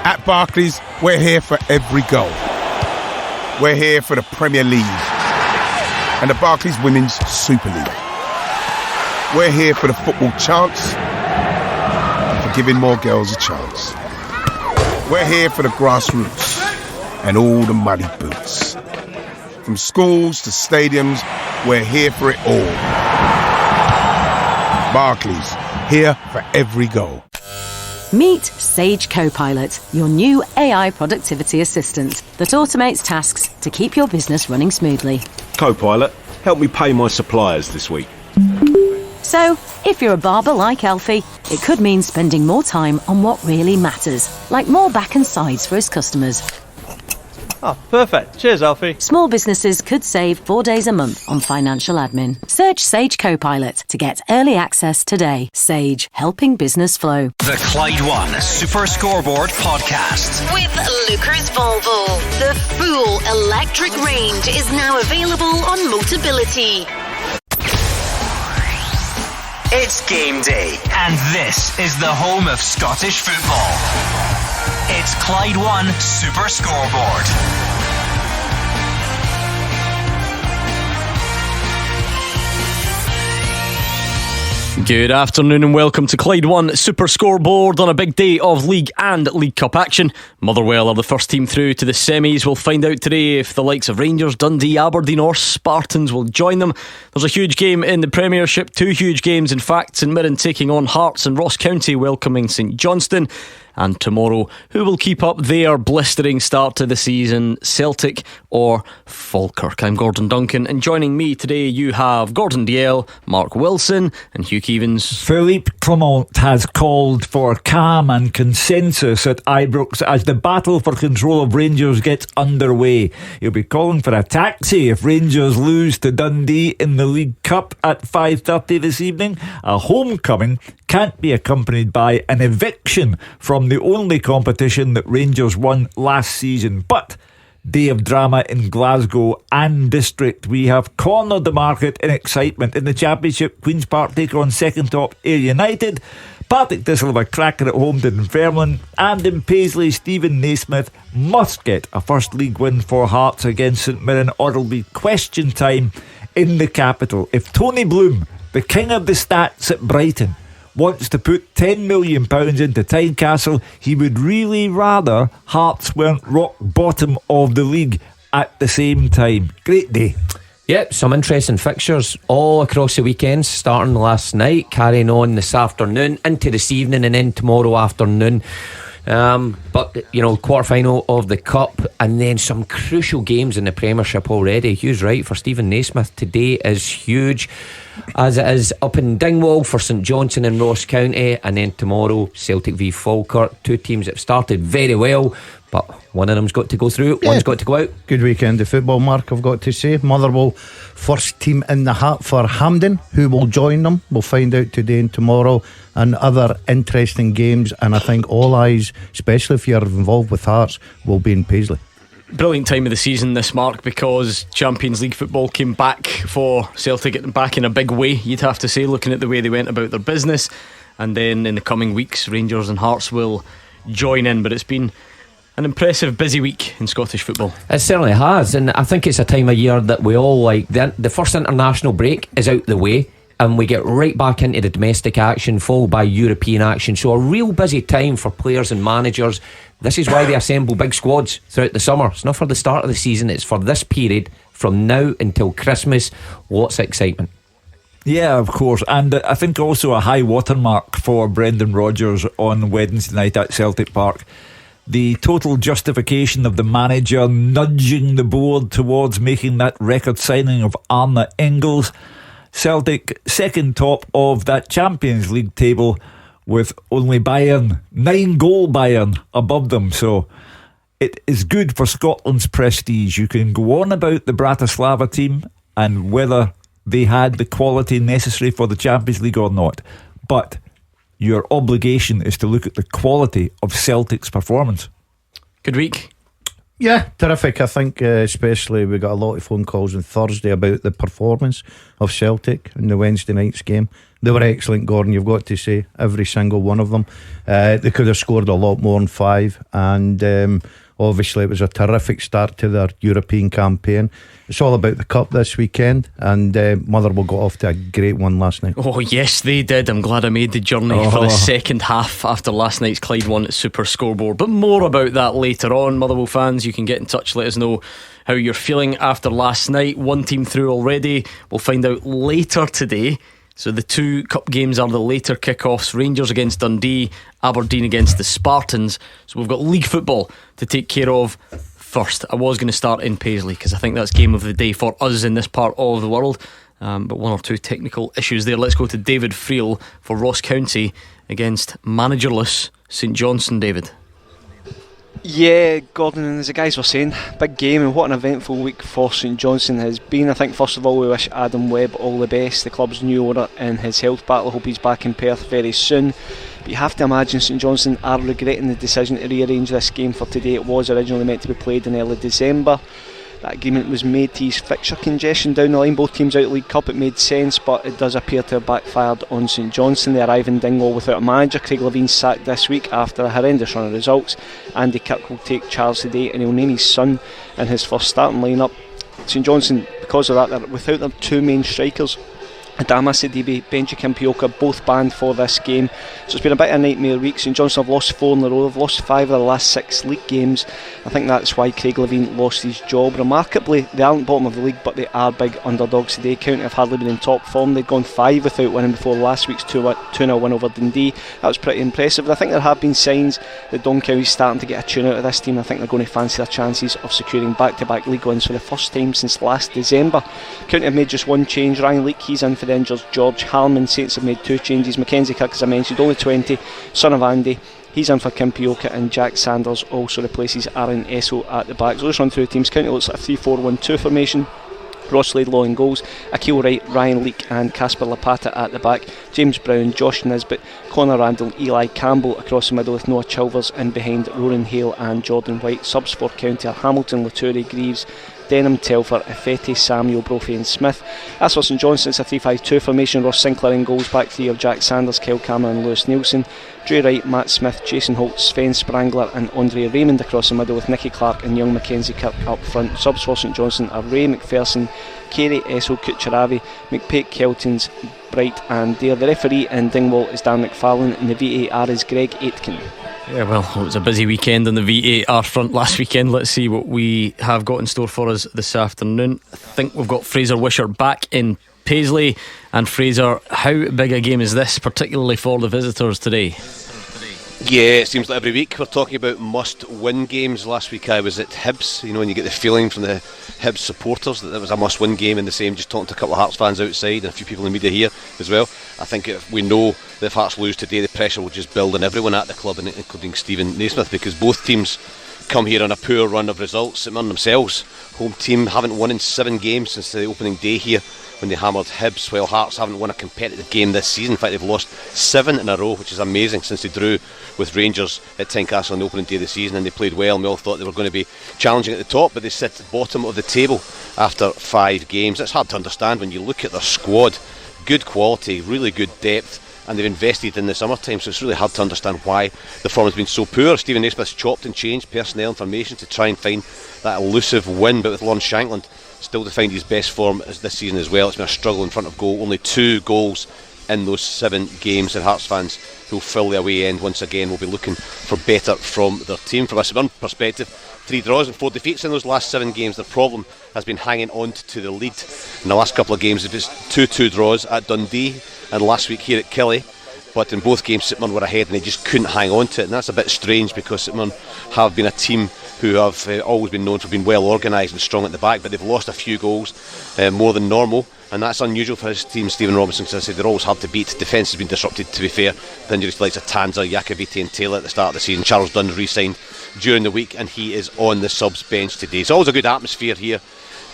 At Barclays, we're here for every goal. We're here for the Premier League and the Barclays Women's Super League. We're here for the football chants and for giving more girls a chance. We're here for the grassroots and all the muddy boots. From schools to stadiums, we're here for it all. Barclays, here for every goal. Meet Sage Copilot, your new AI productivity assistant that automates tasks to keep your business running smoothly. Copilot, help me pay my suppliers this week. So, if you're a barber like Alfie, it could mean spending more time on what really matters, like more back and sides for his customers. Oh, perfect. Cheers, Alfie. Small businesses could save 4 days a month on financial admin. Search Sage Copilot to get early access today. Sage, helping business flow. The Clyde One Super Scoreboard Podcast. With Lucas Volvo. The full electric range is now available on Motability. It's game day, and this is the home of Scottish football. It's Clyde One Super Scoreboard. Good afternoon and welcome to Clyde One Super Scoreboard on a big day of League and League Cup action. Motherwell are the first team through to the semis. We'll find out today if the likes of Rangers, Dundee, Aberdeen or Spartans will join them. There's a huge game in the Premiership, two huge games in fact. St Mirren taking on Hearts and Ross County welcoming St Johnstone. And tomorrow, who will keep up their blistering start to the season, Celtic or Falkirk? I'm Gordon Duncan, and joining me today you have Gordon Dalziel, Mark Wilson and Hugh Keevins. Philippe Clement has called for calm and consensus at Ibrox as the battle for control of Rangers gets underway. He'll be calling for a taxi if Rangers lose to Dundee in the League Cup at 5:30 this evening. A homecoming can't be accompanied by an eviction from the only competition that Rangers won last season. But day of drama in Glasgow and District. We have cornered the market in excitement. In the Championship, Queen's Park take on second top Ayr United. Partick Thistle have a cracker at home to Dunfermline. And in Paisley, Stephen Naismith must get a first league win for Hearts against St Mirren, or it'll be question time in the capital. If Tony Bloom, the king of the stats at Brighton, wants to put £10 million into Tynecastle, he would really rather Hearts weren't rock bottom of the league at the same time. Great day. Yep, some interesting fixtures all across the weekend, starting last night, carrying on this afternoon, into this evening and then tomorrow afternoon. But, you know, quarter-final of the Cup, and then some crucial games in the Premiership already. Hugh's right, for Stephen Naismith, today is huge, as it is up in Dingwall for St Johnstone and Ross County, and then tomorrow Celtic v Falkirk. Two teams that have started very well, but one of them's got to go through, one's got to go out. Good weekend of football, Mark, I've got to say. Motherwell first team in the hat for Hampden. Who will join them? We'll find out today and tomorrow. And other interesting games, and I think all eyes, especially if you're involved with Hearts, will be in Paisley. Brilliant time of the season this, Mark, because Champions League football came back for Celtic, getting back in a big way, you'd have to say, looking at the way they went about their business. And then in the coming weeks, Rangers and Hearts will join in. But it's been an impressive busy week in Scottish football. It certainly has, and I think it's a time of year that we all like. The first international break is out the way, and we get right back into the domestic action, followed by European action. So a real busy time for players and managers. This is why they assemble big squads throughout the summer. It's not for the start of the season, it's for this period from now until Christmas. Lots of excitement. Yeah, of course. And I think also a high watermark for Brendan Rodgers on Wednesday night at Celtic Park. The total justification of the manager nudging the board towards making that record signing of Arne Engels. Celtic second top of that Champions League table, with only Bayern, 9-goal Bayern above them. So it is good for Scotland's prestige. You can go on about the Bratislava team and whether they had the quality necessary for the Champions League or not, but your obligation is to look at the quality of Celtic's performance. Good week. Yeah, terrific. I think especially we got a lot of phone calls on Thursday about the performance of Celtic in the Wednesday night's game. They were excellent, Gordon, you've got to say, every single one of them. They could have scored a lot more than 5, and obviously it was a terrific start to their European campaign. It's all about the Cup this weekend, and Motherwell got off to a great one last night. Oh yes, they did. I'm glad I made the journey for the second half after last night's Clyde 1 Super Scoreboard. But more about that later on. Motherwell fans, you can get in touch, let us know how you're feeling after last night. One team through already. We'll find out later today. So the 2 cup games are the later kickoffs: Rangers against Dundee, Aberdeen against the Spartans. So we've got league football to take care of first. I was going to start in Paisley because I think that's game of the day for us in this part of the world, but 1 or 2 technical issues there. Let's go to David Friel for Ross County against managerless St Johnstone. David. Yeah, Gordon, and as the guys were saying, big game, and what an eventful week for St Johnstone has been. I think first of all we wish Adam Webb all the best, the club's new owner, in his health battle. I hope he's back in Perth very soon. But you have to imagine St Johnstone are regretting the decision to rearrange this game for today. It was originally meant to be played in early December. That agreement was made to ease fixture congestion down the line. Both teams out of the League Cup, it made sense, but it does appear to have backfired on St Johnstone. They arrive in Dingwall without a manager. Craig Levein sacked this week after a horrendous run of results. Andy Kirk will take charge today, and he'll name his son in his first starting lineup. St Johnstone, because of that, they're without their 2 main strikers. Adama Sidibe, Benji Kimpioka, both banned for this game. So it's been a bit of a nightmare week. St Johnstone have lost 4 in a row. They've lost 5 of the last 6 league games. I think that's why Craig Levein lost his job. Remarkably, they aren't bottom of the league, but they are big underdogs today. County have hardly been in top form. They'd gone 5 without winning before last week's 2-0 win over Dundee. That was pretty impressive. And I think there have been signs that Don Cowy's starting to get a tune out of this team. I think they're going to fancy their chances of securing back-to-back league wins for the first time since last December. County have made just 1 change. Ryan Leake, he's in for the injured George Harman. Saints have made 2 changes. Mackenzie Kirk, as I mentioned, only 20, son of Andy, he's in for Kimpioka, and Jack Sanders also replaces Aaron Esso at the back. So let's run through the teams. County looks like a 3-4-1-2 formation. Ross Laidlaw in goals, Akil Wright, Ryan Leake and Casper Lapata at the back, James Brown, Josh Nisbet, Connor Randall, Eli Campbell across the middle with Noah Chilvers in behind Ronan Hale and Jordan White. Subs for County are Hamilton, Laturi, Greaves, Denham, Telfer, Ifete, Samuel, Brophy and Smith. As for St Johnstone, it's a 3-5-2 formation. Ross Sinclair in goals, back 3 of Jack Sanders, Kyle Cameron and Lewis Nielsen, Drew Wright, Matt Smith, Jason Holt, Sven Sprangler and Andre Raymond across the middle with Nicky Clark and young Mackenzie Kirk up front. Subs for St Johnstone are Ray, McPherson, Carey, Esso, Kucheravi, McPake, Keltons, Bright and Dare. The referee in Dingwall is Dan McFarlane and the VAR is Greg Aitken. Yeah, well, it was a busy weekend on the VAR front last weekend. Let's see what we have got in store for us this afternoon. I think we've got Fraser Wishart back in Paisley. And Fraser, how big a game is this, particularly for the visitors today? Yeah, it seems like every week we're talking about must-win games. Last week I was at Hibs, you know, and you get the feeling from the Hibs supporters that it was a must-win game, and the same just talking to a couple of Hearts fans outside and a few people in the media here as well. I think if we know that if Hearts lose today, the pressure will just build on everyone at the club, including Stephen Naismith, because both teams come here on a poor run of results. St Mirren themselves, home team, haven't won in 7 games since the opening day here when they hammered Hibs, while Hearts haven't won a competitive game this season. In fact, they've lost 7 in a row, which is amazing, since they drew with Rangers at Tynecastle on the opening day of the season, and they played well, and we all thought they were going to be challenging at the top, but they sit at the bottom of the table after 5 games. It's hard to understand when you look at their squad. Good quality, really good depth, and they've invested in the summertime, so it's really hard to understand why the form has been so poor. Stephen Naismith's chopped and changed personnel and formation to try and find that elusive win, but with Lon Shankland still to find his best form as this season as well. It's been a struggle in front of goal. Only 2 goals in those 7 games, and Hearts fans who'll fill the away end once again will be looking for better from their team. From a St Mirren perspective, 3 draws and 4 defeats in those last 7 games. The problem has been hanging on to the lead. In the last couple of games, it was 2-2 draws at Dundee and last week here at Killie, but in both games St Mirren were ahead and they just couldn't hang on to it, and that's a bit strange because St Mirren have been a team who have always been known for being well organised and strong at the back, but they've lost a few goals, more than normal, and that's unusual for his team. Stephen Robinson, as I said, they're always hard to beat. Defence has been disrupted, to be fair. The injuries to the likes of Tanza, Jakabiti and Taylor at the start of the season. Charles Dunn re-signed during the week and he is on the subs bench today. It's always a good atmosphere here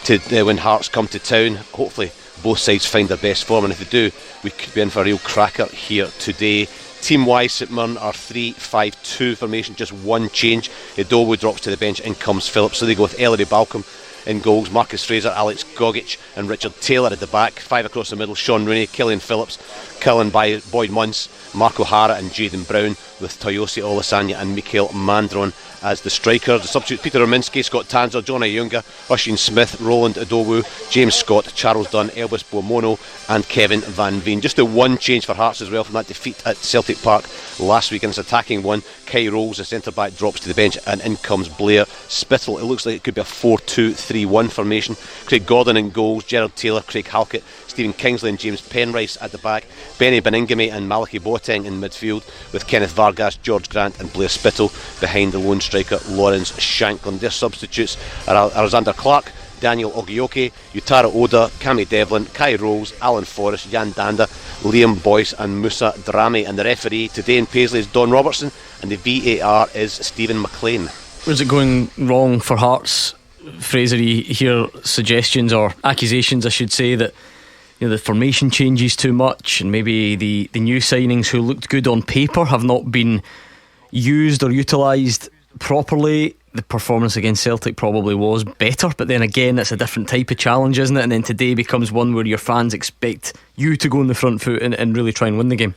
to when Hearts come to town. Hopefully both sides find their best form, and if they do, we could be in for a real cracker here today. Team-wise, St Mirren are 3-5-2 formation, just one change. Idowu drops to the bench, in comes Phillips. So they go with Ellery Balcom in goals, Marcus Fraser, Alex Gogic and Richard Taylor at the back. 5 across the middle, Sean Rooney, Killian Phillips, Cullen by Boyd Munce, Mark O'Hara and Jayden Brown, with Toyosi Olasanya and Mikael Mandron as the strikers. The substitutes: Peter Rominski, Scott Tanzer, John Ayunga, Oisin Smith, Roland Idowu, James Scott, Charles Dunn, Elvis Bomono and Kevin Van Veen. Just the one change for Hearts as well from that defeat at Celtic Park last week, and it's attacking one. Kai Rolls, the centre back, drops to the bench, and in comes Blair Spittle. It looks like it could be a 4-2-3-1 formation. Craig Gordon in goals, Gerard Taylor, Craig Halkett, Stephen Kingsley and James Penrice at the back, Benny Beningame and Malachy Boateng in midfield, with Kenneth Vargas, George Grant and Blair Spittle behind the lone striker Lawrence Shanklin. Their substitutes are Alexander Clark, Daniel Ogioke, Utara Oda, Cammy Devlin, Kai Rolls, Alan Forrest, Jan Danda, Liam Boyce and Musa Drame. And the referee today in Paisley is Don Robertson, and the VAR is Stephen McLean. Where's it going wrong for Hearts, Fraser? You hear suggestions or accusations, I should say, that the formation changes too much, and maybe the new signings who looked good on paper have not been used or utilised properly. The performance against Celtic probably was better, but then again, it's a different type of challenge, isn't it? And then today becomes one where your fans expect you to go on the front foot and really try and win the game.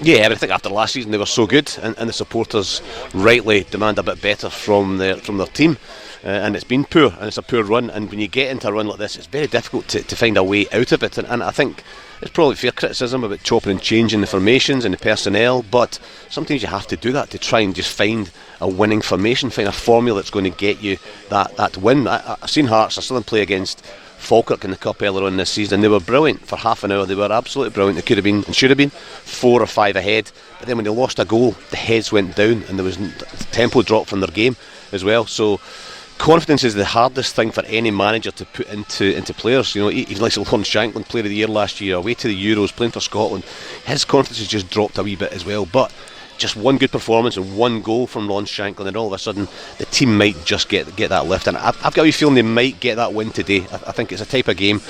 Yeah, but I think after last season they were so good, and the supporters rightly demand a bit better from their team. And it's been poor, and it's a poor run, and when you get into a run like this, it's very difficult to find a way out of it. And I think it's probably fair criticism about chopping and changing the formations and the personnel, but sometimes you have to do that to try and just find a winning formation, find a formula that's going to get you that win. I've seen Hearts, I saw them play against Falkirk in the Cup earlier on this season, and they were brilliant for half an hour. They were absolutely brilliant. They could have been and should have been 4 or 5 ahead, but then when they lost a goal, the heads went down and there was tempo drop from their game as well. So confidence is the hardest thing for any manager to put into players. Even like Lawrence Shanklin, Player of the Year last year, away to the Euros, playing for Scotland, his confidence has just dropped a wee bit as well. But just one good performance and one goal from Lawrence Shanklin, and all of a sudden the team might just get that lift. And I've got a wee feeling they might get that win today. I think it's a type of game,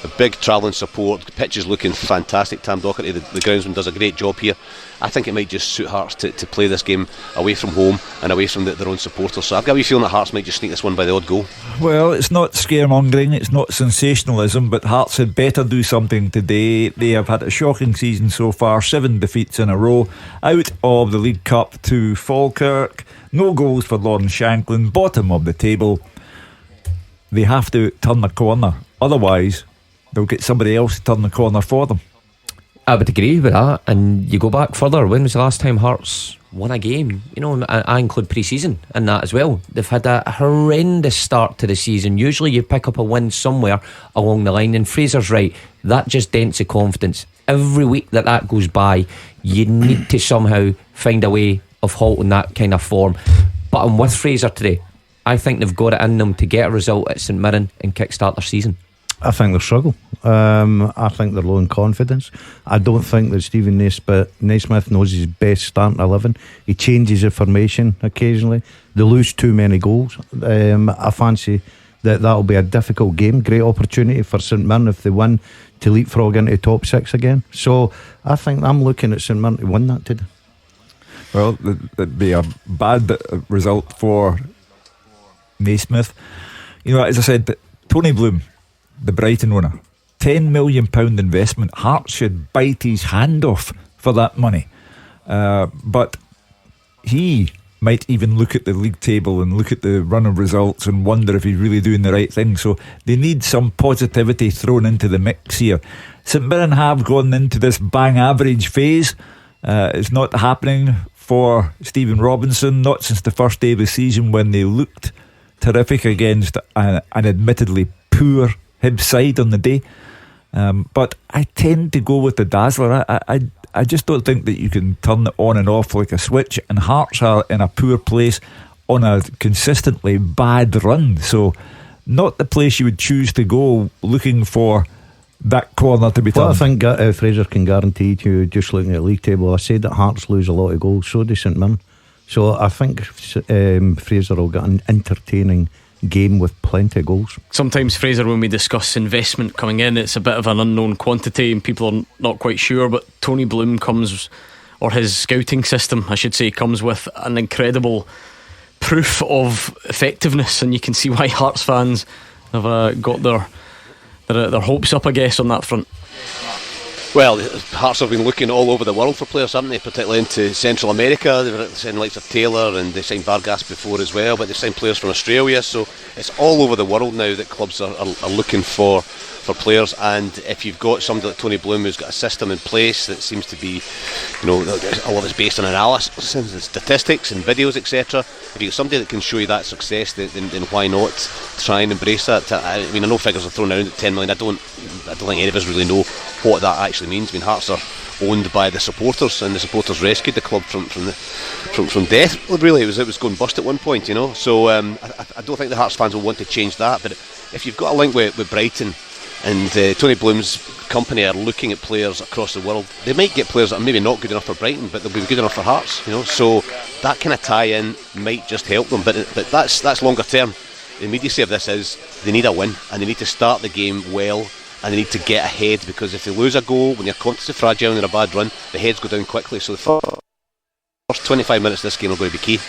a big travelling support, the pitch is looking fantastic. Tam Docherty, the groundsman, does a great job here. I think it might just suit Hearts to play this game away from home and away from their own supporters. So I've got a wee feeling that Hearts might just sneak this one by the odd goal. Well, it's not scaremongering, it's not sensationalism, but Hearts had better do something today. They have had a shocking season so far, 7 defeats in a row, out of the League Cup to Falkirk, no goals for Lawrence Shanklin, bottom of the table. They have to turn the corner, otherwise they'll get somebody else to turn the corner for them. I would agree with that. And you go back further, when was the last time Hearts won a game? I include pre-season in that as well. They've had a horrendous start to the season. Usually you pick up a win somewhere along the line, and Fraser's right, that just dents the confidence. Every week that goes by, you need to somehow find a way of halting that kind of form. But I'm with Fraser today. I think they've got it in them to get a result at St Mirren and kickstart their season. I think they'll struggle. I think they're low in confidence. I don't think that Stephen Naismith knows his best starting 11. He changes the formation occasionally. They lose too many goals. I fancy that'll be a difficult game. Great opportunity for St Mirren if they win to leapfrog into top 6 again. So I think I'm looking at St Mirren to win that today. Well, it'd be a bad result for Naismith. As I said, Tony Bloom, the Brighton owner, £10 million investment. Hearts should bite his hand off for that money, but he might even look at the league table and look at the run of results and wonder if he's really doing the right thing. So they need some positivity thrown into the mix here. St Mirren have gone into this bang average phase. It's not happening for Stephen Robinson, not since the first day of the season when they looked terrific against an admittedly poor Hibs side on the day. But I tend to go with the dazzler. I just don't think that you can turn it on and off like a switch, and Hearts are in a poor place on a consistently bad run. So not the place you would choose to go looking for that corner to be turned. Well, I think Fraser can guarantee to you, just looking at the league table, I said that Hearts lose a lot of goals, so do St Mirren. So I think Fraser will get an entertaining game with plenty of goals. Sometimes, Fraser, when we discuss investment coming in, it's a bit of an unknown quantity and people are not quite sure, but Tony Bloom comes or his scouting system, I should say, comes with an incredible proof of effectiveness, and you can see why Hearts fans have got their hopes up, I guess, on that front. Well, Hearts have been looking all over the world for players, haven't they? Particularly into Central America. They've signed the likes of Taylor, and they signed Vargas before as well, but they've signed players from Australia, so it's all over the world now that clubs are looking for players. And if you've got somebody like Tony Bloom who's got a system in place that seems to be, all of it's based on analysis and statistics and videos, etc. If you've got somebody that can show you that success, then why not try and embrace that? I mean, I know figures are thrown around at 10 million. I don't think any of us really know what that actually means. I mean, Hearts are owned by the supporters, and the supporters rescued the club from death. Really, it was going bust at one point, So I don't think the Hearts fans will want to change that. But if you've got a link with Brighton, and Tony Bloom's company are looking at players across the world, they might get players that are maybe not good enough for Brighton, but they'll be good enough for Hearts. So that kind of tie-in might just help them. But that's longer term. The immediacy of this is they need a win, and they need to start the game well, and they need to get ahead, because if they lose a goal when your confidence is fragile and they're a bad run, the heads go down quickly. So the first 25 minutes of this game are going to be key.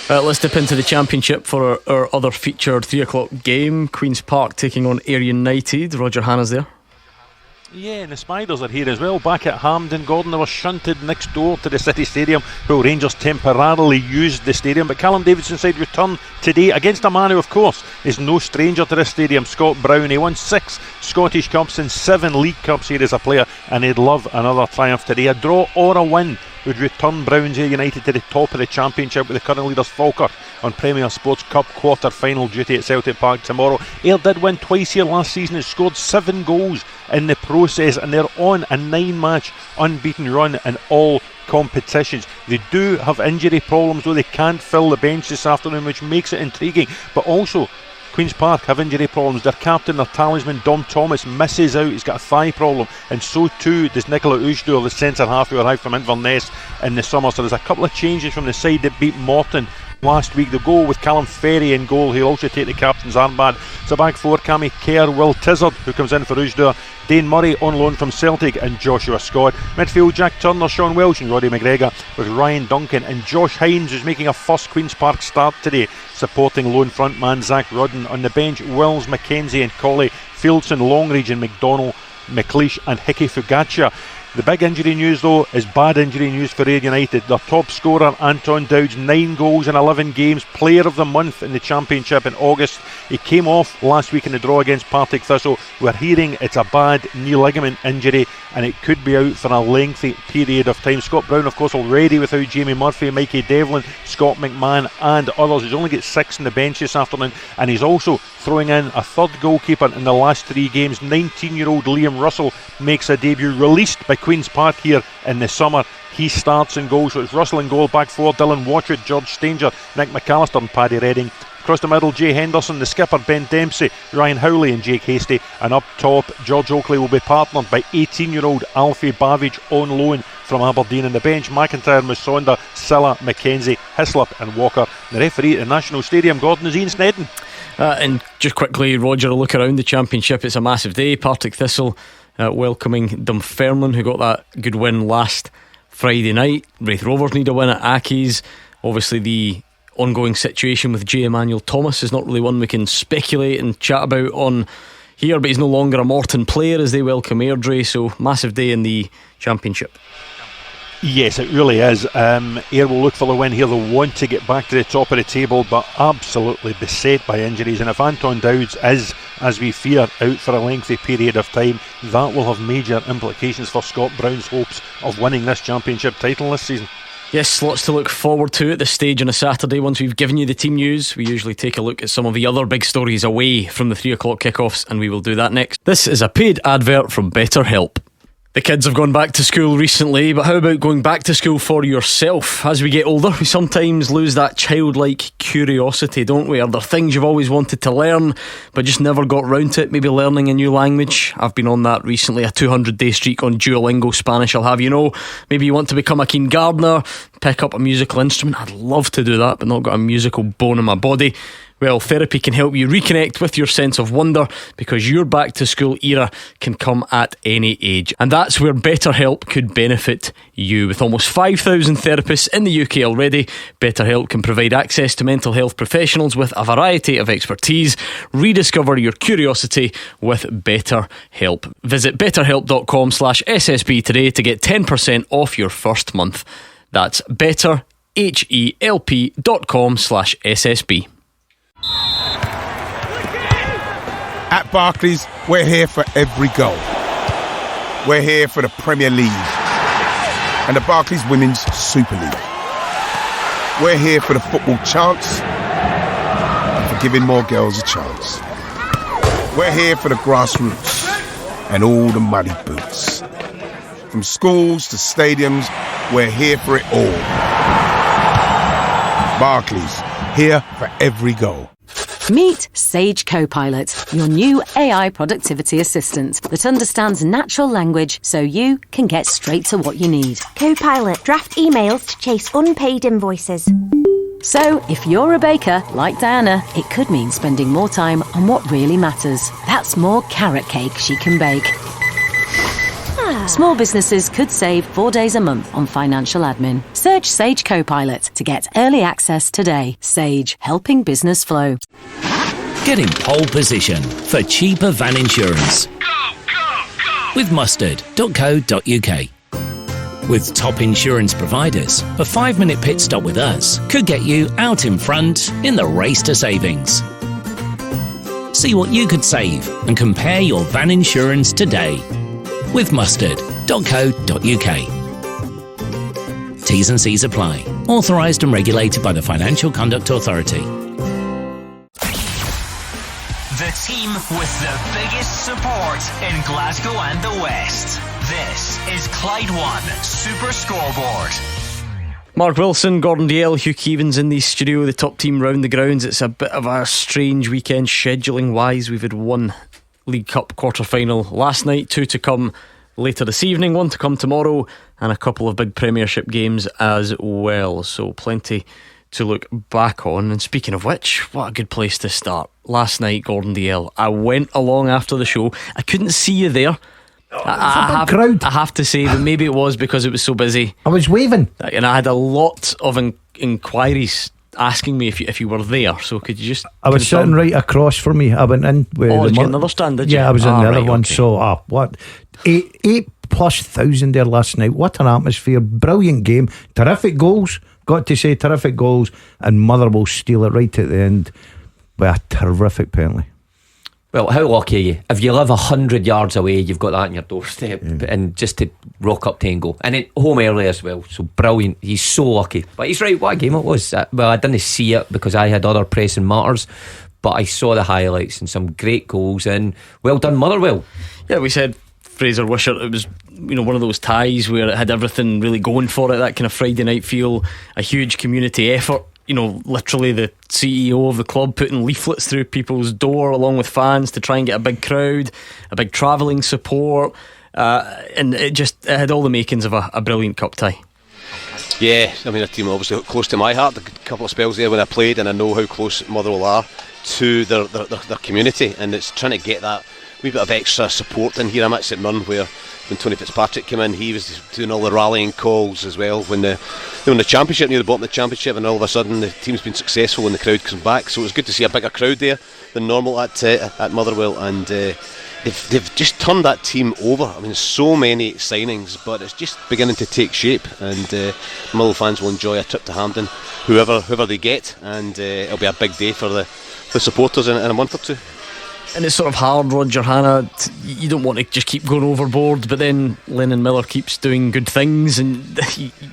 Let's dip into the Championship for our other featured 3 o'clock game. Queen's Park taking on Ayr United. Roger Hanna's there. Yeah, and the Spiders are here as well. Back at Hampden, Gordon, they were shunted next door to the City Stadium, while Rangers temporarily used the stadium. But Callum Davidson's side return today against a man who, of course, is no stranger to this stadium, Scott Brown. He won 6 Scottish Cups and 7 League Cups here as a player, and he'd love another triumph today. A draw or a win would return Browns United to the top of the Championship, with the current leaders Falkirk on Premier Sports Cup quarter-final duty at Celtic Park tomorrow. Ayr did win twice here last season and scored 7 goals in the process, and they're on a 9-match unbeaten run in all competitions. They do have injury problems, though. They can't fill the bench this afternoon, which makes it intriguing. But also, Queen's Park have injury problems. Their captain, their talisman, Dom Thomas, misses out. He's got a thigh problem, and so too does Nicola Ujdur, the centre half who arrived from Inverness in the summer. So there's a couple of changes from the side that beat Morton last week. They'll go with Callum Ferry in goal. He'll also take the captain's armband. It's a back 4: Cammy Kerr, Will Tizard, who comes in for Ujdur, Dane Murray on loan from Celtic, and Joshua Scott. Midfield: Jack Turner, Sean Welsh and Roddy McGregor, with Ryan Duncan and Josh Hines, who's making a first Queen's Park start today, supporting lone frontman Zach Rudden. On the bench, Wills, McKenzie and Colley, Fieldson, Longridge and McDonnell, McLeish and Hickey Fugacia. The big injury news, though, is bad injury news for Ayr United. Their top scorer, Anton Dowds, 9 goals in 11 games, player of the month in the Championship in August. He came off last week in the draw against Partick Thistle. We're hearing it's a bad knee ligament injury, and it could be out for a lengthy period of time. Scott Brown, of course, already without Jamie Murphy, Mikey Devlin, Scott McMahon and others. He's only got 6 in the bench this afternoon, and he's also throwing in a third goalkeeper in the last 3 games. 19-year-old Liam Russell makes a debut, released by Queen's Park here in the summer. He starts in goal, so it's Russell in goal. Back 4: Dylan Watchwood, George Stanger, Nick McAllister and Paddy Redding. Across the middle, Jay Henderson, the skipper Ben Dempsey, Ryan Howley and Jake Hasty. And up top, George Oakley will be partnered by 18-year-old Alfie Bavidge on loan from Aberdeen. On the bench, McIntyre, Musonda, Silla, McKenzie, Hislop and Walker. The referee at the National Stadium, Gordon, is Ian Snedden. And just quickly, Roger, a look around the Championship. It's a massive day. Partick Thistle welcoming Dunfermline, who got that good win last Friday night. Wraith Rovers need a win at Accies. Obviously the ongoing situation with J. Emmanuel Thomas is not really one we can speculate and chat about on here, but he's no longer a Morton player as they welcome Airdrie. So massive day in the Championship. Yes, it really is. Ayr will look for the win here. They'll want to get back to the top of the table, but absolutely beset by injuries. And if Anton Dowds is, as we fear, out for a lengthy period of time, that will have major implications for Scott Brown's hopes of winning this Championship title this season. Yes, lots to look forward to at this stage on a Saturday. Once we've given you the team news, we usually take a look at some of the other big stories away from the 3 o'clock kickoffs, and we will do that next. This is a paid advert from BetterHelp. The kids have gone back to school recently, but how about going back to school for yourself? As we get older, we sometimes lose that childlike curiosity, don't we? Are there things you've always wanted to learn but just never got round to it? Maybe learning a new language. I've been on that recently, a 200-day streak on Duolingo Spanish, I'll have you know. Maybe you want to become a keen gardener, pick up a musical instrument. I'd love to do that, but not got a musical bone in my body. Well, therapy can help you reconnect with your sense of wonder, because your back to school era can come at any age. And that's where BetterHelp could benefit you. With almost 5,000 therapists in the UK already, BetterHelp can provide access to mental health professionals with a variety of expertise. Rediscover your curiosity with BetterHelp. Visit betterhelp.com/SSB today to get 10% off your first month. That's betterhelp.com/SSB. At Barclays, we're here for every goal. We're here for the Premier League and the Barclays Women's Super League. We're here for the football chants and for giving more girls a chance. We're here for the grassroots and all the muddy boots. From schools to stadiums, we're here for it all. Barclays, here for every goal. Meet Sage Copilot, your new AI productivity assistant that understands natural language so you can get straight to what you need. Copilot, draft emails to chase unpaid invoices. So, if you're a baker, like Diana, it could mean spending more time on what really matters. That's more carrot cake she can bake. Small businesses could save 4 days a month on financial admin. Search Sage Copilot to get early access today. Sage, helping business flow. Get in pole position for cheaper van insurance with mustard.co.uk. With top insurance providers, a 5-minute pit stop with us could get you out in front in the race to savings. See what you could save and compare your van insurance today with mustard.co.uk. T's and C's apply. Authorised and regulated by the Financial Conduct Authority. The team with the biggest support in Glasgow and the West. This is Clyde One Super Scoreboard. Mark Wilson, Gordon Dalziel, Hugh Keevans in the studio, the top team round the grounds. It's a bit of a strange weekend scheduling wise. We've had one League Cup quarter-final last night, 2 to come later this evening, 1 to come tomorrow, and a couple of big Premiership games as well. So plenty to look back on. And speaking of which, what a good place to start. Last night, Gordon Dalziel, I went along after the show. I couldn't see you there. Crowd. I have to say that maybe it was because it was so busy. I was waving, and I had a lot of inquiries asking me if you were there. So could you just I was sitting right across from me. I went in with did you get another stand, did you? Yeah, I was in the other one. Okay. So what 8,000+ there last night. What an atmosphere. Brilliant game. Terrific goals. Got to say, terrific goals. And Motherwell steal it right at the end with a terrific penalty. Well, how lucky are you? If you live 100 yards away, you've got that on your doorstep, and just to rock up to and go. And then home early as well, so brilliant. He's so lucky. But he's right, what a game it was. Well, I didn't see it because I had other pressing matters, but I saw the highlights and some great goals, and well done Motherwell. Yeah, we said Fraser Wishart, it was one of those ties where it had everything really going for it, that kind of Friday night feel, a huge community effort. Literally the CEO of the club putting leaflets through people's door along with fans to try and get a big crowd, a big travelling support, and it had all the makings of a brilliant cup tie. Yeah, I mean, a team obviously close to my heart. A couple of spells there when I played, and I know how close Motherwell are to their community, and it's trying to get that wee bit of extra support in here. I'm actually at Mirren where when Tony Fitzpatrick came in, he was doing all the rallying calls as well when the championship, near the bottom of the championship, and all of a sudden the team's been successful when the crowd comes back. So it was good to see a bigger crowd there than normal at Motherwell, and they've just turned that team over. I mean, so many signings, but it's just beginning to take shape, and Motherwell fans will enjoy a trip to Hampden, whoever they get, and it'll be a big day for the supporters in a month or two. And it's sort of hard, Roger Hanna, you don't want to just keep going overboard, but then Lennon Miller keeps doing good things and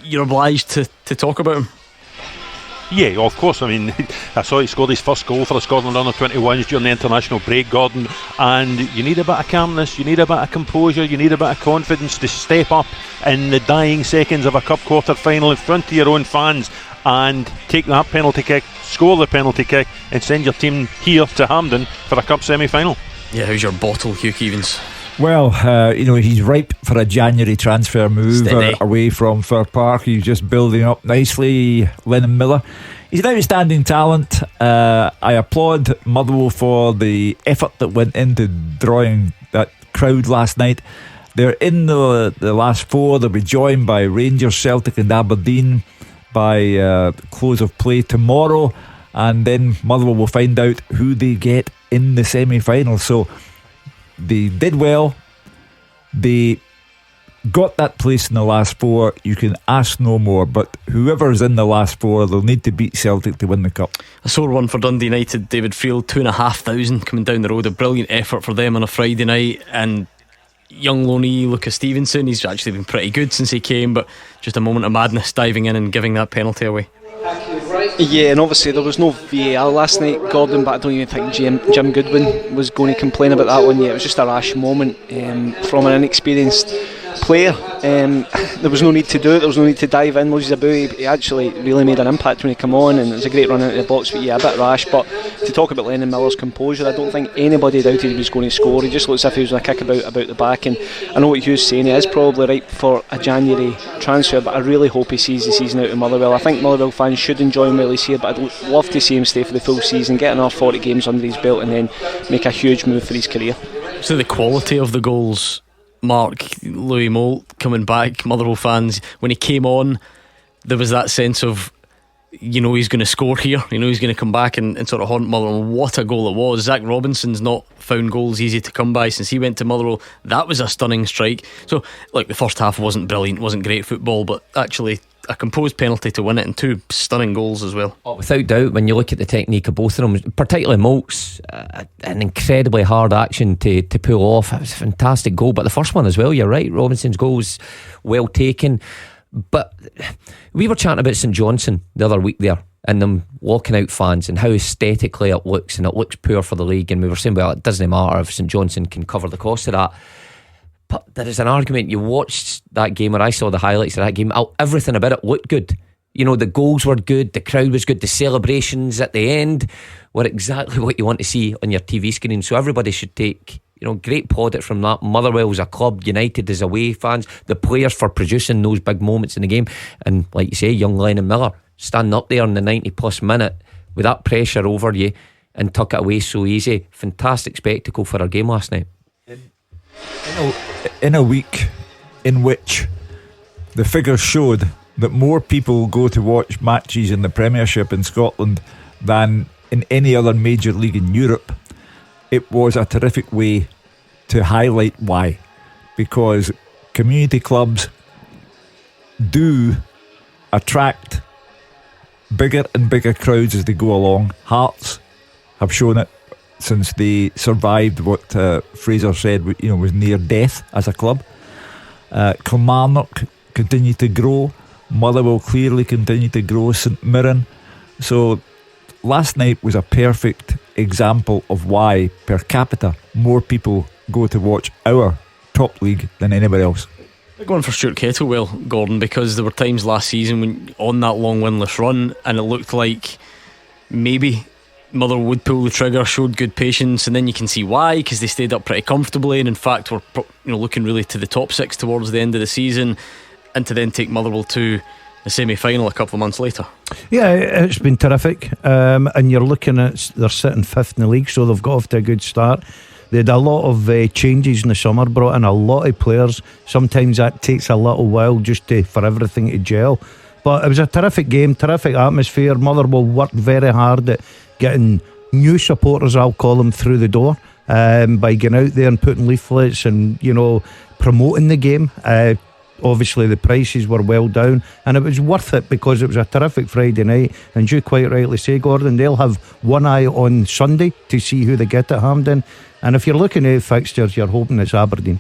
you're obliged to talk about him. Yeah, of course. I mean, I saw he scored his first goal for the Scotland under-21s during the international break, Gordon, and you need a bit of calmness, you need a bit of composure, you need a bit of confidence to step up in the dying seconds of a cup quarter-final in front of your own fans and take that penalty kick, score the penalty kick, and send your team here to Hampden for a cup semi-final. Yeah, how's your bottle, Hugh Keevans? Well, he's ripe for a January transfer move away from Fir Park. He's just building up nicely. Lennon Miller, he's an outstanding talent. I applaud Motherwell for the effort that went into drawing that crowd last night. They're in the last four. They'll be joined by Rangers, Celtic and Aberdeen by close of play tomorrow, and then Motherwell will find out who they get in the semi-final. So they did well. They got that place in the last four. You can ask no more. But whoever's in the last four, they'll need to beat Celtic to win the cup. A sore one for Dundee United. David Field, 2,500 coming down the road. A brilliant effort for them on a Friday night. And young loanee Lucas Stevenson, he's actually been pretty good since he came, but just a moment of madness diving in and giving that penalty away. Yeah, and obviously there was no VAR last night, Gordon, but I don't even think Jim Goodwin was going to complain about that one yet. It was just a rash moment from an inexperienced player. There was no need to do it, there was no need to dive in. Moses Abu, he actually really made an impact when he came on, and it was a great run out of the box, but yeah, a bit rash. But to talk about Lennon Miller's composure, I don't think anybody doubted he was going to score. He just looks as if he was going to kick about the back, and I know what Hugh's saying, he is probably ripe for a January transfer, but I really hope he sees the season out in Motherwell. I think Motherwell fans should enjoy him while he's here, but I'd love to see him stay for the full season, get another 40 games under his belt, and then make a huge move for his career. So the quality of the goals, Mark, Louis Moult coming back, Motherwell fans, when he came on, there was that sense of, he's going to score here, he's going to come back and sort of haunt Motherwell. What a goal it was. Zach Robinson's not found goals easy to come by since he went to Motherwell. That was a stunning strike. So the first half wasn't brilliant, wasn't great football, but actually a composed penalty to win it, and two stunning goals as well. Without doubt, when you look at the technique of both of them, particularly Moult's, an incredibly hard action to pull off. It was a fantastic goal, but the first one as well, you're right, Robinson's goal was well taken. But we were chatting about St Johnstone the other week there, and them walking out fans and how aesthetically it looks, and it looks poor for the league, and we were saying, well, it doesn't matter if St Johnstone can cover the cost of that. But there is an argument. You watched that game, or I saw the highlights of that game, everything about it looked good. The goals were good, the crowd was good, the celebrations at the end were exactly what you want to see on your TV screen. So everybody should take great plaudit from that. Motherwell as a club, United as away fans, the players for producing those big moments in the game, and like you say, young Lennon Miller standing up there in the 90 plus minute with that pressure over you and tuck it away so easy. Fantastic spectacle for our game last night. In a week in which the figures showed that more people go to watch matches in the Premiership in Scotland than in any other major league in Europe, it was a terrific way to highlight why. Because community clubs do attract bigger and bigger crowds as they go along. Hearts have shown it since they survived what Fraser said was near death as a club. Kilmarnock continue to grow, Motherwell clearly continue to grow, St Mirren. So last night was a perfect example of why per capita more people go to watch our top league than anybody else. Big one for Stuart Kettlewell, Gordon, because there were times last season when on that long winless run and it looked like maybe Motherwell would pull the trigger, showed good patience, and then you can see why, because they stayed up pretty comfortably and in fact were looking really to the top six towards the end of the season, and to then take Motherwell to the semi-final a couple of months later. Yeah, it's been terrific, and you're looking at, they're sitting fifth in the league, so they've got off to a good start. They had a lot of changes in the summer, brought in a lot of players. Sometimes that takes a little while just for everything to gel, but it was a terrific game, terrific atmosphere. Motherwell worked very hard at getting new supporters, I'll call them, through the door, by getting out there and putting leaflets and promoting the game. Obviously the prices were well down, and it was worth it because it was a terrific Friday night. And you quite rightly say, Gordon, they'll have one eye on Sunday to see who they get at Hampden, and if you're looking at fixtures, you're hoping it's Aberdeen.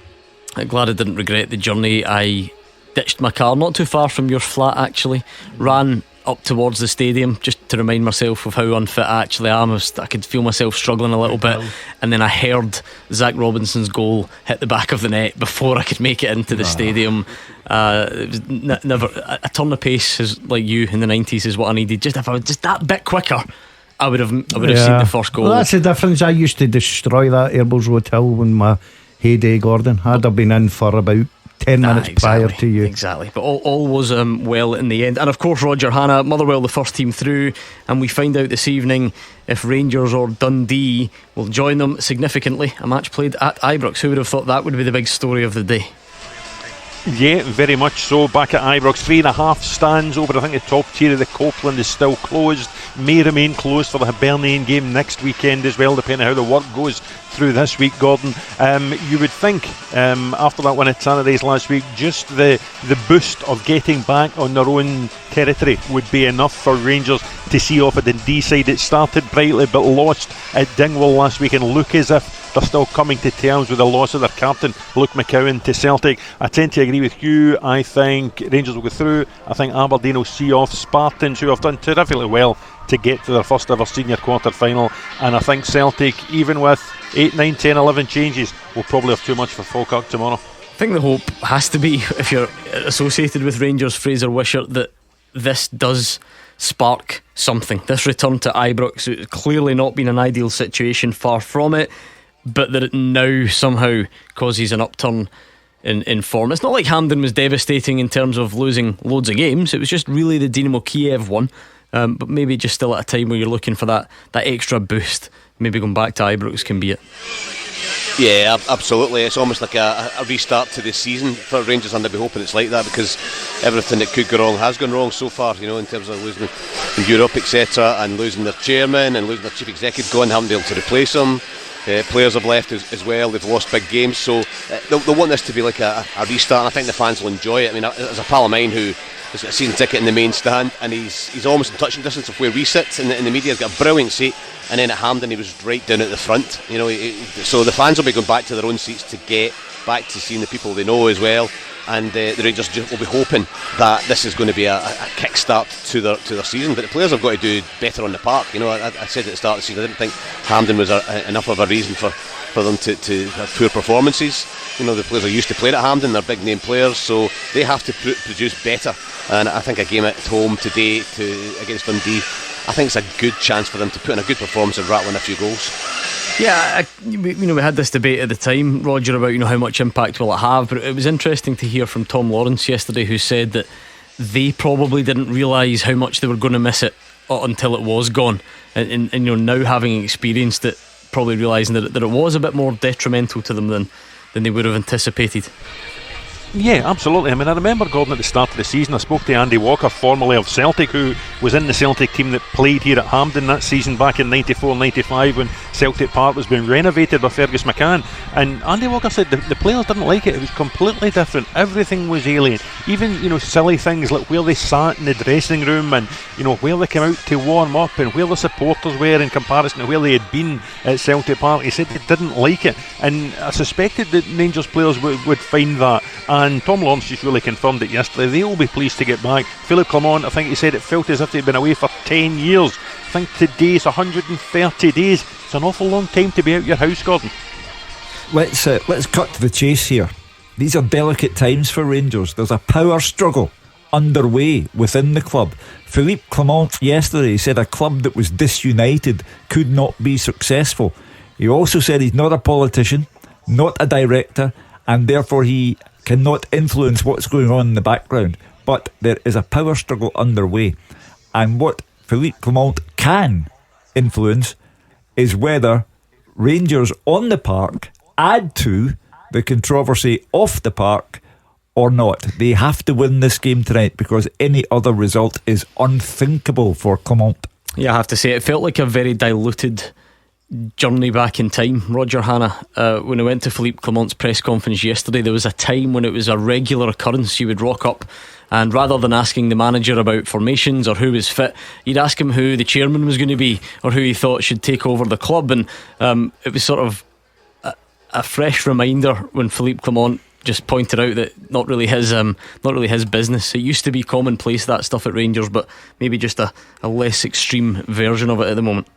I'm glad I didn't regret the journey. I ditched my car not too far from your flat, actually, ran up towards the stadium just to remind myself of how unfit I actually am. I could feel myself struggling a little bit, and then I heard Zach Robinson's goal hit the back of the net before I could make it into the stadium. It was never a turn of pace, like you in the 90s, is what I needed. Just if I was just that bit quicker, I would have seen the first goal. Well, that's the difference. I used to destroy that Airbles Road Hill when my heyday, Gordon. I'd have been in for about 10 minutes prior to you. Exactly, but all was well in the end. And of course, Roger Hannah, Motherwell the first team through, and we find out this evening if Rangers or Dundee will join them significantly. A match played at Ibrox. Who would have thought that would be the big story of the day? Yeah, very much so. Back at Ibrox, 3.5 stands over. I think the top tier of the Copeland is still closed. May remain closed for the Hibernian game next weekend as well, depending on how the work goes through this week, Gordon. You would think after that win at Saturdays last week, just the boost of getting back on their own territory would be enough for Rangers to see off a Dundee side. It started brightly but lost at Dingwall last week and look as if they're still coming to terms with the loss of their captain, Luke McCowan, to Celtic. I tend to agree with you. I think Rangers will go through. I think Aberdeen will see off Spartans, who have done terrifically well to get to their first ever senior quarter final, and I think Celtic, even with 8, 9, 10, 11 changes, will probably have too much for Falkirk tomorrow. I think the hope has to be, if you're associated with Rangers, Fraser Wishart, that this does spark something. This return to Ibrox, it's clearly not been an ideal situation, far from it, but that it now somehow causes an upturn in form. It's not like Hampden was devastating in terms of losing loads of games. It was just really the Dynamo Kiev one, but maybe just still at a time where you're looking for that extra boost. Maybe going back to Ibrox can be it. Yeah, absolutely. It's almost like a restart to this season for Rangers, and I'd be hoping it's like that, because everything that could go wrong has gone wrong so far, you know, in terms of losing in Europe, etc., and losing their chairman and losing their chief executive, haven't been able to replace him. Players have left as well. They've lost big games, so they'll want this to be like a restart, and I think the fans will enjoy it. I mean, there's a pal of mine who has got a season ticket in the main stand, and he's almost in touching distance of where we sit in the media. He's got a brilliant seat, and then at Hampden he was right down at the front, you know. So the fans will be going back to their own seats to get back to seeing the people they know as well. And the Rangers will be hoping that this is going to be a kick-start to their season. But the players have got to do better on the park. You know, I said at the start of the season, I didn't think Hampden was enough of a reason for them to have poor performances. You know, the players are used to playing at Hampden, they're big name players, so they have to produce better. And I think a game at home today against Dundee, I think it's a good chance for them to put in a good performance and rattle in a few goals. Yeah, we had this debate at the time, Roger, about how much impact will it have, but it was interesting to hear from Tom Lawrence yesterday, who said that they probably didn't realise how much they were going to miss it until it was gone, and now having experienced it, probably realising that it was a bit more detrimental to them than they would have anticipated. Yeah, absolutely. I mean, I remember, Gordon, at the start of the season, I spoke to Andy Walker, formerly of Celtic, who was in the Celtic team that played here at Hampden that season back in 94-95 when Celtic Park was being renovated by Fergus McCann. And Andy Walker said the players didn't like it. It was completely different. Everything was alien. Even, silly things like where they sat in the dressing room and, where they came out to warm up and where the supporters were in comparison to where they had been at Celtic Park. He said they didn't like it. And I suspected that Rangers players would find that. And Tom Lawrence just really confirmed it yesterday. They will be pleased to get back. Philip Clement, I think he said it felt as if they'd been away for 10 years. I think today is 130 days. It's an awful long time to be out your house, Gordon. Let's cut to the chase here. These are delicate times for Rangers. There's a power struggle underway within the club. Philippe Clement yesterday said a club that was disunited could not be successful. He also said he's not a politician, not a director, and therefore he cannot influence what's going on in the background. But there is a power struggle underway, and what Philippe Clement can influence is whether Rangers on the park add to the controversy off the park or not. They have to win this game tonight, because any other result is unthinkable for Clement. Yeah, I have to say, it felt like a very diluted journey back in time, Roger Hannah. When I went to Philippe Clement's press conference yesterday, there was a time when it was a regular occurrence. You would rock up, and rather than asking the manager about formations or who was fit, you'd ask him who the chairman was going to be or who he thought should take over the club. And it was sort of a fresh reminder when Philippe Clement just pointed out that not really his business. It used to be commonplace, that stuff at Rangers, but maybe just a less extreme version of it at the moment.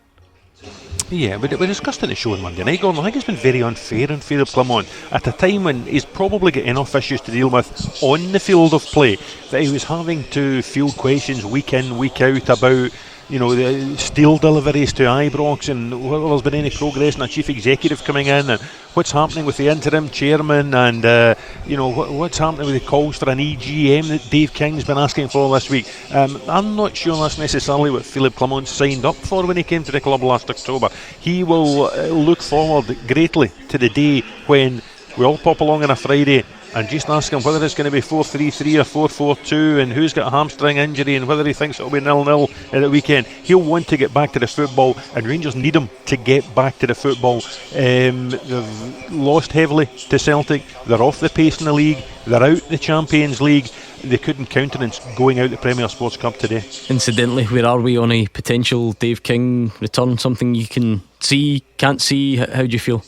Yeah, but we discussed it in the show on Monday night, Gordon. I think it's been very unfair in Philippe Clement at a time when he's probably got enough issues to deal with on the field of play, that he was having to field questions week in, week out about the steel deliveries to Ibrox, and whether there's been any progress in a chief executive coming in, and what's happening with the interim chairman, and what's happening with the calls for an EGM that Dave King's been asking for this week. I'm not sure that's necessarily what Philippe Clement signed up for when he came to the club last October. He will look forward greatly to the day when we all pop along on a Friday and just ask him whether it's going to be 4-3-3 or 4-4-2, and who's got a hamstring injury, and whether he thinks it'll be 0-0 at the weekend. He'll want to get back to the football, and Rangers need him to get back to the football. They've lost heavily to Celtic. They're off the pace in the league. They're out the Champions League. They couldn't countenance going out the Premier Sports Cup today. Incidentally, where are we on a potential Dave King return? Something you can see, can't see? How do you feel?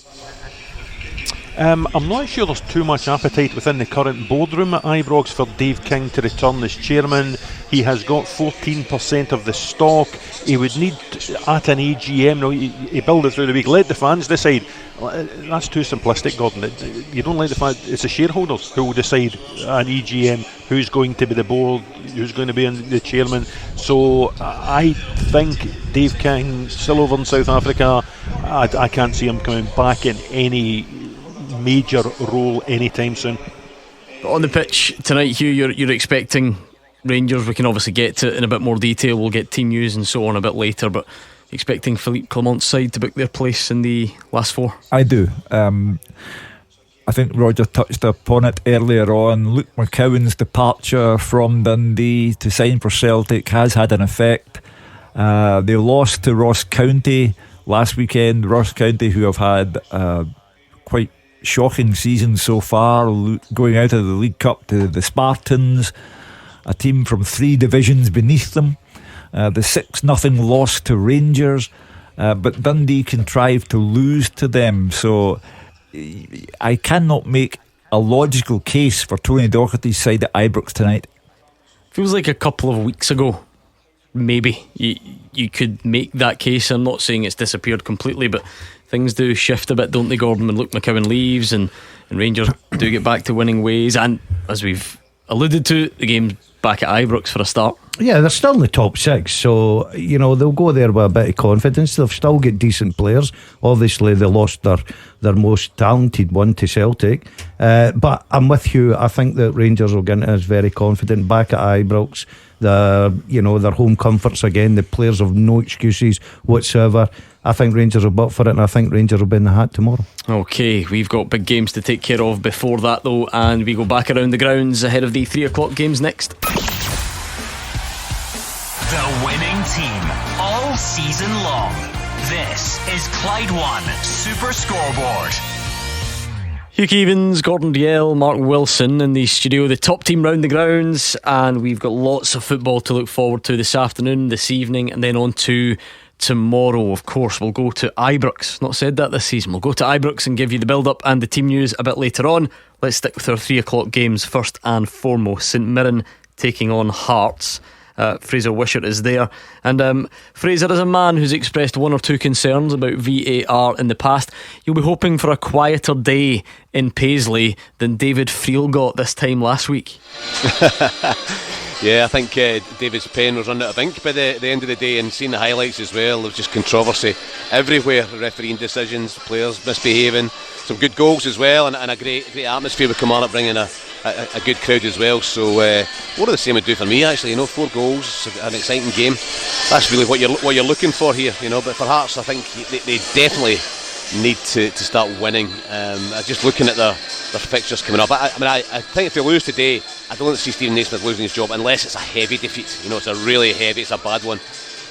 I'm not sure there's too much appetite within the current boardroom at Ibrox for Dave King to return as chairman. He has got 14% of the stock. He would need, at an EGM, he build it through the week, let the fans decide. That's too simplistic, Gordon. You don't let the fans, it's the shareholders who will decide at an EGM who's going to be the board, who's going to be the chairman. So I think Dave King still over in South Africa. I can't see him coming back in any major role anytime soon. On the pitch tonight, Hugh, you're expecting Rangers. We can obviously get to it in a bit more detail. We'll get team news and so on a bit later, but expecting Philippe Clement's side to book their place in the last four? I do. I think Roger touched upon it earlier on. Luke McCowan's departure from Dundee to sign for Celtic has had an effect. They lost to Ross County last weekend. Ross County, who have had quite shocking season so far, going out of the League Cup to the Spartans, a team from 3 divisions beneath them. The 6-0 loss to Rangers, but Dundee contrived to lose to them. So I cannot make a logical case for Tony Docherty's side at Ibrox tonight. Feels like a couple of weeks ago maybe you could make that case. I'm not saying it's disappeared completely, but things do shift a bit, don't they, Gordon, when Luke McCowan leaves and Rangers do get back to winning ways. And as we've alluded to, the game's back at Ibrox for a start. Yeah, they're still in the top 6, so they'll go there with a bit of confidence. They've still got decent players. Obviously they lost their most talented one to Celtic, but I'm with you. I think that Rangers will get into us very confident back at Ibrox. Their home comforts again. The players have no excuses whatsoever. I think Rangers will butt for it, and I think Rangers will be in the hat tomorrow. Okay, we've got big games to take care of before that though, and we go back around the grounds ahead of the 3 o'clock games next. The winning team all season long. This is Clyde One Super Scoreboard. Hugh Keevins, Gordon Dalziel, Mark Wilson in the studio, the top team round the grounds, and we've got lots of football to look forward to this afternoon, this evening, and then on to tomorrow. Of course, we'll go to Ibrox. Not said that this season. We'll go to Ibrox and give you the build-up and the team news a bit later on. Let's stick with our 3 o'clock games first and foremost. St Mirren taking on Hearts. Fraser Wishart is there, and Fraser, as a man who's expressed 1 or 2 concerns about VAR in the past, you'll be hoping for a quieter day in Paisley than David Friel got this time last week. Yeah, I think David's pen was running out of ink by the end of the day, and seeing the highlights as well, there was just controversy everywhere. Refereeing decisions, players misbehaving, some good goals as well, and a great atmosphere with Kilmarnock bringing a good crowd as well. So more of the same would do for me actually. 4 goals, an exciting game. That's really what you're looking for here, But for Hearts, I think they definitely need to start winning. Just looking at their fixtures coming up, I think if they lose today, I don't see Stephen Naismith losing his job unless it's a heavy defeat. It's a really heavy, it's a bad one.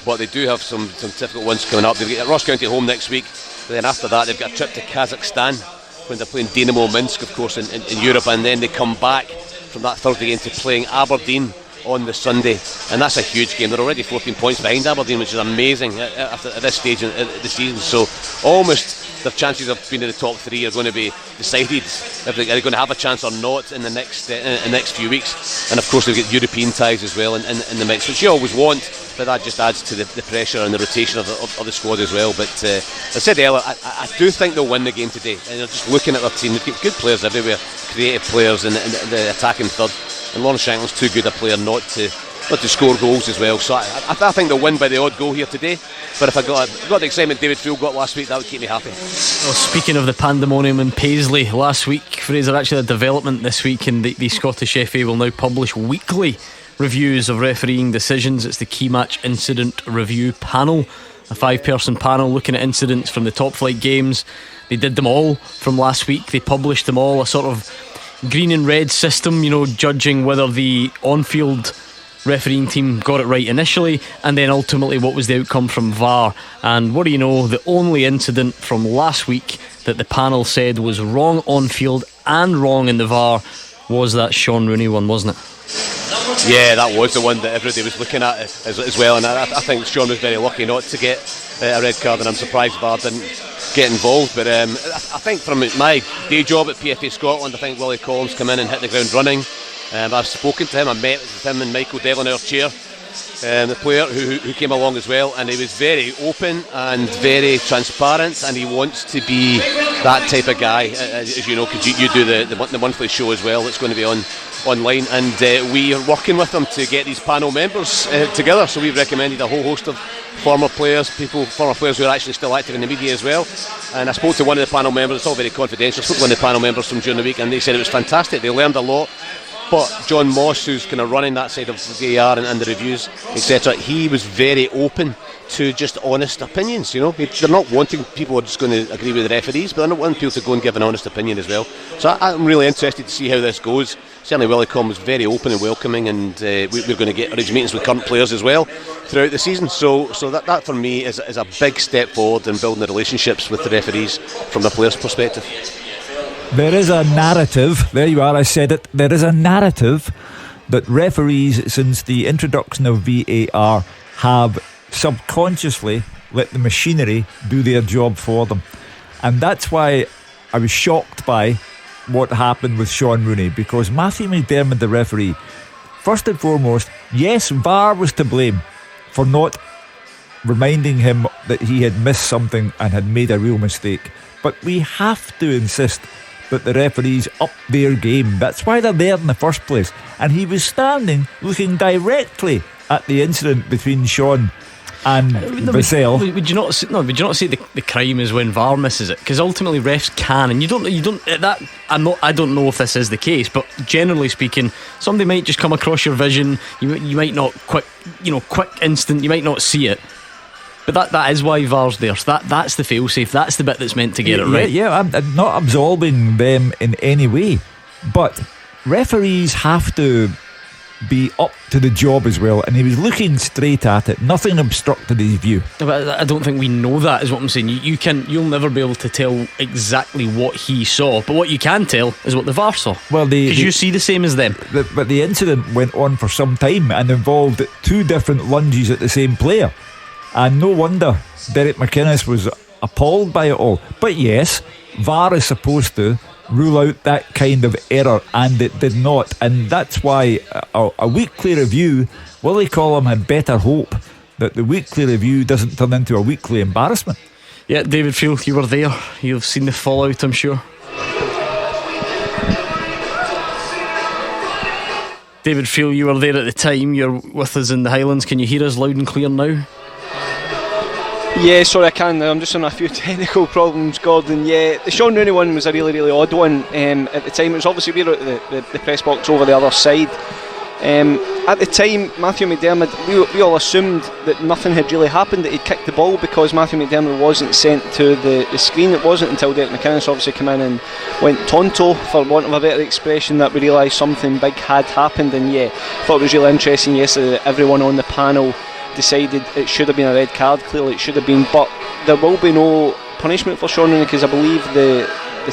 But they do have some difficult ones coming up. They've got Ross County at home next week, but then after that they've got a trip to Kazakhstan when they're playing Dynamo Minsk, of course, in Europe, and then they come back from that Thursday game to playing Aberdeen on the Sunday, and that's a huge game. They're already 14 points behind Aberdeen, which is amazing at this stage of the season. So almost their chances of being in the top 3 are going to be decided if they're going to have a chance or not in the next few weeks. And of course they've got European ties as well in the mix, which you always want, but that just adds to the pressure and the rotation of the squad as well. But as I said earlier, I do think they'll win the game today. And just looking at their team, they've got good players everywhere, creative players in the attacking third, and Lawrence Shankland's too good a player not to not to score goals as well. So I think they'll win by the odd goal here today. But if I got the excitement David Field got last week, that would keep me happy. Well, speaking of the pandemonium in Paisley last week, Fraser, actually a development this week, and the Scottish FA will now publish weekly reviews of refereeing decisions. It's the Key Match Incident Review Panel, a 5-person panel looking at incidents from the top flight games. They did them all from last week. They published them all, a sort of green and red system, judging whether the on-field refereeing team got it right initially, and then ultimately what was the outcome from VAR. And what do you know, the only incident from last week that the panel said was wrong on field and wrong in the VAR was that Sean Rooney one, wasn't it? Yeah, that was the one that everybody was looking at as well, and I think Sean was very lucky not to get a red card, and I'm surprised VAR didn't get involved. But I think from my day job at PFA Scotland, I think Willie Collins came in and hit the ground running. I've spoken to him, I met with him and Michael Devlin, our chair, the player who came along as well, and he was very open and very transparent, and he wants to be that type of guy, as you know, because you do the monthly show as well. It's going to be online, and we are working with them to get these panel members together. So we've recommended a whole host of former players who are actually still active in the media as well. And I spoke to one of the panel members. It's all very confidential. I spoke to one of the panel members from during the week, and they said it was fantastic. They learned a lot. But John Moss, who's kind of running that side of the VAR and the reviews, etc., he was very open to just honest opinions. They're not wanting people who are just going to agree with the referees, but they're not wanting people to go and give an honest opinion as well. So I'm really interested to see how this goes. Certainly Willie Collins was very open and welcoming, and we're going to get arrange meetings with current players as well throughout the season. So that for me is a big step forward in building the relationships with the referees from the players' perspective. There is a narrative, there you are, I said it, there is a narrative that referees, since the introduction of VAR, have subconsciously let the machinery do their job for them. And that's why I was shocked by what happened with Sean Rooney, because Matthew McDermott, the referee, first and foremost, yes, VAR was to blame for not reminding him that he had missed something and had made a real mistake. But we have to insist that the referees up their game. That's why they're there in the first place. And he was standing looking directly at the incident between Sean and Vassell. Would you not say the crime is when VAR misses it? Because ultimately refs can, and you don't that. I don't know if this is the case, but generally speaking, somebody might just come across your vision. You might not quick instant. You might not see it. But that is why VAR's there. So that's the fail-safe. That's the bit that's meant to get it right. Yeah, I'm not absolving them in any way, but referees have to be up to the job as well, and he was looking straight at it. Nothing obstructed his view. But I don't think we know that, is what I'm saying. You'll never be able to tell exactly what he saw, but what you can tell is what the VAR saw. Well, because you see the same as them. But the incident went on for some time and involved 2 different lunges at the same player. And no wonder Derek McInnes was appalled by it all. But yes, VAR is supposed to rule out that kind of error, and it did not. And that's why a weekly review, Willie Collum had better hope that the weekly review doesn't turn into a weekly embarrassment. Yeah, David Field, you were there. You've seen the fallout, I'm sure. David Field, you were there at the time. You're with us in the Highlands. Can you hear us loud and clear now? Yeah, sorry, I can now. I'm just on a few technical problems, Gordon. Yeah, the Sean Rooney one was a really, really odd one at the time. It was obviously we were at the press box over the other side. At the time, Matthew McDermott, we all assumed that nothing had really happened, that he'd kicked the ball because Matthew McDermott wasn't sent to the screen. It wasn't until Derek McInnes obviously came in and went tonto, for want of a better expression, that we realised something big had happened. And yeah, I thought it was really interesting yesterday that everyone on the panel decided it should have been a red card. Clearly it should have been, but there will be no punishment for Sean Rooney, because I believe the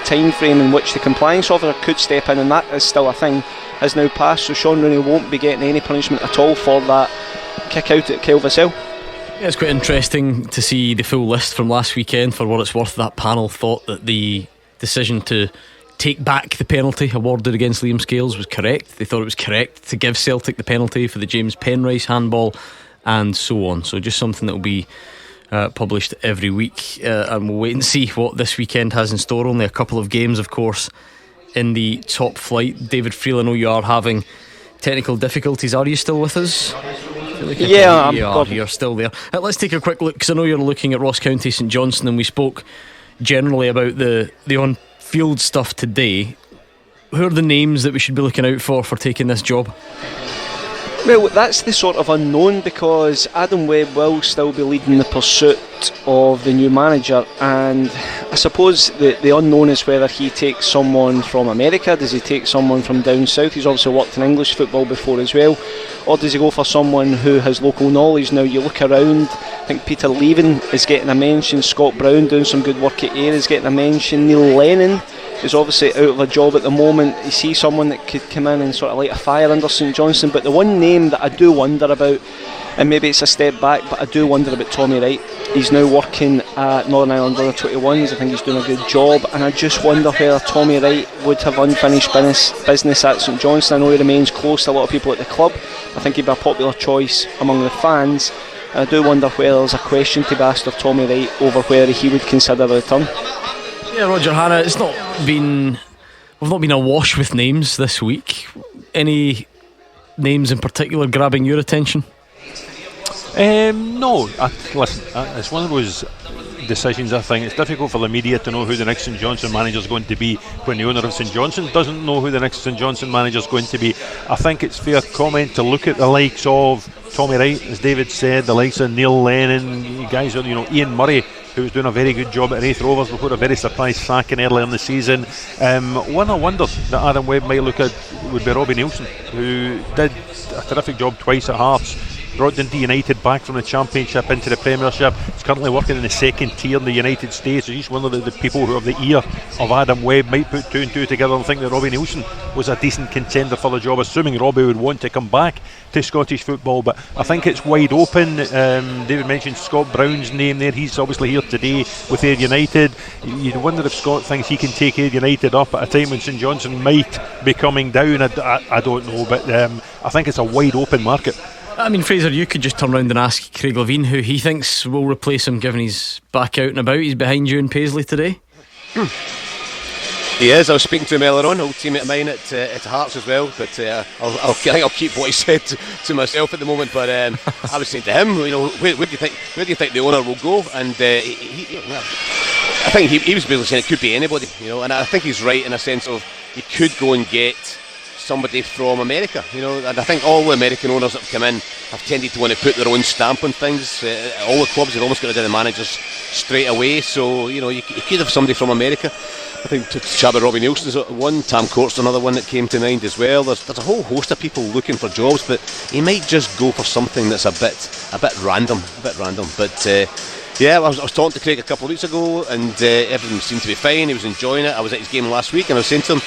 time frame in which the compliance officer could step in, and that is still a thing, has now passed. So Sean Rooney won't be getting any punishment at all for that kick out at Kyle Vassell. Yeah, it's quite interesting to see the full list from last weekend. For what it's worth, that panel thought that the decision to take back the penalty awarded against Liam Scales was correct. They thought it was correct to give Celtic the penalty for the James Penrice handball, and so on. So just something that will be published every week, and we'll wait and see what this weekend has in store. Only a couple of games, of course, in the top flight. David Friel, I know you are having technical difficulties. Are you still with us? Yeah, you're still there. Let's take a quick look, because I know you're looking at Ross County St Johnstone, and we spoke generally about the on-field stuff today. Who are the names that we should be looking out for taking this job? Well, that's the sort of unknown, because Adam Webb will still be leading the pursuit of the new manager, and I suppose the unknown is whether he takes someone from America. Does he take someone from down south? He's obviously worked in English football before as well. Or does he go for someone who has local knowledge? Now you look around, I think Peter Leven is getting a mention, Scott Brown doing some good work at Ayr is getting a mention, Neil Lennon is obviously out of a job at the moment. You see someone that could come in and sort of light a fire under St Johnstone. But the one name that I do wonder about, and maybe it's a step back, but I do wonder about Tommy Wright. He's now working at Northern Ireland Under 21s. I think he's doing a good job, and I just wonder whether Tommy Wright would have unfinished business at St Johnstone. I know he remains close to a lot of people at the club. I think he'd be a popular choice among the fans. And I do wonder whether there's a question to be asked of Tommy Wright over whether he would consider a return. Yeah, Roger Hannah, we've not been awash with names this week. Any names in particular grabbing your attention? No, listen, it's one of those decisions. I think it's difficult for the media to know who the next St Johnstone manager is going to be when the owner of St Johnstone doesn't know who the next St Johnstone manager is going to be. I think it's fair comment to look at the likes of Tommy Wright, as David said, the likes of Neil Lennon, guys, Ian Murray, who was doing a very good job at Raith Rovers before a very surprise sacking earlier in the season. One I wondered that Adam Webb might look at would be Robbie Nielsen, who did a terrific job twice at Hearts, brought Dundee United back from the Championship into the Premiership. He's currently working in the second tier in the United States. So he's one of the people who have the ear of Adam Webb might put two and two together and think that Robbie Nielsen was a decent contender for the job, assuming Robbie would want to come back to Scottish football. But I think it's wide open. David mentioned Scott Brown's name there. He's obviously here today with Ayr United. You wonder if Scott thinks he can take Ayr United up at a time when St Johnstone might be coming down. I don't know, but I think it's a wide open market. I mean, Fraser, you could just turn around and ask Craig Levine who he thinks will replace him, given he's back out and about. He's behind you in Paisley today. He is. I was speaking to him earlier on, old teammate of mine at Hearts as well. But I think I'll keep what he said to myself at the moment. But I was saying to him, where do you think the owner will go? And I think he was basically saying it could be anybody, And I think he's right in a sense of you could go and get somebody from America, and I think all the American owners that have come in have tended to want to put their own stamp on things. All the clubs have almost got rid of the managers straight away, so you could have somebody from America. I think Shabba Robbie Nielsen's one, Tam Court's another one that came to mind as well. There's a whole host of people looking for jobs, but he might just go for something that's a bit random. But yeah, I was talking to Craig a couple of weeks ago, and everything seemed to be fine. He was enjoying it. I was at his game last week, and I was saying to him,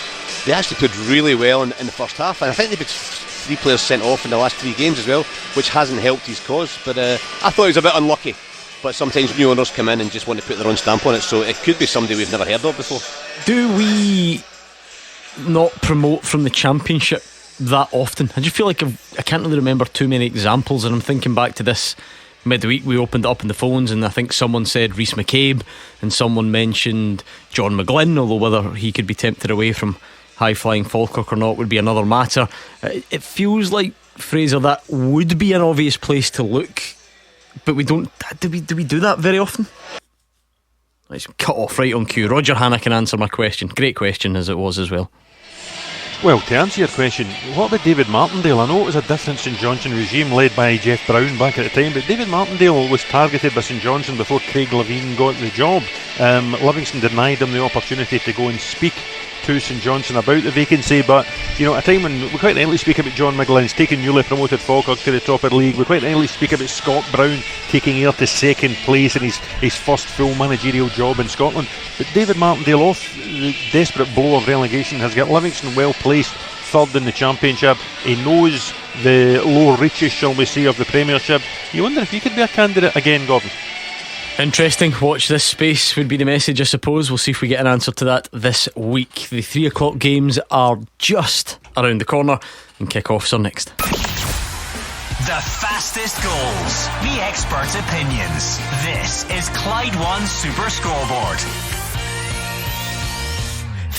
they actually played really well in the first half, and I think they've had 3 players sent off in the last 3 games as well, which hasn't helped his cause. But I thought he was a bit unlucky. But sometimes new owners come in and just want to put their own stamp on it, so it could be somebody we've never heard of before. Do we not promote from the Championship that often? I just feel like I can't really remember too many examples, and I'm thinking back to this midweek. We opened it up in the phones, and I think someone said Rhys McCabe, and someone mentioned John McGlynn, although whether he could be tempted away from high-flying Falkirk or not would be another matter. It feels like, Fraser, that would be an obvious place to look, but we don't. Do we do that very often? Let's cut off right on cue. Roger Hannah can answer my question. Great question as it was as well. Well, to answer your question, what about David Martindale? I know it was a different St Johnstone regime led by Jeff Brown back at the time, but David Martindale was targeted by St Johnstone before Craig Levine got the job. Livingston denied him the opportunity to go and speak to St Johnstone about the vacancy, but at a time when we quite rightly speak about John McGlynn's taking newly promoted Falkirk to the top of the league, we quite rightly speak about Scott Brown taking Ayr to second place in his first full managerial job in Scotland. But David Martindale, off the desperate blow of relegation, has got Livingston well placed third in the Championship. He knows the low reaches, shall we say, of the Premiership. You wonder if he could be a candidate again, Gordon. Interesting. Watch this space would be the message, I suppose. We'll see if we get an answer to that this week. The 3 o'clock games are just around the corner, and kick-offs are next. The fastest goals, the expert opinions. This is Clyde One Super Scoreboard.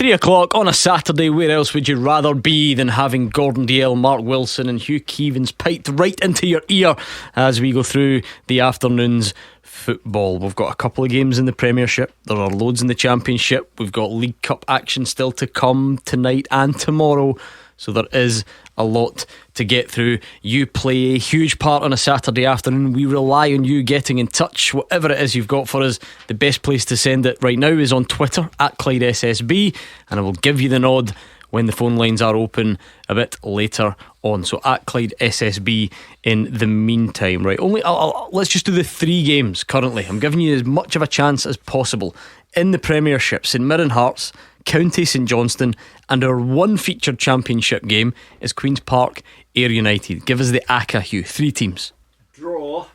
3 o'clock on a Saturday. Where else would you rather be than having Gordon Dalziel, Mark Wilson and Hugh Keevins piped right into your ear as we go through the afternoon's football? We've got a couple of games in the Premiership, there are loads in the Championship, we've got League Cup action still to come tonight and tomorrow, so there is a lot to get through. You play a huge part on a Saturday afternoon. We rely on you getting in touch. Whatever it is you've got for us, the best place to send it right now is on Twitter at ClydeSSB, and I will give you the nod when the phone lines are open a bit later on. So at ClydeSSB in the meantime. Right, let's just do the 3 games currently. I'm giving you as much of a chance as possible. In the Premiership, St Mirren Hearts, County St Johnstone, and our one featured Championship game is Queen's Park Ayr United. Give us the ACCA, Hugh. 3 teams. Draw.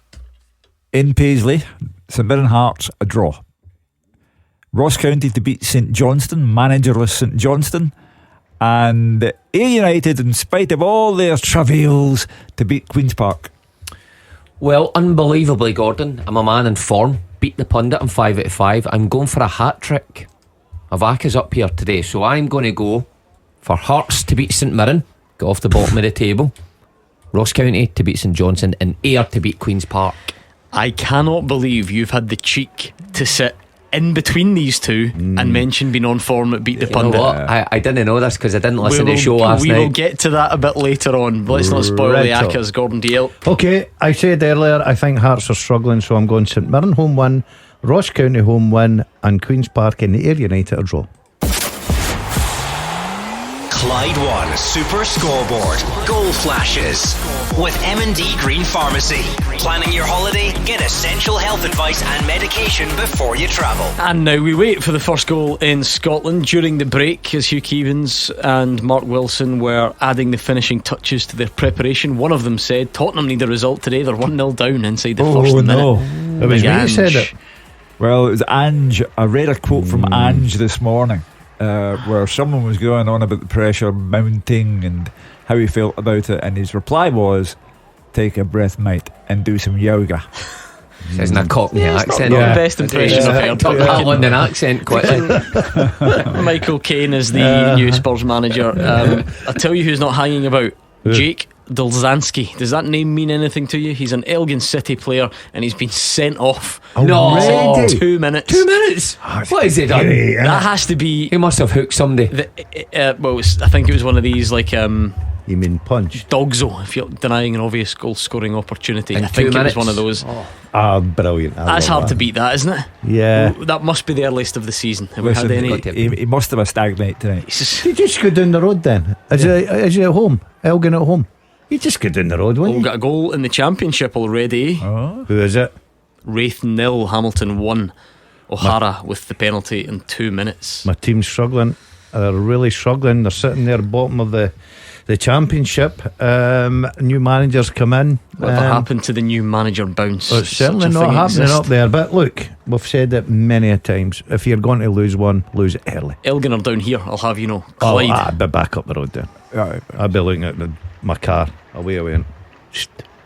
In Paisley, St Mirren Hearts, a draw. Ross County to beat St Johnstone, managerless St Johnstone. And Ayr United, in spite of all their travails, to beat Queen's Park. Well, unbelievably, Gordon, I'm a man in form. Beat the pundit, I'm 5 out of 5. I'm going for a hat-trick. Avaka's up here today, so I'm going to go for Hearts to beat St Mirren, get off the bottom of the table, Ross County to beat St Johnstone, and Ayr to beat Queen's Park. I cannot believe you've had the cheek to sit in between these two and mention being on form at Beat the Pundit. You know what? I didn't know this because I didn't listen to the show last night. We will get to that a bit later on. Let's not spoil the ACCA's Gordon Dalziel. Okay, I said earlier I think Hearts are struggling, so I'm going St Mirren home win, Ross County home win, and Queen's Park and the Ayr United a draw. Clyde One Super Scoreboard Goal Flashes with M&D Green Pharmacy. Planning your holiday? Get essential health advice and medication before you travel. And now we wait for the first goal in Scotland. During the break, as Hugh Keevins and Mark Wilson were adding the finishing touches to their preparation, one of them said Tottenham need a result today. They're 1-0 down inside the first minute. It was me who said it. Well, it was Ange. I read a quote from Ange this morning where someone was going on about the pressure mounting and how he felt about it, and his reply was, take a breath, mate, and do some yoga. Says in a Cockney accent. Not the best impression I've heard. Talk that London accent quickly. Michael Caine is the new Spurs manager. I'll tell you who's not hanging about. Jake Dolzanski. Does that name mean anything to you? He's an Elgin City player and he's been sent off. No, 2 minutes. 2 minutes? What is it done? That has to be. He must have hooked somebody. I think it was one of these like you mean punch? Dogzo, if you're denying an obvious goal scoring opportunity. In I think 2 it minutes. was one of those. Brilliant. That's hard to beat that, isn't it? Yeah. That must be the earliest of the season. Have Listen, we had any? he must have a stag night tonight. You just go down the road then. Is he at home? Elgin at home? You just go down the road, wouldn't you? Got a goal in the Championship already. Who is it? Wraith 0, Hamilton 1. O'Hara with the penalty in 2 minutes. My team's struggling. They're really struggling. They're sitting there bottom of the Championship. New managers come in. Whatever happened to the new manager bounce? Well, it's certainly not happening up there. But look, we've said it many a times. If you're going to lose one, lose it early. Elgin are down here, I'll have you know. Clyde. I'd be back up the road then. I'd be looking at my car away and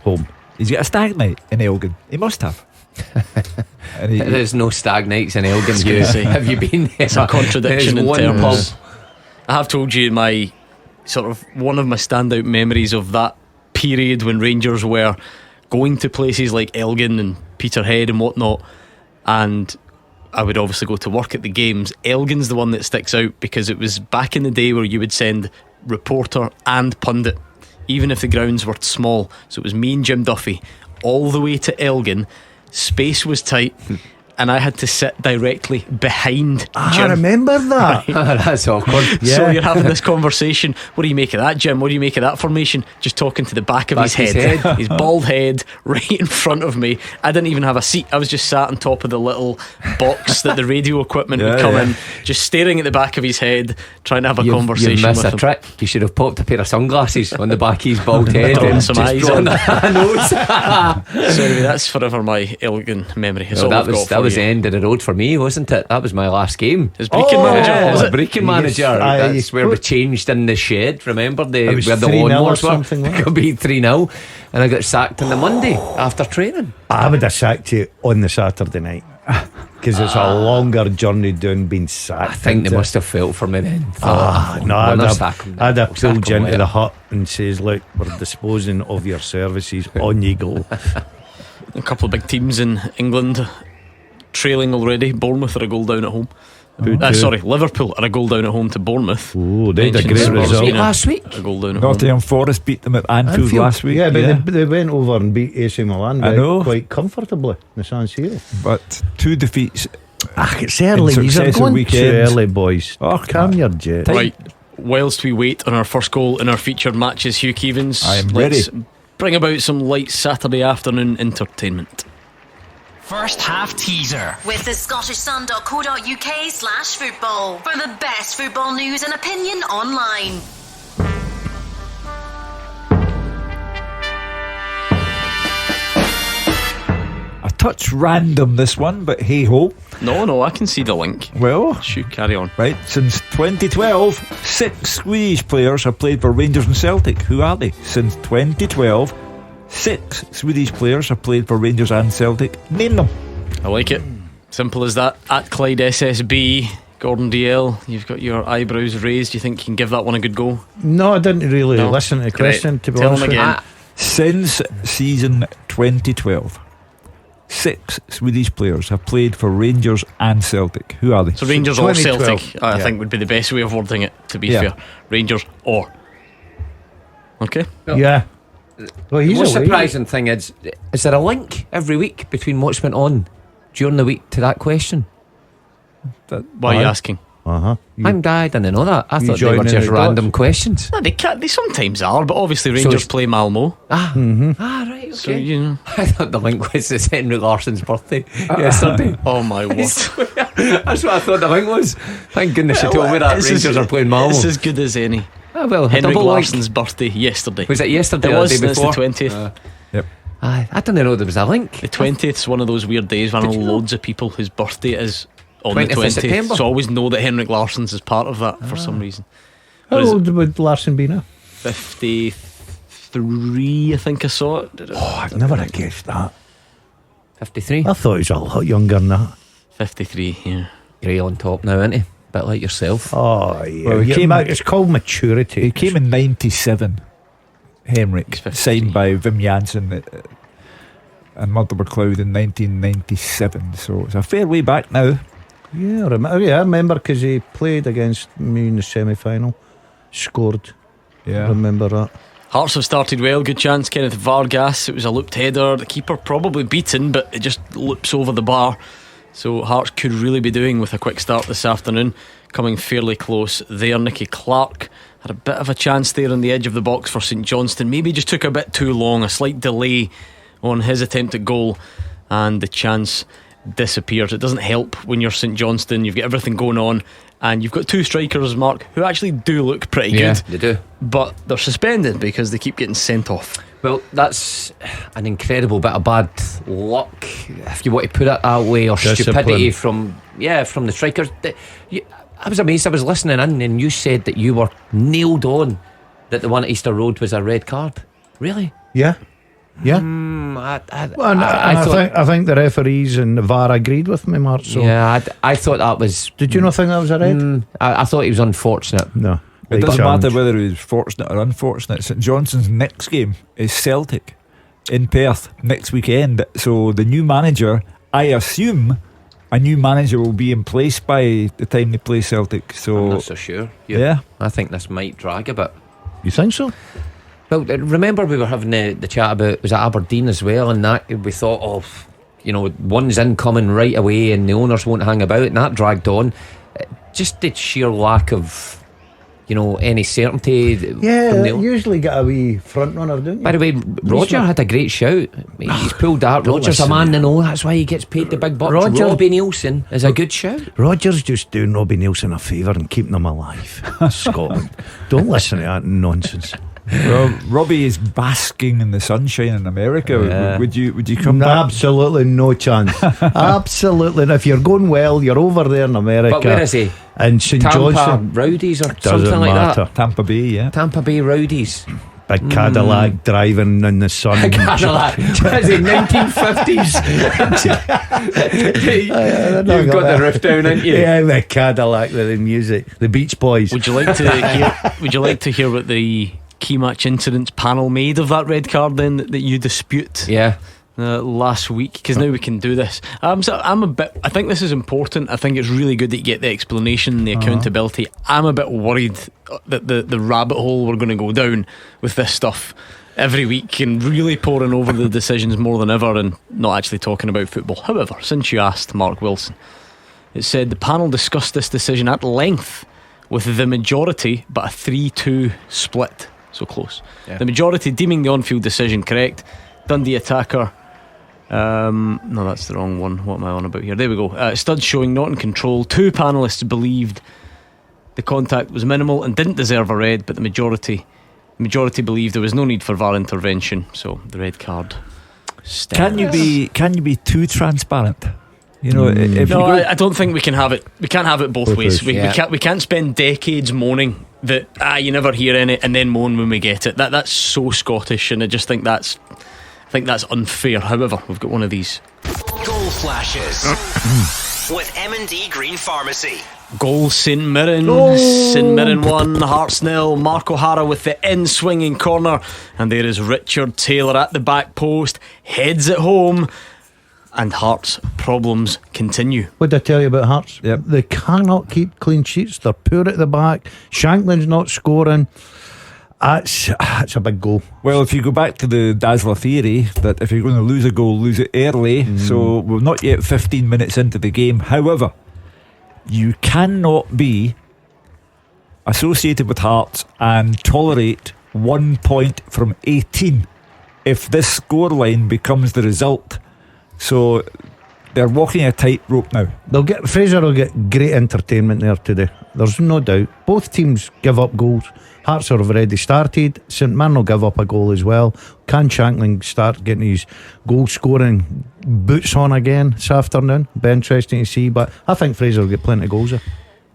home. He's got a stag night in Elgin. He must have. There's no stag nights in Elgin. Have you been there? It's a contradiction in one terms. pub. I have told you my sort of one of my standout memories of that period when Rangers were going to places like Elgin and Peterhead and whatnot, and I would obviously go to work at the games. Elgin's the one that sticks out because it was back in the day where you would send reporter and pundit, even if the grounds were small. So it was me and Jim Duffy all the way to Elgin. Space was tight and I had to sit directly behind Jim. I remember that. That's awkward. So you're having this conversation. What do you make of that, Jim? What do you make of that formation? Just talking to the back of his head. His bald head right in front of me. I didn't even have a seat. I was just sat on top of the little box that the radio equipment would come in, just staring at the back of his head, trying to have a conversation. You missed with a him. trick. You should have popped a pair of sunglasses on the back of his bald head and some just eyes drawn on. a nose. So anyway, that's forever my Elgin memory. That was the end of the road for me, wasn't it? That was my last game as Brecon manager. Was it Brecon manager? That's where we changed in the shed. Remember where the lawnmowers were? It could be 3-0, and I got sacked on the Monday after training. I would have sacked you on the Saturday night. because it's a longer journey down being sacked. I think they must have felt for me then. No, I'd have pulled you into later. the hut and says, look, we're disposing of your services. On you go. A couple of big teams in England trailing already. Bournemouth are a goal down at home. Liverpool are a goal down at home to Bournemouth. Oh, they had a great Spurs result beat them last week. A goal down at Nottingham home. Forest beat them at Anfield last week. Yeah, but They went over and beat AC Milan I know. quite comfortably in the San Siro. But 2 defeats. It's early. You're successive going weekends. too early, boys. Calm your jet. Right, whilst we wait on our first goal in our featured matches, Hugh Keevins, I am let's ready. bring about some light Saturday afternoon entertainment. First half teaser. With the scottishsun.co.uk/football for the best football news and opinion online. A touch random, this one, but hey ho. No, I can see the link. Well, shoot, carry on. Right, since 2012, 6 Swedish players have played for Rangers and Celtic. Who are they? Since 2012, 6 Swedish players have played for Rangers and Celtic. Name them. I like it. Simple as that. At Clyde SSB, Gordon DL, you've got your eyebrows raised. Do you think you can give that one a good go? No, I didn't really No. listen to the Great. question, to be Tell honest them with again. you. Since season 2012, 6 Swedish players have played for Rangers and Celtic. Who are they? So Rangers or 2012. Celtic, I think would be the best way of wording it, to be Yeah. fair. Rangers or. Okay. Yeah. Well, The he's most away. surprising thing is there a link every week between what's went on during the week to that question? Why are you asking? Uh-huh. I didn't know that. I you thought they were joining just the random dots? questions. No, they sometimes are, but obviously So Rangers it's- play Malmo. Ah, right, okay. So, you know. I thought the link was it's Henry Larson's birthday yesterday. Oh my word. That's what I thought the link was. Thank goodness you told me that. Rangers are playing Malmo. It's as good as any. Ah, well, Henrik double link. Larson's birthday yesterday. Was it yesterday It or was, the day and it's before? the 20th. Yep. I didn't know there was a link. The 20th is one of those weird days when I know loads of people whose birthday is on 20th the of 20th. September? So I always know that Henrik Larsson's is part of that for some reason. How What is it? old would Larson be now? 53, I think I saw it. Oh, I'd never have guessed that. 53. I thought he was a lot younger than that. 53, yeah. Grey on top now, isn't he? Bit like yourself. Oh, yeah. Well, he Yeah, came- it's called maturity. He came in 97, Henrik, 53. signed by Wim Janssen and Mother Cloud in 1997. So it's a fair way back now. Yeah, I remember because he played against me in the semi-final. Scored. Yeah. Remember that. Hearts have started well, good chance. Kenneth Vargas, it was a looped header. The keeper probably beaten, but it just loops over the bar. So Hearts could really be doing with a quick start this afternoon. Coming fairly close there. Nicky Clark had a bit of a chance there on the edge of the box for St Johnstone. Maybe just took a bit too long, a slight delay on his attempt at goal, and the chance disappeared. It doesn't help when you're St Johnstone. You've got everything going on, and you've got 2 strikers, Mark, who actually do look pretty good. They do. But they're suspended because they keep getting sent off. Well, that's an incredible bit of bad luck, if you want to put it that way, or stupidity from the strikers. I was amazed. I was listening in, and you said that you were nailed on that the one at Easter Road was a red card. Really? Yeah. Yeah. I think the referees and the VAR agreed with me, Mark. So. Yeah, I thought that was. Did you not think that was a red? I thought he was unfortunate. No. It doesn't matter whether he was fortunate or unfortunate. St Johnstone's next game is Celtic in Perth next weekend. So the new manager, I assume a new manager will be in place by the time they play Celtic. So I'm not so sure. Yeah. I think this might drag a bit. You think so? Well, remember we were having the chat about, was it Aberdeen as well, and that we thought of, one's incoming right away and the owners won't hang about, and that dragged on. Just the sheer lack of any certainty. Yeah, you usually get a wee front runner, don't you? By the way, Roger had a great shout. He's pulled that. Roger's a man to know. That's why he gets paid the big bucks. Robbie Nielsen is a good shout. Roger's just doing Robbie Nielsen a favour and keeping him alive. Scotland. Don't listen to that nonsense. Well, Robbie is basking in the sunshine in America. Yeah. Would you come back? Absolutely no chance. Absolutely. And if you're going well, you're over there in America. But where is he? And St Tampa Johnstone Rowdies or doesn't something like matter. that. Tampa Bay, yeah. Tampa Bay Rowdies. Big Cadillac driving in the sun. Cadillac, is it 1950s? You've got the roof down, haven't you? Yeah, the Cadillac with the music, the Beach Boys. Would you like to hear? Would you like to hear what the key match incidents panel made of that red card then that you dispute? Yeah. Last week, because now we can do this. So I'm a bit. I think this is important. I think it's really good that you get the explanation, the accountability. I'm a bit worried that the rabbit hole we're going to go down with this stuff every week and really pouring over the decisions more than ever and not actually talking about football. However, since you asked, Mark Wilson, it said the panel discussed this decision at length with the majority, but a 3-2 split. So close. Yeah. The majority deeming the on-field decision correct. Dundee attacker. No, that's the wrong one. What am I on about here? There we go. Studs showing not in control. 2 panellists believed the contact was minimal and didn't deserve a red, but the majority believed there was no need for VAR intervention. So the red card stands. Can you be too transparent? You know, if no, you I don't think we can have it. We can't have it both ways. We can't spend decades moaning that you never hear any and then moan when we get it. That's so Scottish, and I just think that's unfair. However, we've got one of these Goal flashes with M&D Green Pharmacy. Goal St Mirren. St Mirren 1, Hearts 0. Mark O'Hara with the in-swinging corner, and there is Richard Taylor at the back post, heads it home, and Hearts' problems continue. What did I tell you about Hearts? Yep. They cannot keep clean sheets. They're poor at the back. Shanklin's not scoring. That's a big goal. Well, if you go back to the Dazzler theory that if you're going to lose a goal, lose it early. So we're not yet 15 minutes into the game. However, you cannot be associated with Hearts and tolerate 1 point from 18 if this scoreline becomes the result. So they're walking a tightrope now. Fraser will get great entertainment there today. There's no doubt. Both teams give up goals. Hearts have already started. St Mirren will give up a goal as well. Can Shankland start getting his goal scoring boots on again this afternoon? Be interesting to see, but I think Fraser will get plenty of goals there.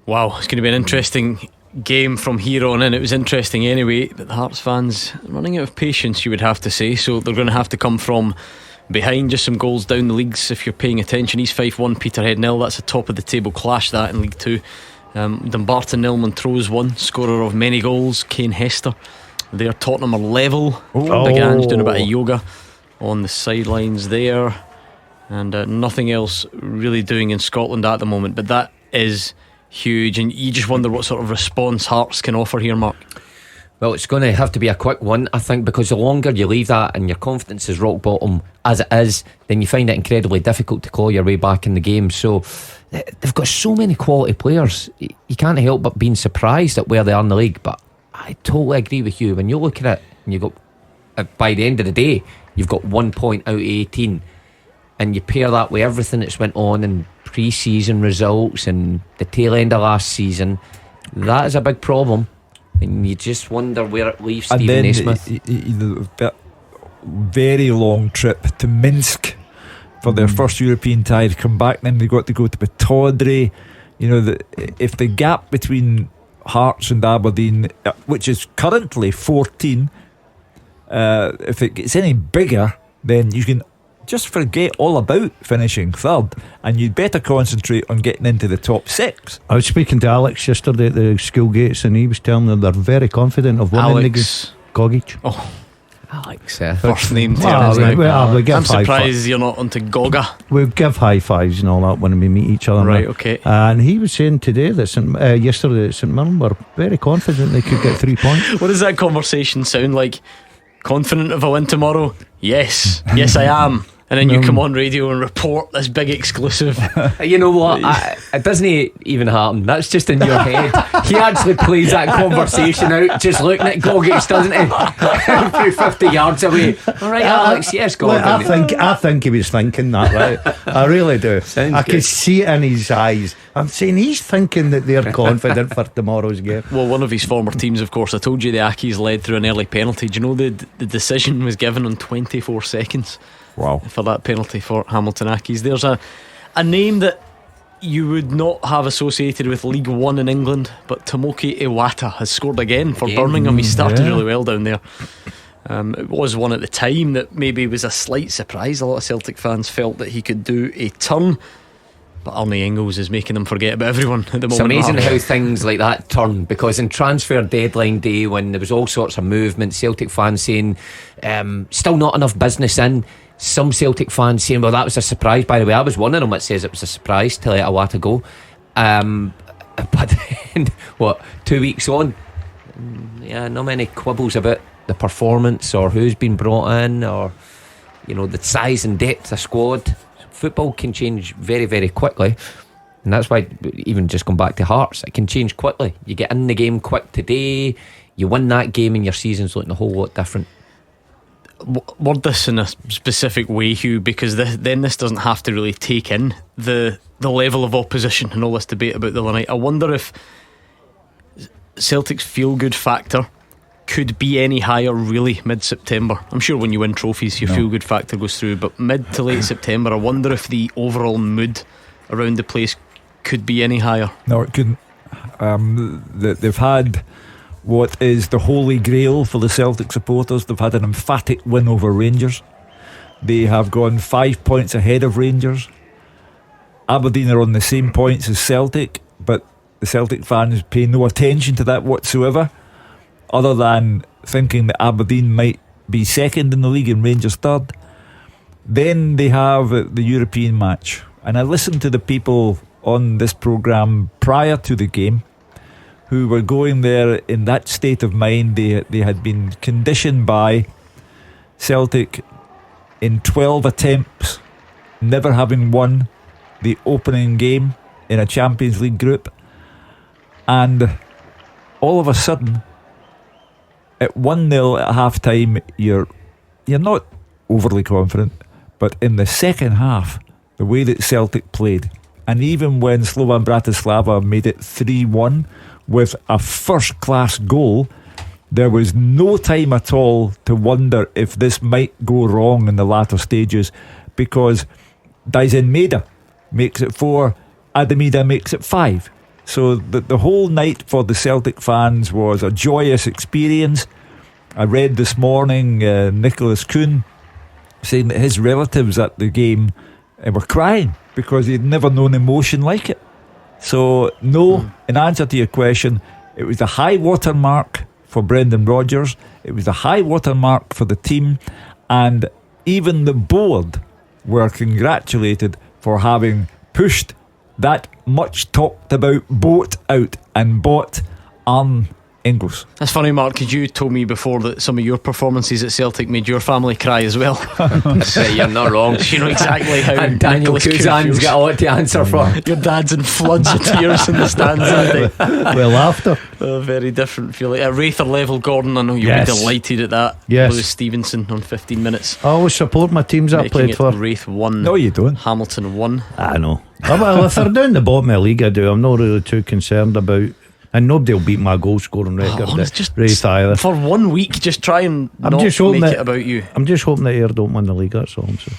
Wow, it's going to be an interesting game from here on in. It was interesting anyway, but the Hearts fans running out of patience, you would have to say. So they're going to have to come from behind. Just some goals down the leagues if you're paying attention. East Fife 1, Peterhead 0. That's a top of the table clash, that in League 2. Dumbarton 0, Montrose 1. Scorer of many goals, Kane Hester. There, Tottenham are level. Big Ange doing a bit of yoga on the sidelines there, and nothing else really doing in Scotland at the moment. But that is huge, and you just wonder what sort of response Hearts can offer here, Mark. Well, it's going to have to be a quick one, I think, because the longer you leave that and your confidence is rock bottom as it is, then you find it incredibly difficult to claw your way back in the game. So they've got so many quality players, you can't help but being surprised at where they are in the league. But I totally agree with you. When you look at it and you go, by the end of the day, you've got 1 point out of 18, and you pair that with everything that's went on in pre-season results and the tail end of last season, that is a big problem. And you just wonder where it leaves Stephen Naismith. That very long trip to Minsk for their first European tie to come back. Then they got to go to Pataudry. You know, if the gap between Hearts and Aberdeen, which is currently 14, if it gets any bigger, then you can just forget all about finishing third, and you'd better concentrate on getting into the top 6. I was speaking to Alex yesterday at the school gates, and he was telling them they're very confident of winning Alex Gogic. Oh, Alex, first name. I'm surprised you're not onto Goga. We'll give high fives and all that when we meet each other. Right, okay. And he was saying today that yesterday that St Mirren were very confident they could get 3 points. What does that conversation sound like? Confident of a win tomorrow? Yes, yes I am. And then you come on radio and report this big exclusive. You know what? It doesn't even happen. That's just in your head. He actually plays that conversation out just looking at Gogic, doesn't he? Through 50 yards away. Alright, Alex, yes, Gogic. I think he was thinking that, right? I really do. I can see it in his eyes. I'm saying he's thinking that they're confident for tomorrow's game. Well, one of his former teams, of course. I told you the Ackies led through an early penalty. Do you know the decision was given on 24 seconds? Wow. For that penalty for Hamilton Ackies. There's a name that you would not have associated with League One in England, but Tomoki Iwata has scored again for Birmingham. He started really well down there. It was one at the time that maybe was a slight surprise. A lot of Celtic fans felt that he could do a turn, but Arnie Ingles is making them forget about everyone at the moment. It's amazing how things like that turn, because in transfer deadline day, when there was all sorts of movement, Celtic fans saying still not enough business in, some Celtic fans saying, well, that was a surprise. By the way, I was one of them that says it was a surprise to let Iwata go, but then 2 weeks on, not many quibbles about the performance or who's been brought in, or the size and depth of squad. Football can change very, very quickly, and that's why, even just going back to Hearts, it can change quickly. You get in the game quick today, you win that game, and your season's looking a whole lot different. Word this in a specific way, Hugh, because then this doesn't have to really take in the level of opposition and all this debate about the other night. I wonder if Celtic's feel-good factor could be any higher really mid-September. I'm sure when you win trophies your feel-good factor goes through, but mid to late September, I wonder if the overall mood around the place could be any higher. No, it couldn't. They've had what is the holy grail for the Celtic supporters. They've had an emphatic win over Rangers. They have gone 5 points ahead of Rangers. Aberdeen are on the same points as Celtic, but the Celtic fans pay no attention to that whatsoever, other than thinking that Aberdeen might be second in the league and Rangers third. Then they have the European match, and I listened to the people on this programme prior to the game who were going there in that state of mind. They had been conditioned by Celtic in 12 attempts never having won the opening game in a Champions League group, and all of a sudden at 1-0 at half time you're not overly confident, but in the second half, the way that Celtic played, and even when Slovan Bratislava made it 3-1 with a first class goal, there was no time at all to wonder if this might go wrong in the latter stages, because Dyson Maeda makes it 4, Adamida makes it 5. So the whole night for the Celtic fans was a joyous experience. I read this morning Nicholas Kuhn saying that his relatives at the game were crying because he'd never known emotion like it. So in answer to your question, it was the high water mark for Brendan Rodgers, it was the high water mark for the team, and even the board were congratulated for having pushed that much talked about boat out and bought Ingles. That's funny, Mark, because you told me before that some of your performances at Celtic made your family cry as well. You're not wrong. You know exactly how. And Daniel Kuzan's got a lot to answer for. Your dad's in floods of tears in the stands that day. Well, laughter. A very different feeling. At Rather level, Gordon, I know you'll be delighted at that. Yes. Lewis Stevenson on 15 minutes. I always support my teams I played for. Wraith 1. No, you don't. Hamilton 1. I know. Well, if they're down the bottom of the league, I do. I'm not really too concerned about. And nobody will beat my goal scoring record. Wraith either. For 1 week, just try and not make it about you. I'm just hoping that Ayr don't win the league. That's all I'm saying.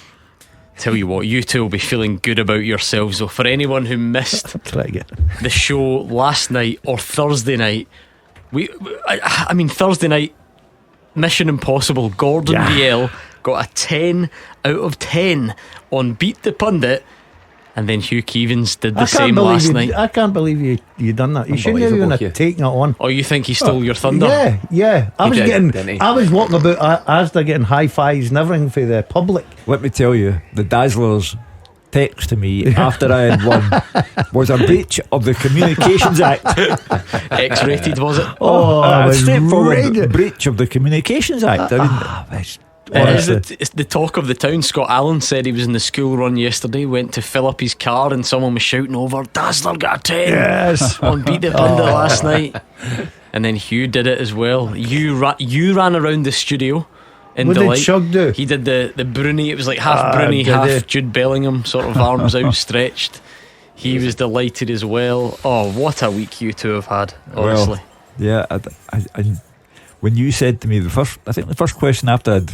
Tell you what, you two will be feeling good about yourselves though. For anyone who missed the show last night or Thursday night, I mean Thursday night, Mission Impossible, Gordon Biel got a 10 out of 10 on Beat the Pundit, and then Hugh Keevins did the same last night. I can't believe you done that. You shouldn't even have taken it on. Oh, you think he stole your thunder? Yeah. I was walking about Asda getting high fives and everything for the public. Let me tell you, the Dazzlers text to me after I had won was a breach of the Communications Act. X-rated, was it? A straightforward breach of the Communications Act. I mean, it's the talk of the town. Scott Allen said he was in the school run yesterday, went to fill up his car, and someone was shouting over, Dazzler got a 10 on Beat the Pundit last night. And then Hugh did it as well. You ran around the studio in what delight. Did Shug do? He did the Bruni. It was like half Bruni, half Jude Bellingham, sort of arms outstretched. He was delighted as well. Oh, what a week you two have had, honestly. Well, yeah, I when you said to me the first question after I'd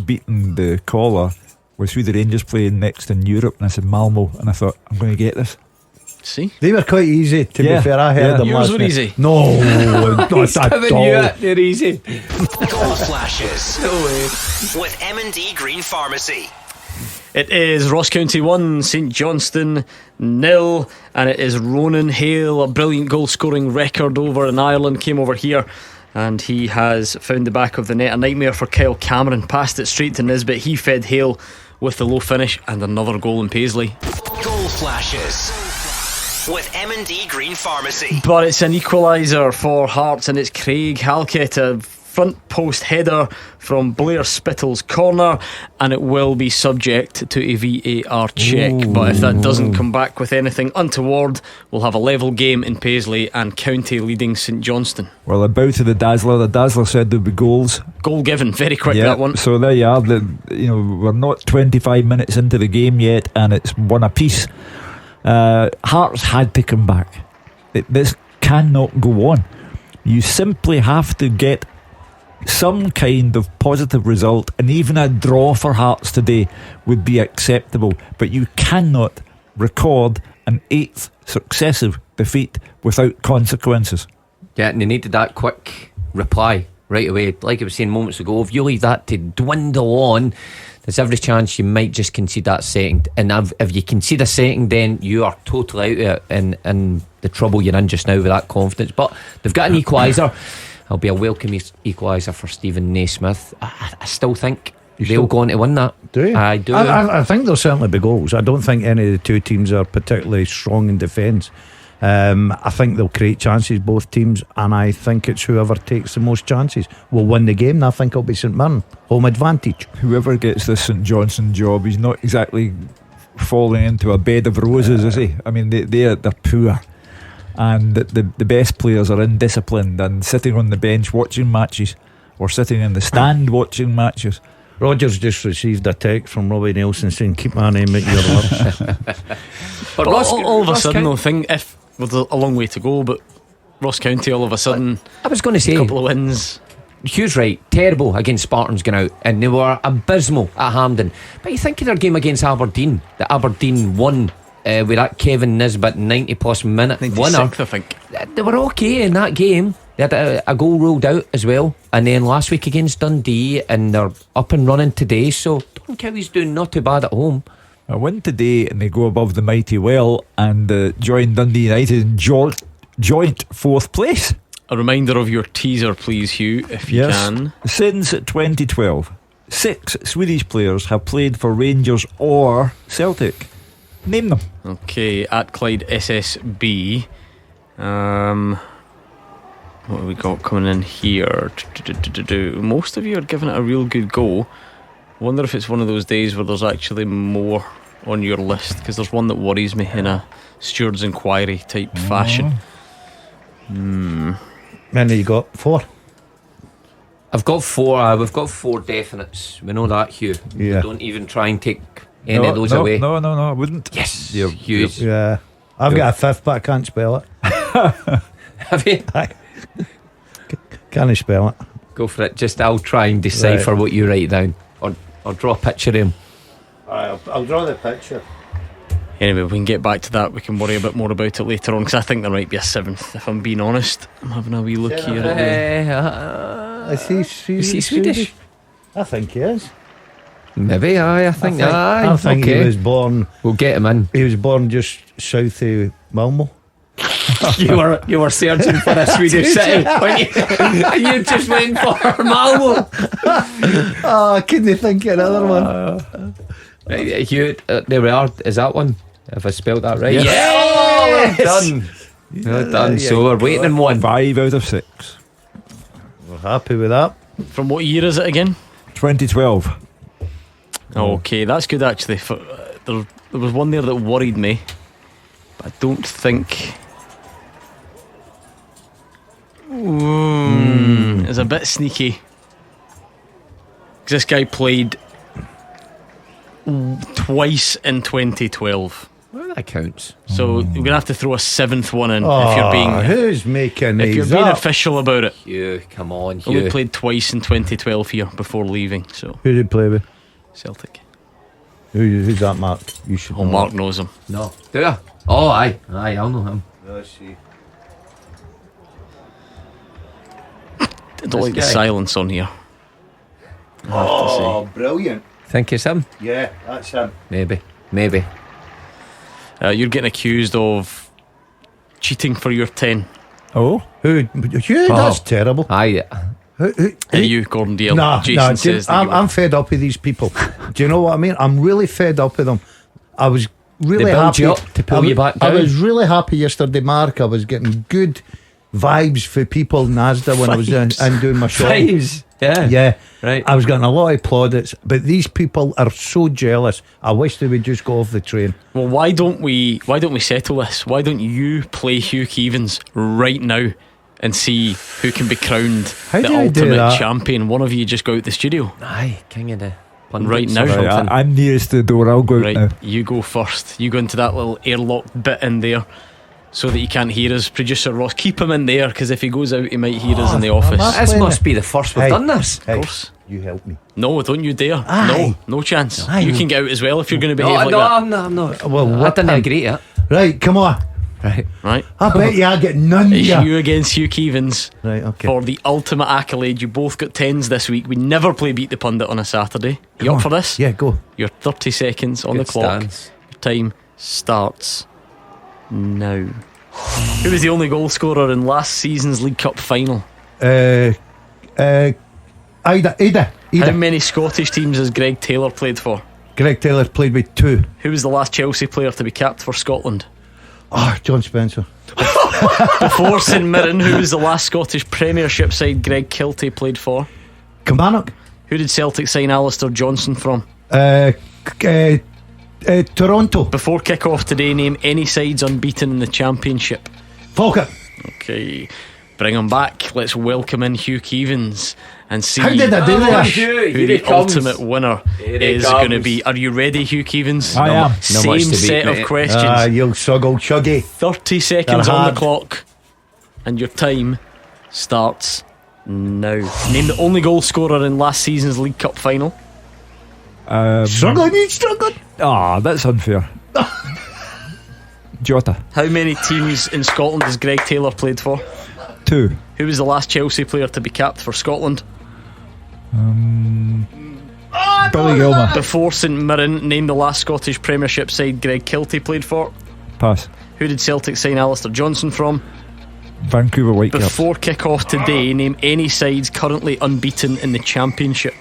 beaten the caller was who the Rangers playing next in Europe, and I said Malmo, and I thought, I'm going to get this. See? They were quite easy, to be fair. I heard them Yours last were night. easy. No, not at all. They're easy. Goal flashes. No way. With M&D Green Pharmacy. It is Ross County 1, St Johnstone 0, and it is Ronan Hale, a brilliant goal scoring record over in Ireland, came over here and he has found the back of the net. A nightmare for Kyle Cameron, passed it straight to Nisbet. He fed Hale with the low finish, and another goal in Paisley. Goal flashes with M&D Green Pharmacy. But it's an equaliser for Hearts, and it's Craig Halkett, a front post header from Blair Spittle's corner, and it will be subject to a VAR check. Ooh. But if that doesn't come back with anything untoward, we'll have a level game in Paisley and County leading St Johnstone. Well, about to the Dazzler said there'd be goals. Goal given, very quick, that one. So there you are. We're not 25 minutes into the game yet, and it's one apiece. Hearts had to come back. This cannot go on. You simply have to get some kind of positive result, and even a draw for Hearts today would be acceptable. But you cannot record an 8th successive defeat without consequences. Yeah, and they needed that quick reply right away. Like I was saying moments ago, if you leave that to dwindle on, there's every chance you might just concede that second. And if you concede a second, then you are totally out of it, and the trouble you're in just now with that confidence. But they've got an equaliser. It'll be a welcome equaliser for Stephen Naismith. I still think they'll go on to win that. Do you? I do. I think there'll certainly be goals. I don't think any of the two teams are particularly strong in defence. I think they'll create chances, both teams, and I think it's whoever takes the most chances will win the game. And I think it'll be St Mirren, home advantage. Whoever gets this St Johnstone job, he's not exactly falling into a bed of roses, is he? I mean, they're poor, and the best players are indisciplined and sitting on the bench watching matches, or sitting in the stand watching matches. Rogers just received a text from Robbie Nelson saying, keep my name at your lips. But all of a sudden, I think, if there's a long way to go, but Ross County all of a sudden, I was going to say, a couple of wins. Hugh's right, terrible against Spartans going out, and they were abysmal at Hampden. But you think of their game against Aberdeen, that Aberdeen won with that Kevin Nisbet 90 plus minute winner. I think they were okay in that game. They had a goal ruled out as well, and then last week against Dundee, and they're up and running today. So Don Cowie's doing not too bad at home. A win today and they go above the mighty well and join Dundee United in joint fourth place. A reminder of your teaser, please, Hugh, if you can. Since 2012, 6 Swedish players have played for Rangers or Celtic. Name them. Okay, at Clyde SSB. What have we got coming in here? Most of you are giving it a real good go. Wonder if it's one of those days where there's actually more on your list, because there's one that worries me in a steward's inquiry type fashion. Many you got? 4? I've got 4. We've got 4 definites. We know that, Hugh. Yeah. Don't even try and take any of those away. No, I wouldn't. Yes, Hugh. Yeah, I've got a 5th, but I can't spell it. Have you? Can I spell it? Go for it. Just I'll try and decipher what you write down, or draw a picture of him. I'll draw the picture. Anyway, we can get back to that. We can worry a bit more about it later on, because I think there might be a 7th, if I'm being honest. I'm having a wee look here. Is he Swedish? I think he is. Maybe, I think I think he was born. We'll get him in. He was born just south of Malmo. You were searching for a Swedish city when you just went for Malmo. I couldn't think of another one. Hugh, there we are. Is that one? Have I spelled that right? Yes. Yeah, well done. Well done. So we're waiting in 1. 5 out of 6. We're happy with that. From what year is it again? 2012. Okay, that's good actually. There was one there that worried me, but I don't think. It's a bit sneaky, because this guy played twice in 2012. Well, that counts. So we're gonna have to throw a 7th one in if you're being. Who's making these? If you're being official about it. Hugh, come on, Hugh. Only played twice in 2012 here before leaving. So who did he play with? Celtic. Who's that, Mark? You should. Mark knows him. No, do ya? Oh, aye, I'll know him. Let's see. I don't like the silence on here. I have to say. Brilliant. Think it's him? Yeah, that's him. Maybe. You're getting accused of cheating for your 10. Oh? Who? You? That's terrible. Aye. Who? You, Gordon Dale. Jason Nah, says that I'm fed up with these people. Do you know what I mean? I'm really fed up with them. I was really They build happy you up to pull you back I down. was really happy yesterday, Mark. I was getting good vibes for people in Asda when I was in doing my shopping. Vibes? Yeah. Yeah. Right. I was getting a lot of plaudits, but these people are so jealous. I wish they would just go off the train. Well, why don't we settle this? Why don't you play Hugh Keevins right now and see who can be crowned How the do I do ultimate that? champion? One of you just go out the studio. Aye, king of the Right now. Right, I'm nearest the door. I'll go out now. You go first. You go into that little airlock bit in there so that he can't hear us. Producer Ross, keep him in there, because if he goes out he might hear us in the office. This must be the first we've done this. Of course. You help me. No, don't you dare. Aye. No chance. Aye. You can get out as well if you're going to behave like no, that. I'm not. Well, I didn't agree to it. Right, come on. Right. I bet you I get none. It's ya. you against Hugh Keevins. Right, okay. For the ultimate accolade. You both got 10s this week. We never play Beat the Pundit on a Saturday. You Come up on. for this? Yeah, go. Your 30 seconds on Good the clock. stance. Your time starts now. Who was the only goal scorer in last season's League Cup final? Ida. How many Scottish teams has Greg Taylor played for? Greg Taylor played with 2. Who was the last Chelsea player to be capped for Scotland? John Spencer. Before St Mirren, who was the last Scottish Premiership side Greg Kiltie played for? Kilmarnock. Who did Celtic sign Alistair Johnstone from? Toronto. Before kick-off today, name any sides unbeaten in the Championship. Falkirk. Okay, bring him back. Let's welcome in Hugh Keevins and see How did I do that? who the ultimate winner is going to be. Are you ready, Hugh Keevins? I am. Same set of questions. You suggle chuggy. 30 seconds They're on hard. the clock, and your time starts now. Name the only goal scorer in last season's League Cup final. Struggling. That's unfair. Jota. How many teams in Scotland has Greg Taylor played for? 2. Who was the last Chelsea player to be capped for Scotland? Billy Gilmer. Before St Mirren, name the last Scottish Premiership side Greg Kiltie played for. Pass. Who did Celtic sign Alistair Johnstone from? Vancouver Whitecaps. Before kick-off today, name any sides currently unbeaten in the Championship.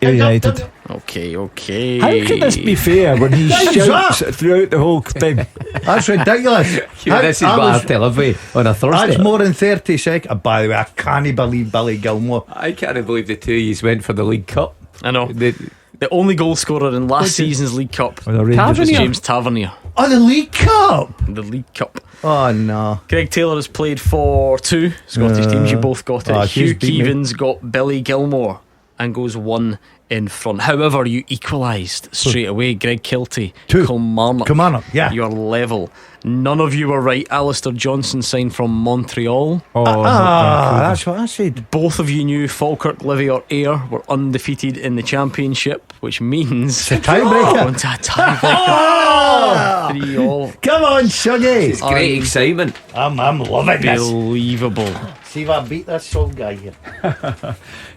United. Okay. How can this be fair when he shouts throughout the whole thing? That's ridiculous. This is bad delivery on a Thursday. That's more than 30 seconds. By the way, I can't believe Billy Gilmore. I can't believe the two of you went for the League Cup. I know. The only goal scorer in last season's League Cup Oh, the Rangers. was James Tavernier. Oh, the League Cup. The League Cup. Oh, no. Greg Taylor has played for 2 Scottish teams. You both got it. he's Hugh beat me. Keevins got Billy Gilmore and goes 1 in front. However, you equalised straight away. Greg Kiltie, 2. Kilmarnock. Yeah. You're level. None of you were right. Alistair Johnson signed from Montreal. That's what I said. Both of you knew Falkirk, Livy or Ayr were undefeated in the Championship, which means It's a tiebreaker. Onto a tiebreaker. 3-all. Come on, Shuggy. It's great excitement. I'm loving this. Unbelievable. See if I beat this old guy here.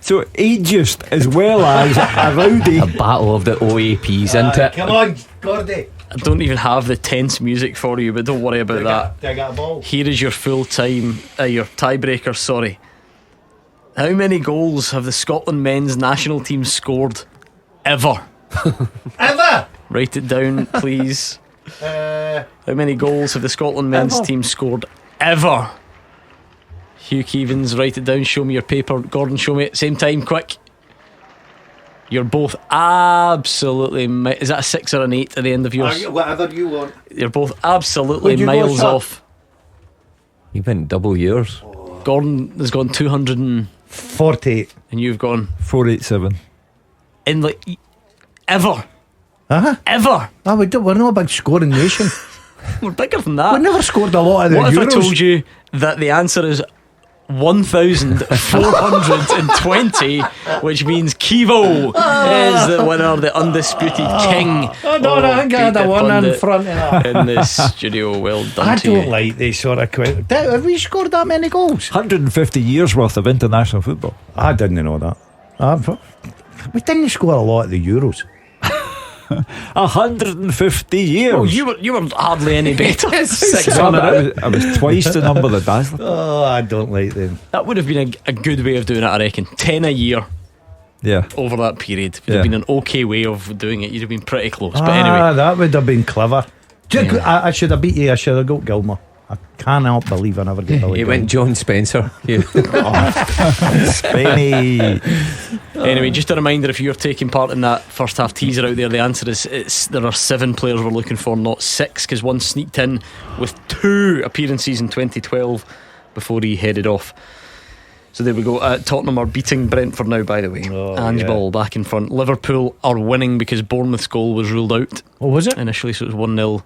So ageist as well as a rowdy. A battle of the OAPs, isn't it? Come on, Gordy. I don't even have the tense music for you, but don't worry about that. Dig a ball. Here is your full time, your tiebreaker, sorry. How many goals have the Scotland men's national team scored ever? Ever? Write it down, please. How many goals have the Scotland men's team scored ever? Hugh Keevins, write it down. Show me your paper. Gordon, show me it. Same time, quick. You're both absolutely is that a 6 or an 8 at the end of yours? Whatever you want. You're both absolutely Would you go miles shut? off. You went double yours. Gordon has gone 248. and you've gone 487. in ever. Ever. We're not a big scoring nation. We're bigger than that. We never scored a lot of the What Euros. if I told you that the answer is 1,420, which means Kivo is the winner, the undisputed king. Oh no, I think I had a one in front of that in the studio. Well done. I to don't you. like these sort of questions. Have we scored that many goals? 150 years worth of international football. I didn't know that. We didn't score a lot at the Euros. 150 years. Oh, you were hardly any better. I was twice the number that Dazzler. Oh, I don't like them. That would have been a good way of doing it, I reckon. 10 a year. Yeah. Over that period. Would have been an okay way of doing it. You'd have been pretty close. But anyway. That would have been clever. I should have beat you. I should have got Gilmore. I cannot believe I never get Billy. He went John Spencer. Spenny. Anyway, just a reminder, if you're taking part in that first half teaser out there, the answer is there are 7 players we're looking for, not 6, because one sneaked in with 2 appearances in 2012 before he headed off. So there we go. Tottenham are beating Brentford now, by the way. Ange Ball back in front. Liverpool are winning because Bournemouth's goal was ruled out. Oh, was it? Initially, so it was 1-0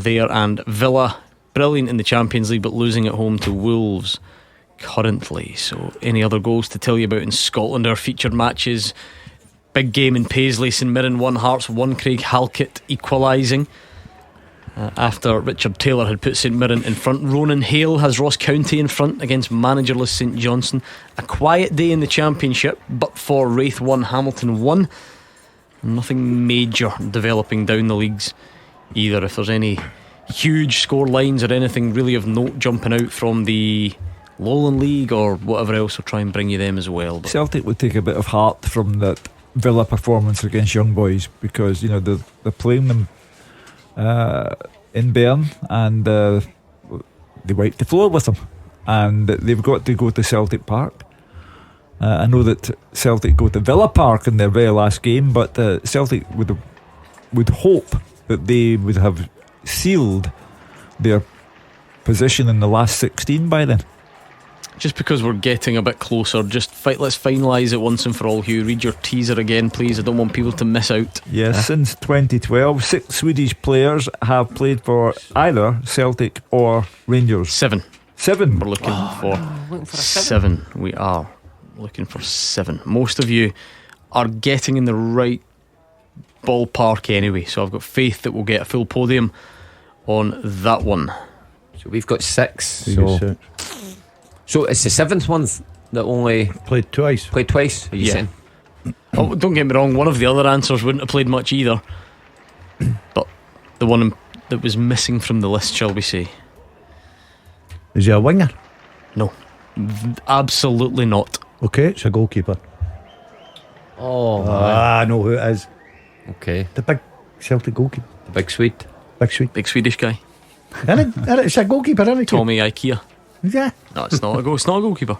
there. And Villa, brilliant in the Champions League, but losing at home to Wolves currently. So any other goals to tell you about in Scotland? Our featured matches: big game in Paisley, St Mirren 1, Hearts 1, Craig Halkett equalising after Richard Taylor had put St Mirren in front. Ronan Hale has Ross County in front against managerless St Johnstone. A quiet day in the Championship, but for Wraith 1, Hamilton 1. Nothing major developing down the leagues either. If there's any huge score lines or anything really of note jumping out from the Lowland League or whatever else, we'll try and bring you them as well. But Celtic would take a bit of heart from that Villa performance against Young Boys, because they're playing them in Bern, and they wiped the floor with them, and they've got to go to Celtic Park. I know that Celtic go to Villa Park in their very last game, but Celtic would hope that they would have sealed their position in the last 16 by then. just because we're getting a bit closer, let's finalise it once and for all. Hugh, read your teaser again, please. I don't want people to miss out. Yes, since 2012, 6 Swedish players have played for either Celtic or Rangers. 7. We're looking for 7. We are looking for 7. Most of you are getting in the right ballpark anyway, so I've got faith that we'll get a full podium on that one. So we've got 6. So it's the 7th one that only played twice. Are you saying? Oh, don't get me wrong, one of the other answers wouldn't have played much either, but the one that was missing from the list, shall we say. Is he a winger? No, absolutely not. Okay, it's a goalkeeper. Oh, I know who it is. Okay, the big Celtic goalkeeper, the big Swede, big Swedish guy. It's a goalkeeper, isn't it? Tommy Ikea. Yeah. No, it's not a goalkeeper.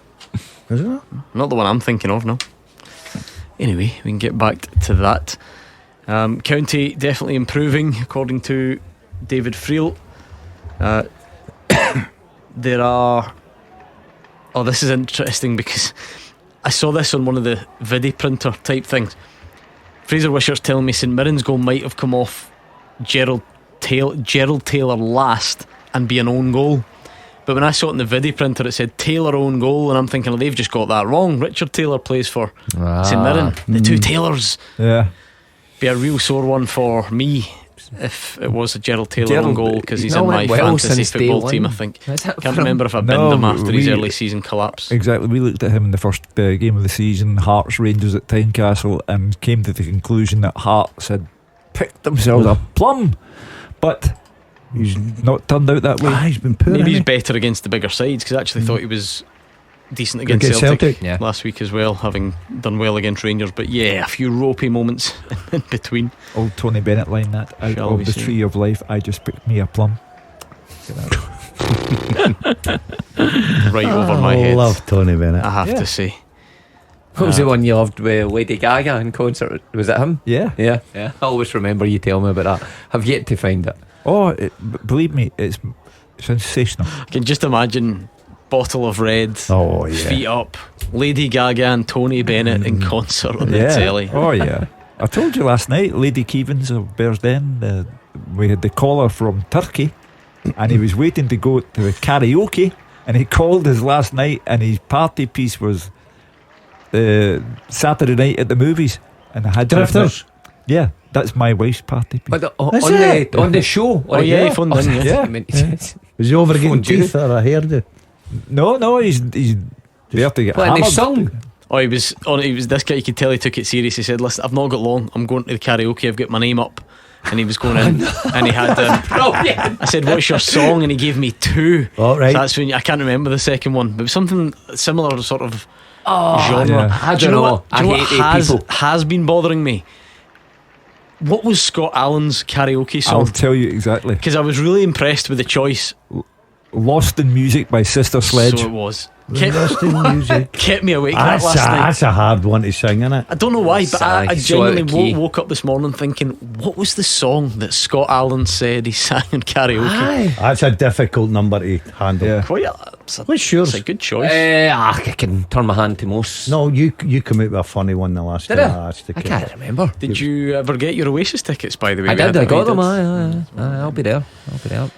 Is it not? Not the one I'm thinking of, no. Anyway, we can get back to that. County definitely improving, according to David Friel. There are... Oh, this is interesting because I saw this on one of the video printer type things. Fraser Wishart's telling me St Mirren's goal might have come off Gerald Taylor last and be an own goal. But when I saw it in the video printer, it said Taylor own goal, and I'm thinking, they've just got that wrong. Richard Taylor plays for St Mirren. The two Taylors. Yeah. Be a real sore one for me if it was a Gerald Taylor own goal, because he's in my fantasy football team, I think. Can't remember if I binned him after his early season collapse. Exactly. We looked at him in the first game of the season, Hearts Rangers at Tynecastle, and came to the conclusion that Hearts had picked themselves a plum. But he's not turned out that way. He's been poor. Maybe he's better against the bigger sides, because I actually thought he was decent against Celtic last week as well, having done well against Rangers. But yeah, a few ropey moments in between. Old Tony Bennett line that out Shall of the tree of life, I just picked me a plum. Right over my head. Love Tony Bennett, I have to say. What was the one you loved with Lady Gaga in concert? Was it him? Yeah. I always remember you telling me about that. I've yet to find it. Oh, believe me, it's sensational. I can just imagine bottle of red, feet up, Lady Gaga and Tony Bennett in concert on the telly. Oh yeah. I told you last night, Lady Keevans of Bearsden, we had the caller from Turkey, and he was waiting to go to the karaoke, and he called us last night, and his party piece was Saturday night at the movies, and I had Drifters. Yeah, that's my wife's party piece. But on the show. Oh yeah, he phoned in. Yeah. Was he over getting teeth or a hairdo? No, he's there to get What, and he hammered. sung? Oh, he was this guy. You could tell he took it serious. He said, "Listen, I've not got long. I'm going to the karaoke. I've got my name up." And he was going in, and he had. I said, "What's your song?" And he gave me 2. Oh, right. So that's when I can't remember the second one, but it was something similar sort of genre. Yeah. I Do you don't know. what- do you know I what hate people. has been bothering me? What was Scott Allen's karaoke I'll song? tell you exactly. Because I was really impressed with the choice. Lost in Music by Sister Sledge. So it was. Lost in Music. Kept me awake That's last night. that's a hard one to sing, isn't it? I don't know why, but I So out of genuinely key. woke up this morning thinking, what was the song that Scott Allen said he sang in karaoke? That's a difficult number to handle. Yeah. Quite What's yours? It's a good choice. I can turn my hand to most. No, you come out with a funny one the last Did time I? asked the I kid. can't remember. Did you ever get your Oasis tickets, by the way? I We did. had I them, got we them. did. I'll be there.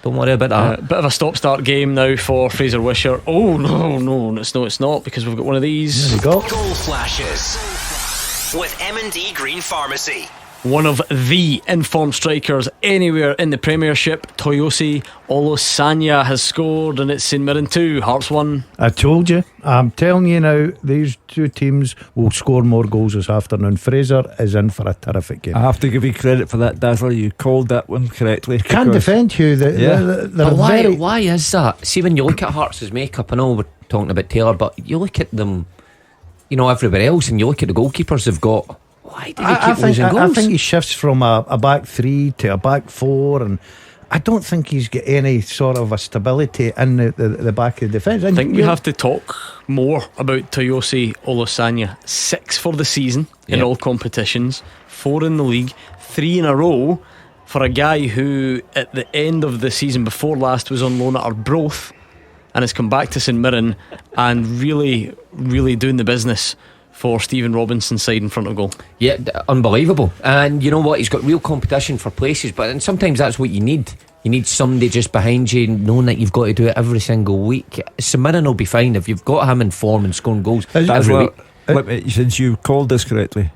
Don't worry about that. Bit of a stop-start game now for Fraser Wisher. Oh no, it's not, because we've got one of these. There you go. Goal flashes with M&D Green Pharmacy. One of the informed strikers anywhere in the Premiership, Toyosi Olosanya, has scored, and it's St Mirren 2, Hearts 1. I told you. I'm telling you now, these two teams will score more goals this afternoon. Fraser is in for a terrific game. I have to give you credit for that, Dazzler. You called that one correctly. Can't because- defend Hugh. Yeah. They're But very. why is that? See, when you look at Hearts' makeup, I know we're talking about Taylor, but you look at them, everywhere else, and you look at the goalkeepers they've got. Why do they keep losing goals? I think he shifts from a back 3 to a back 4, and I don't think he's got any sort of a stability in the back of the defence. I think we have to talk more about Toyosi Olosanya. 6 for the season in all competitions, 4 in the league, 3 in a row for a guy who at the end of the season before last was on loan at Arbroath and has come back to St Mirren and really doing the business for Stephen Robinson's side in front of goal. Yeah, unbelievable. And you know what? He's got real competition for places, and sometimes that's what you need. You need somebody just behind you, knowing that you've got to do it every single week. St Mirren will be fine if you've got him in form and scoring goals every week. Let me, since you called this correctly,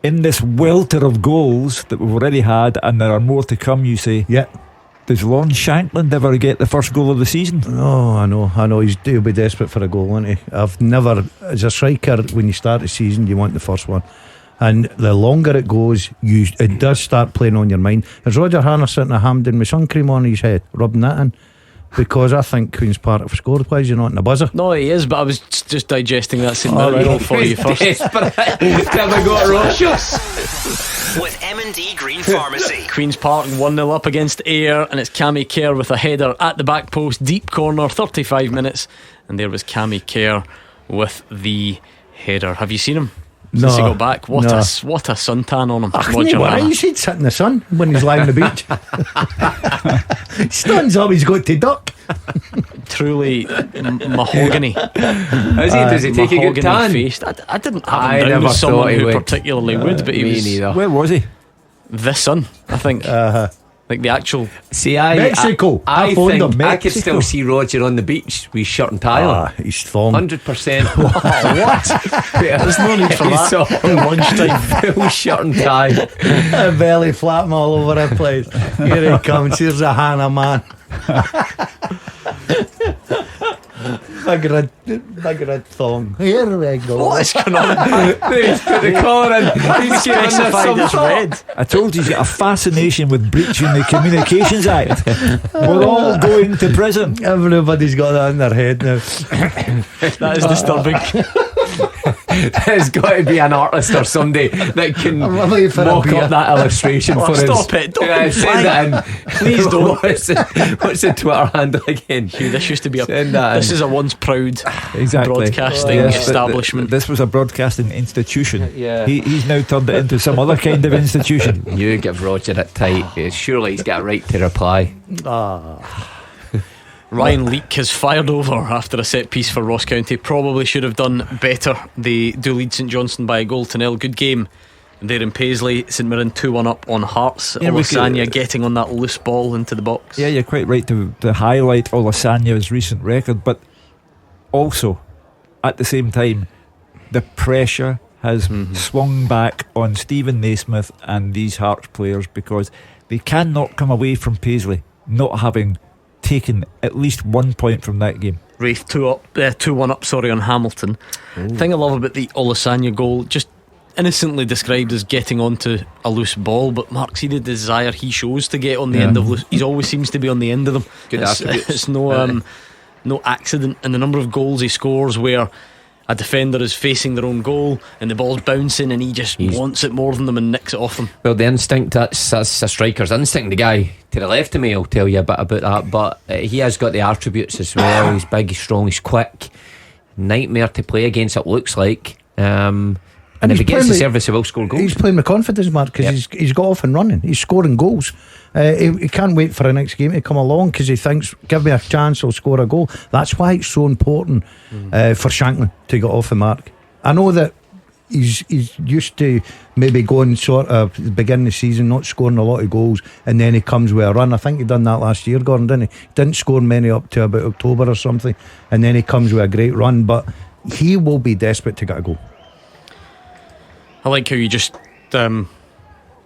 in this welter of goals that we've already had, and there are more to come, you say, yeah. Does Lon Shankland ever get the first goal of the season? Oh, I know. He'll be desperate for a goal, won't he? I've never, as a striker, when you start the season, you want the first one, and the longer it goes, it does start playing on your mind. Is Roger Hanna sitting at Hampden with sun cream on his head, rubbing that in? Because I think Queen's Park have scored. Why is he not in the buzzer? No, he is, but I was just digesting that St Mirren goal for you first. Never got Rogers. With M&D Green Pharmacy. Queen's Park 1-0 up against Ayr, and it's Cammy Kerr with a header at the back post, deep corner, 35 minutes, and there was Cammy Kerr with the header. Have you seen him since he got back? What a suntan on him. Roger Hanna. He'd sit in the sun when he's lying on the beach. He stands up, he's got to duck. Truly mahogany. Does he take a good tan? Faced. I didn't have I him down never as someone thought he who would. particularly would, but he was. neither. Where was he? The Sun, I think. Like the actual. See, Mexico. I phoned think him. I could Mexico. still see Roger on the beach with his shirt and tie on. He's thong. 100%. What? There's no need for that. At lunchtime, full shirt and tie. A belly flapping all over the place. Here he comes. Here's a Hannah man. Big red thong. Here we go. What is going on? He's put the collar in. He's giving us Specified some as thought. red. I told you he's got a fascination with breaching the Communications Act. We're all going to prison. Everybody's got that in their head now. That is disturbing. There's got to be an artist or somebody that can I'm waiting for a mock beer. up that illustration for us. Stop it. Don't Send it in. Please don't. What's the Twitter handle again? Hugh, this used to be Send that this in. is a once proud Exactly. broadcasting Yes, establishment. This was a broadcasting institution. Yeah. He's now turned it into some other kind of institution. You give Roger it tight. Surely he's got a right to reply. Ryan Leake has fired over after a set piece for Ross County. Probably should have done better. They do lead St Johnstone by a goal to nil. Good game There in Paisley, St Mirren 2-1 up on Hearts. Yeah, Olasanya getting on that loose ball into the box. Yeah, you're quite right to highlight Olasanya's recent record, but also at the same time the pressure has swung back on Stephen Naismith and these Hearts players, because they cannot come away from Paisley not having taken at least 1 point from that game. Wraith 2-1 up on Hamilton. The thing I love about the Olasanya goal, just innocently described as getting onto a loose ball, but Mark, see the desire he shows to get on the end of loose. He always seems to be on the end of them. It's no accident. And the number of goals he scores where a defender is facing their own goal and the ball's bouncing and he just wants it more than them and nicks it off them. Well, the instinct, that's a striker's instinct. The guy to the left of me will tell you a bit about that, but he has got the attributes as well. He's big, he's strong, he's quick. Nightmare to play against, it looks like. And if he gets the service, he will score goals. He's playing with confidence, Mark, because he's got off and running. He's scoring goals. He can't wait for the next game to come along, because he thinks, give me a chance, I'll score a goal. That's why it's so important for Shanklin to get off the mark. I know that he's used to maybe going sort of beginning the season not scoring a lot of goals, and then he comes with a run. I think he done that last year, Gordon, didn't he? Didn't score many up to about October or something, and then he comes with a great run. But he will be desperate to get a goal. I like how you just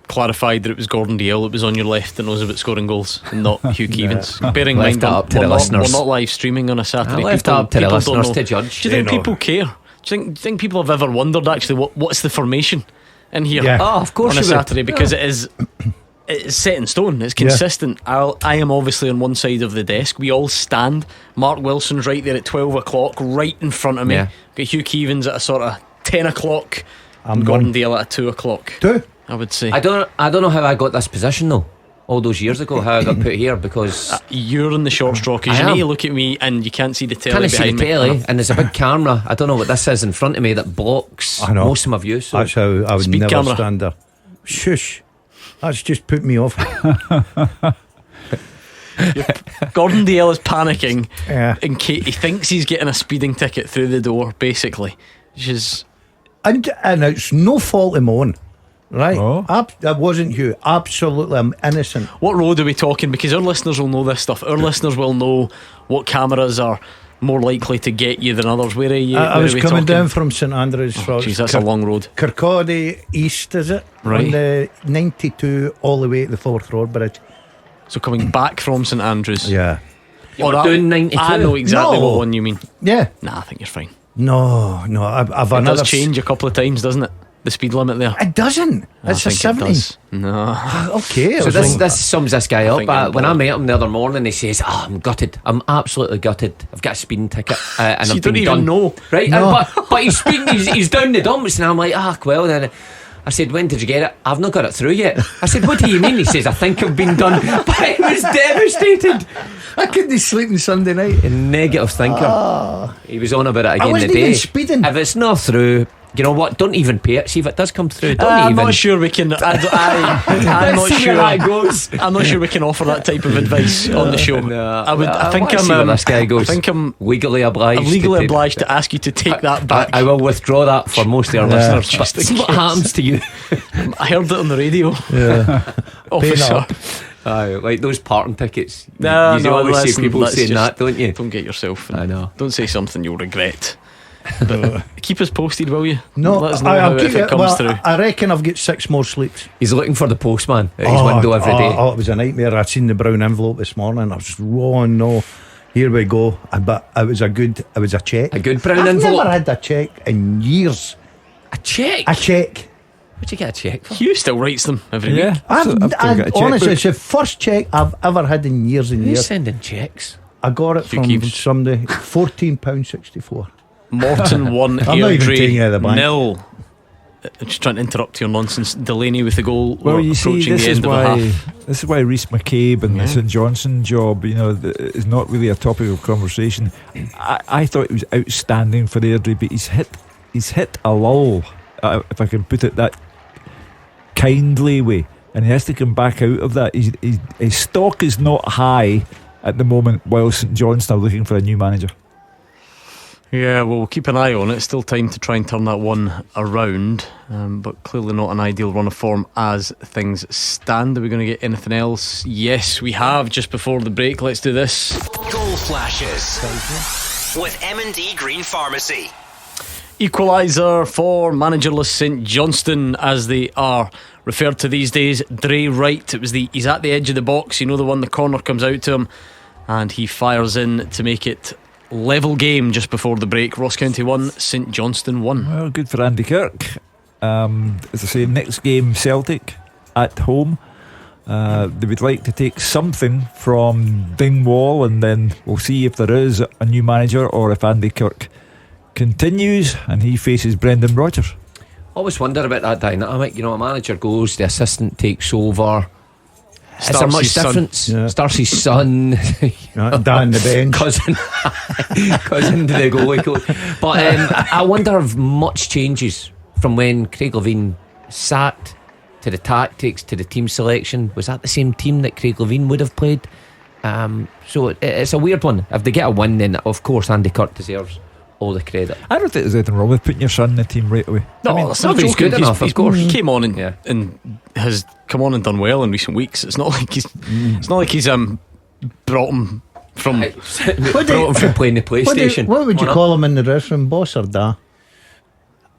clarified that it was Gordon Dalziel that was on your left that knows about scoring goals and not Hugh Keevins. Bearing in mind up to the listeners. We're not live streaming on a Saturday. I left it up to the listeners to judge. Do you think people care? Do you think people have ever wondered actually what's the formation in here? Yeah. Oh, of course on a Saturday, because it's set in stone, it's consistent. I am obviously on one side of the desk. We all stand. Mark Wilson's right there at 12 o'clock, right in front of me. Got Hugh Keevins at a sort of 10 o'clock and Gordon Dalziel at 2 o'clock. 2? I would say. I don't know how I got this position though. All those years ago, how I got put here, because you're in the short straw, because you need to look at me and you can't see the telly can't behind see the telly, me. and there's a big camera. I don't know what this is in front of me that blocks most of my view. So that's how I would Speed never camera. stand there. Shush. That's just put me off. Gordon Dalziel is panicking in case he thinks he's getting a speeding ticket through the door, basically. Which is and it's no fault of my own. Right, that wasn't you. Absolutely, I'm innocent. What road are we talking? Because our listeners will know this stuff. Our listeners will know what cameras are more likely to get you than others. Where are you? I was coming down from St Andrews. Jeez, that's a long road. Kirkcaldy East, is it? Right. On the 92 all the way to the Forth Road Bridge. So coming back from St Andrews. Yeah. You're doing 92. I know exactly what one you mean. Yeah. Nah, I think you're fine. No, I've it another. Does change a couple of times, doesn't it? The speed limit there. It doesn't. It's a 70. No. Okay. So this sums this guy up. When I met him the other morning, he says, I'm gutted. I'm absolutely gutted. I've got a speeding ticket, and So I've you don't been even done. know. Right? No. But he's speeding. He's down the dumps, and I'm like, well then. I said, when did you get it? I've not got it through yet. I said, what do you mean? He says, I think I've been done. But he was devastated. I couldn't sleep on Sunday night. A negative thinker. He was on about it again I wasn't today. even speeding. If it's not through, you know what? Don't even pay it. See if it does come through. Don't I'm even. not sure we can. I'm not See sure where that goes. I'm not sure we can offer that type of advice on the show. No, I think wanna see where this guy goes. I think I'm legally obliged. I'm legally obliged to ask you to take that back. I will withdraw that for most of our listeners. But Just in see what case. happens to you. I heard it on the radio. Yeah. Officer. Like those parking tickets. No, you always see listen, people let's saying just- that, don't you? Don't get yourself. I know. Don't say something you'll regret. But keep us posted, will you? No, let us know I'll how, keep if it comes through. I reckon I've got 6 more sleeps. He's looking for the postman at his window every day. Oh, it was a nightmare. I'd seen the brown envelope this morning. I was just, oh no, here we go. But it was a check. A good brown I've envelope. never had a check in years. A check? A check. What'd you get a check for? Hugh still writes them every week. Honestly, it's the first check I've ever had in years and Who's years. sending checks? I got it Hugh from Keevins. somebody. £14.64. Morton 1, I'm not even taking it out Airdrie of the bank. 0. Just trying to interrupt your nonsense. Delaney with the goal. Well, We're you see, approaching this the is end of the why half. this is why Rhys McCabe and the St Johnstone job, is not really a topic of conversation. I thought it was outstanding for Airdrie, but he's hit a lull, if I can put it that kindly way, and he has to come back out of that. His stock is not high at the moment, while St Johnstone are looking for a new manager. Yeah, well, we'll keep an eye on it. Still time to try and turn that one around, but clearly not an ideal run of form as things stand. Are we going to get anything else? Yes, we have, just before the break. Let's do this. Goal flashes with M&D Green Pharmacy. Equaliser for managerless St Johnstone, as they are referred to these days. Dre Wright, he's at the edge of the box, you know, the one, the corner comes out to him and he fires in to make it level game just before the break. Ross County 1, St Johnstone 1. Well, good for Andy Kirk. As I say, next game Celtic at home. They would like to take something from Dingwall, and then we'll see if there is a new manager or if Andy Kirk continues and he faces Brendan Rodgers. Always wonder about that dynamic. You know, a manager goes, the assistant takes over. Is there much difference? Yeah. Starts his son, down the bench, cousin to the goalie coach. But I wonder if much changes from when Craig Levein sat, to the tactics, to the team selection. Was that the same team that Craig Levein would have played? So it's a weird one. If they get a win, then of course Andy Kirk deserves all the credit. I don't think there's anything wrong with putting your son in the team right away. No, I mean, that's not he's good enough, of course. He came on and has come on and done well in recent weeks. It's not like he's brought him from playing the PlayStation. What would you call him in the dressing room, boss or da?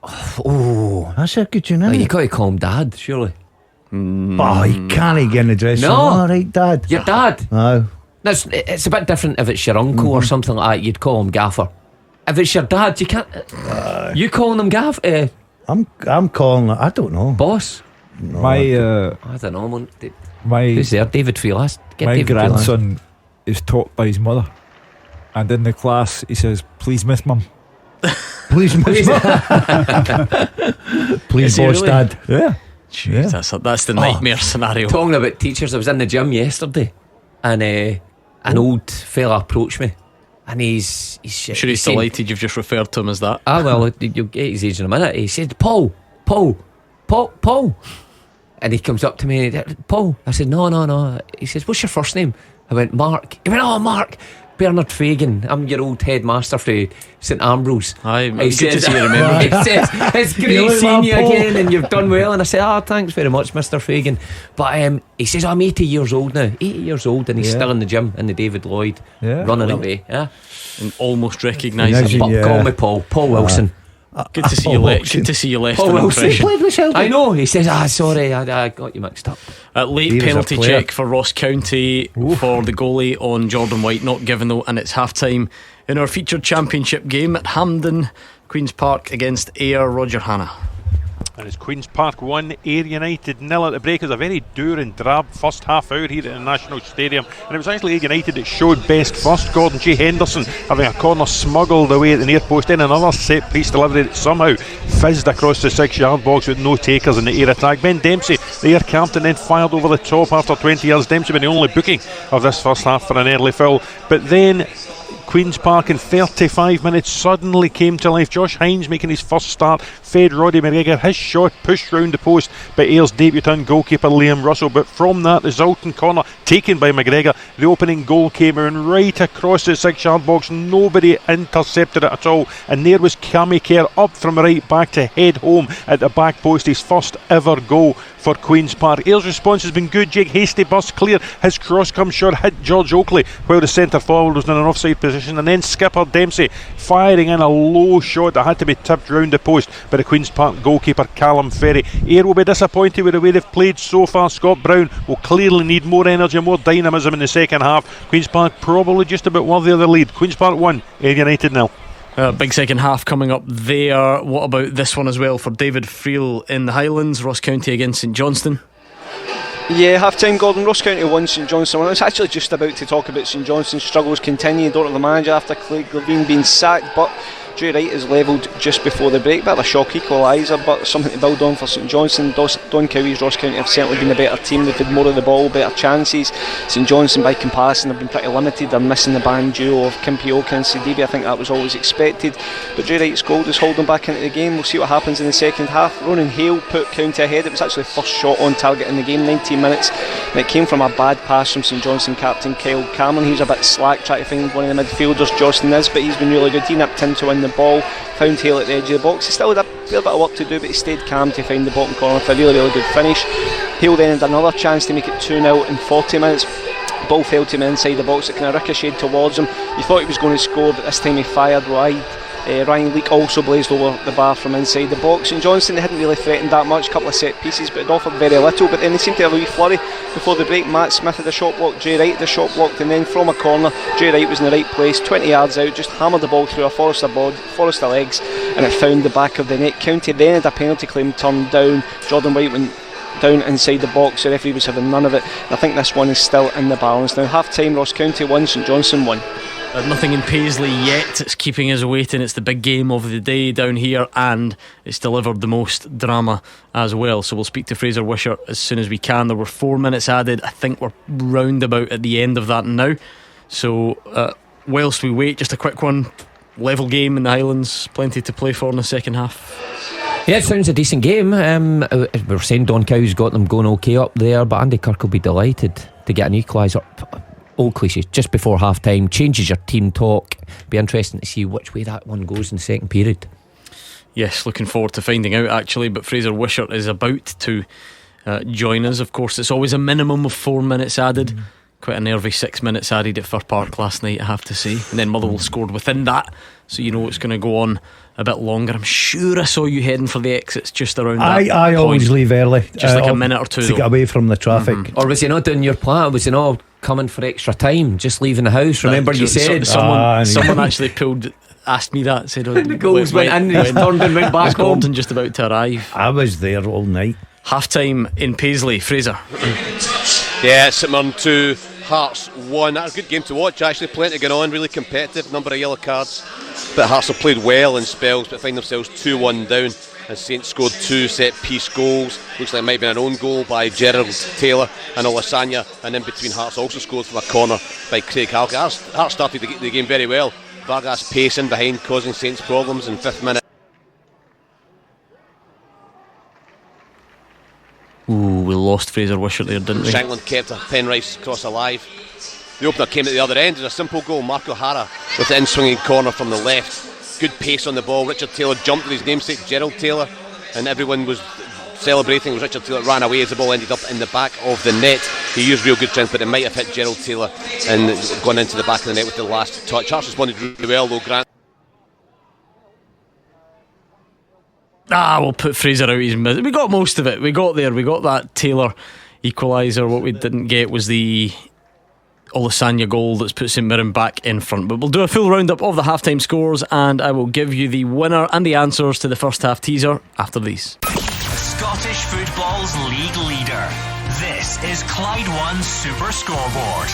Oh, that's a good name. You got to call him Dad, surely. Oh, he can't get in the dressing room. All right, Dad. Your dad. No. It's a bit different if it's your uncle or something like that. You'd call him Gaffer. If it's your dad, you can't. You calling him Gaff? I'm calling. I don't know. Boss. No, I don't know. Who's there? David Freelast. My grandson is taught by his mother, and in the class he says, "Please, Miss Mum." Please, Miss Mum. Please, boss, really? Dad. Yeah. Jeez, that's the nightmare scenario. Talking about teachers, I was in the gym yesterday, and an old fella approached me. And he's sure he's delighted you've just referred to him as that. Well, you'll get his age in a minute. He said, Paul. And he comes up to me, Paul. I said, no. He says, what's your first name? I went, Mark. He went, oh, Mark. Bernard Fagan. I'm your old headmaster for St Ambrose. Aye, good to see you remember. He says, it's great seeing you again and you've done well. And I said, thanks very much, Mr. Fagan. But he says, I'm 80 years old now. 80 years old, and he's still in the gym in the David Lloyd, running away. Yeah, and almost recognise him. But call me Paul Wilson. Good to see you left. Good to see you left. Paul Wilson. I know. He says, sorry, I got you mixed up. Late penalty check for Ross County for the goalie on Jordan White, not given though, and it's half time in our featured championship game at Hampden Queen's Park against Ayr. Roger Hannah. And it's Queen's Park 1, Ayr United 0 at the break. It was a very dour and drab first half hour here at the National Stadium, and it was actually Ayr United that showed best first. Gordon J. Henderson having a corner smuggled away at the near post, then another set piece delivery that somehow fizzed across the 6-yard box with no takers in the Ayr attack. Ben Dempsey, the Ayr captain, then fired over the top after 20 yards. Dempsey been the only booking of this first half for an early foul, but then Queen's Park in 35 minutes suddenly came to life. Josh Hines making his first start, fed Roddy McGregor, his shot pushed round the post by Ayer's debutant goalkeeper Liam Russell, but from that resulting corner taken by McGregor, the opening goal came in right across the 6-yard box. Nobody intercepted it at all, and there was Cammy Kerr up from right back to head home at the back post, his first ever goal for Queen's Park. Ayer's response has been good. Jake Hasty burst clear, his cross come short, hit George Oakley while the centre forward was in an offside position, and then skipper Dempsey firing in a low shot that had to be tipped round the post by the Queen's Park goalkeeper Callum Ferry. Ayr will be disappointed with the way they've played so far. Scott Brown will clearly need more energy, more dynamism in the second half. Queen's Park probably just about worthy of the lead. Queen's Park 1, Ayr United 0. Big second half coming up there. What about this one as well for David Friel in the Highlands? Ross County against St Johnstone. Yeah, half time, Gordon. Ross County 1, St Johnstone 1. I was actually just about to talk about St Johnston's struggles continuing under the manager after Craig Levein being sacked, but Drew Wright is levelled just before the break. Bit of a shock equaliser, but something to build on for St Johnstone. Don Cowie's Ross County have certainly been a better team. They've had more of the ball, better chances. St Johnstone, by comparison, have been pretty limited. They're missing the band duo of Kimpy Oka and Sidibe. I think that was always expected, but Drew Wright's goal is holding back into the game. We'll see what happens in the second half. Ronan Hale put County ahead. It was actually the first shot on target in the game. 19 minutes and it came from a bad pass from St Johnstone captain Kyle Cameron. He was a bit slack trying to find one of the midfielders, Johnstone is, but he's been really good. He nipped in to win the ball, found Hale at the edge of the box. He still had a little bit of work to do, but he stayed calm to find the bottom corner for a really, really good finish. Hale then had another chance to make it 2-0 in 40 minutes. Ball fell to him inside the box, it kind of ricocheted towards him. He thought he was going to score, but this time he fired wide. Ryan Leake also blazed over the bar from inside the box. And Johnstone, they hadn't really threatened that much, a couple of set pieces, but it offered very little. But then they seemed to have a wee flurry before the break. Matt Smith had a shot blocked, Jay Wright had a shot blocked, and then from a corner, Jay Wright was in the right place, 20 yards out, just hammered the ball through a forest of legs, and it found the back of the net. County then had a penalty claim turned down. Jordan White went down inside the box, the referee was having none of it. And I think this one is still in the balance. Now half time, Ross County 1, St Johnstone 1. Nothing in Paisley yet. It's keeping us waiting. It's the big game of the day down here, and it's delivered the most drama as well. So we'll speak to Fraser Wishart as soon as we can. There were 4 minutes added. I think we're round about at the end of that now. So whilst we wait, just a quick one. Level game in the Highlands, plenty to play for in the second half. Yeah, it sounds a decent game. We're saying Don Cow's got them going okay up there, but Andy Kirk will be delighted to get an equaliser. Old cliche, just before half time, changes your team talk. Be interesting to see which way that one goes in the second period. Yes, looking forward to finding out actually. But Fraser Wishart is about to join us. Of course, it's always a minimum of 4 minutes added. Quite a nervy 6 minutes added at Fir Park last night, I have to say. And then Motherwell scored within that, so you know it's going to go on a bit longer. I'm sure I saw you heading for the exits just around that I always leave early, just like a minute or two to get away from the traffic. Or was he not doing your plan? Was he not coming for extra time, just leaving the house? Remember you said someone actually asked me that, said the goals went in, he turned and went back home. Gordon just about to arrive. I was there all night. Half time in Paisley. Fraser. Yeah, St Mirren 2, Hearts 1. That's a good game to watch actually, plenty going on, really competitive, number of yellow cards, but Hearts have played well in spells but find themselves 2-1 down as Saints scored 2 set piece goals. Looks like it might have been an own goal by Gerald Taylor and Olasanya, and in between Hearts also scored from a corner by Craig Halkett. Hearts started the game very well. Vargas pacing behind, causing Saints problems in 5th minute. Ooh, we lost Fraser Wishart there, didn't we? Shankland kept a Penrice cross alive. The opener came at the other end. It was a simple goal. Mark O'Hara with the in-swinging corner from the left. Good pace on the ball. Richard Taylor jumped with his namesake Gerald Taylor, and everyone was celebrating as Richard Taylor ran away as the ball ended up in the back of the net. He used real good strength, but it might have hit Gerald Taylor and gone into the back of the net with the last touch. Hearts responded really well though, Grant. We'll put Fraser out. We got most of it. We got there. We got that Taylor equaliser. What we didn't get was the Olasanya goal that's put St Mirren back in front. But we'll do a full roundup of the halftime scores, and I will give you the winner and the answers to the first half teaser after these. Scottish football's league leader. This is Clyde One Super Scoreboard.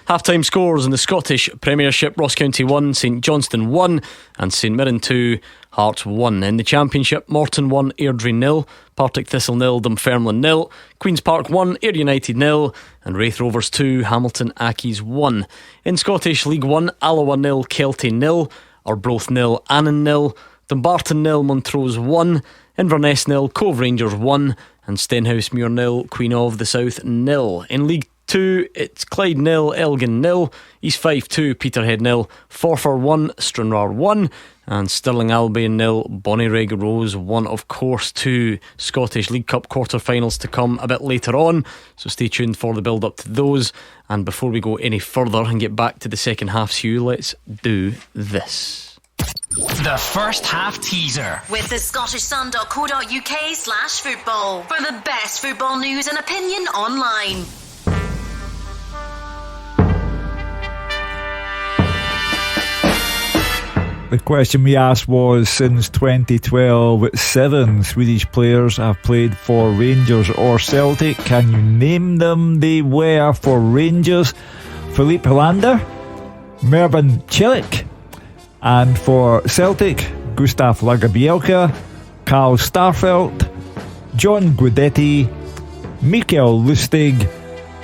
Half-time scores in the Scottish Premiership: Ross County 1, St Johnstone 1 and St Mirren 2, Hearts 1. In the Championship, Morton 1, Airdrie 0, Partick Thistle 0, Dunfermline 0, Queen's Park 1, Ayr United 0 and Wraith Rovers 2, Hamilton Accies 1. In Scottish League 1, Alloa 0, Kelty 0, Arbroath 0, Annan 0, Dumbarton 0, Montrose 1, Inverness 0, Cove Rangers 1 and Stenhousemuir 0, Queen of the South 0. In League 2, it's Clyde 0, Elgin 0, East Fife 2, Peterhead 0, Forfar 1, Stranraer 1 and Stirling Albion 0, Bonnyrigg Rose 1. Of course, 2 Scottish League Cup quarter-finals to come a bit later on, so stay tuned for the build-up to those. And before we go any further and get back to the second half, Hugh, let's do this. The first half teaser with the scottishsun.co.uk/football for the best football news and opinion online. The question we asked was, since 2012, 7 Swedish players have played for Rangers or Celtic. Can you name them? They were for Rangers, Philippe Hollander, Mervyn Cilic, and for Celtic, Gustav Lagerbielke, Carl Starfelt, John Guidetti, Mikael Lustig,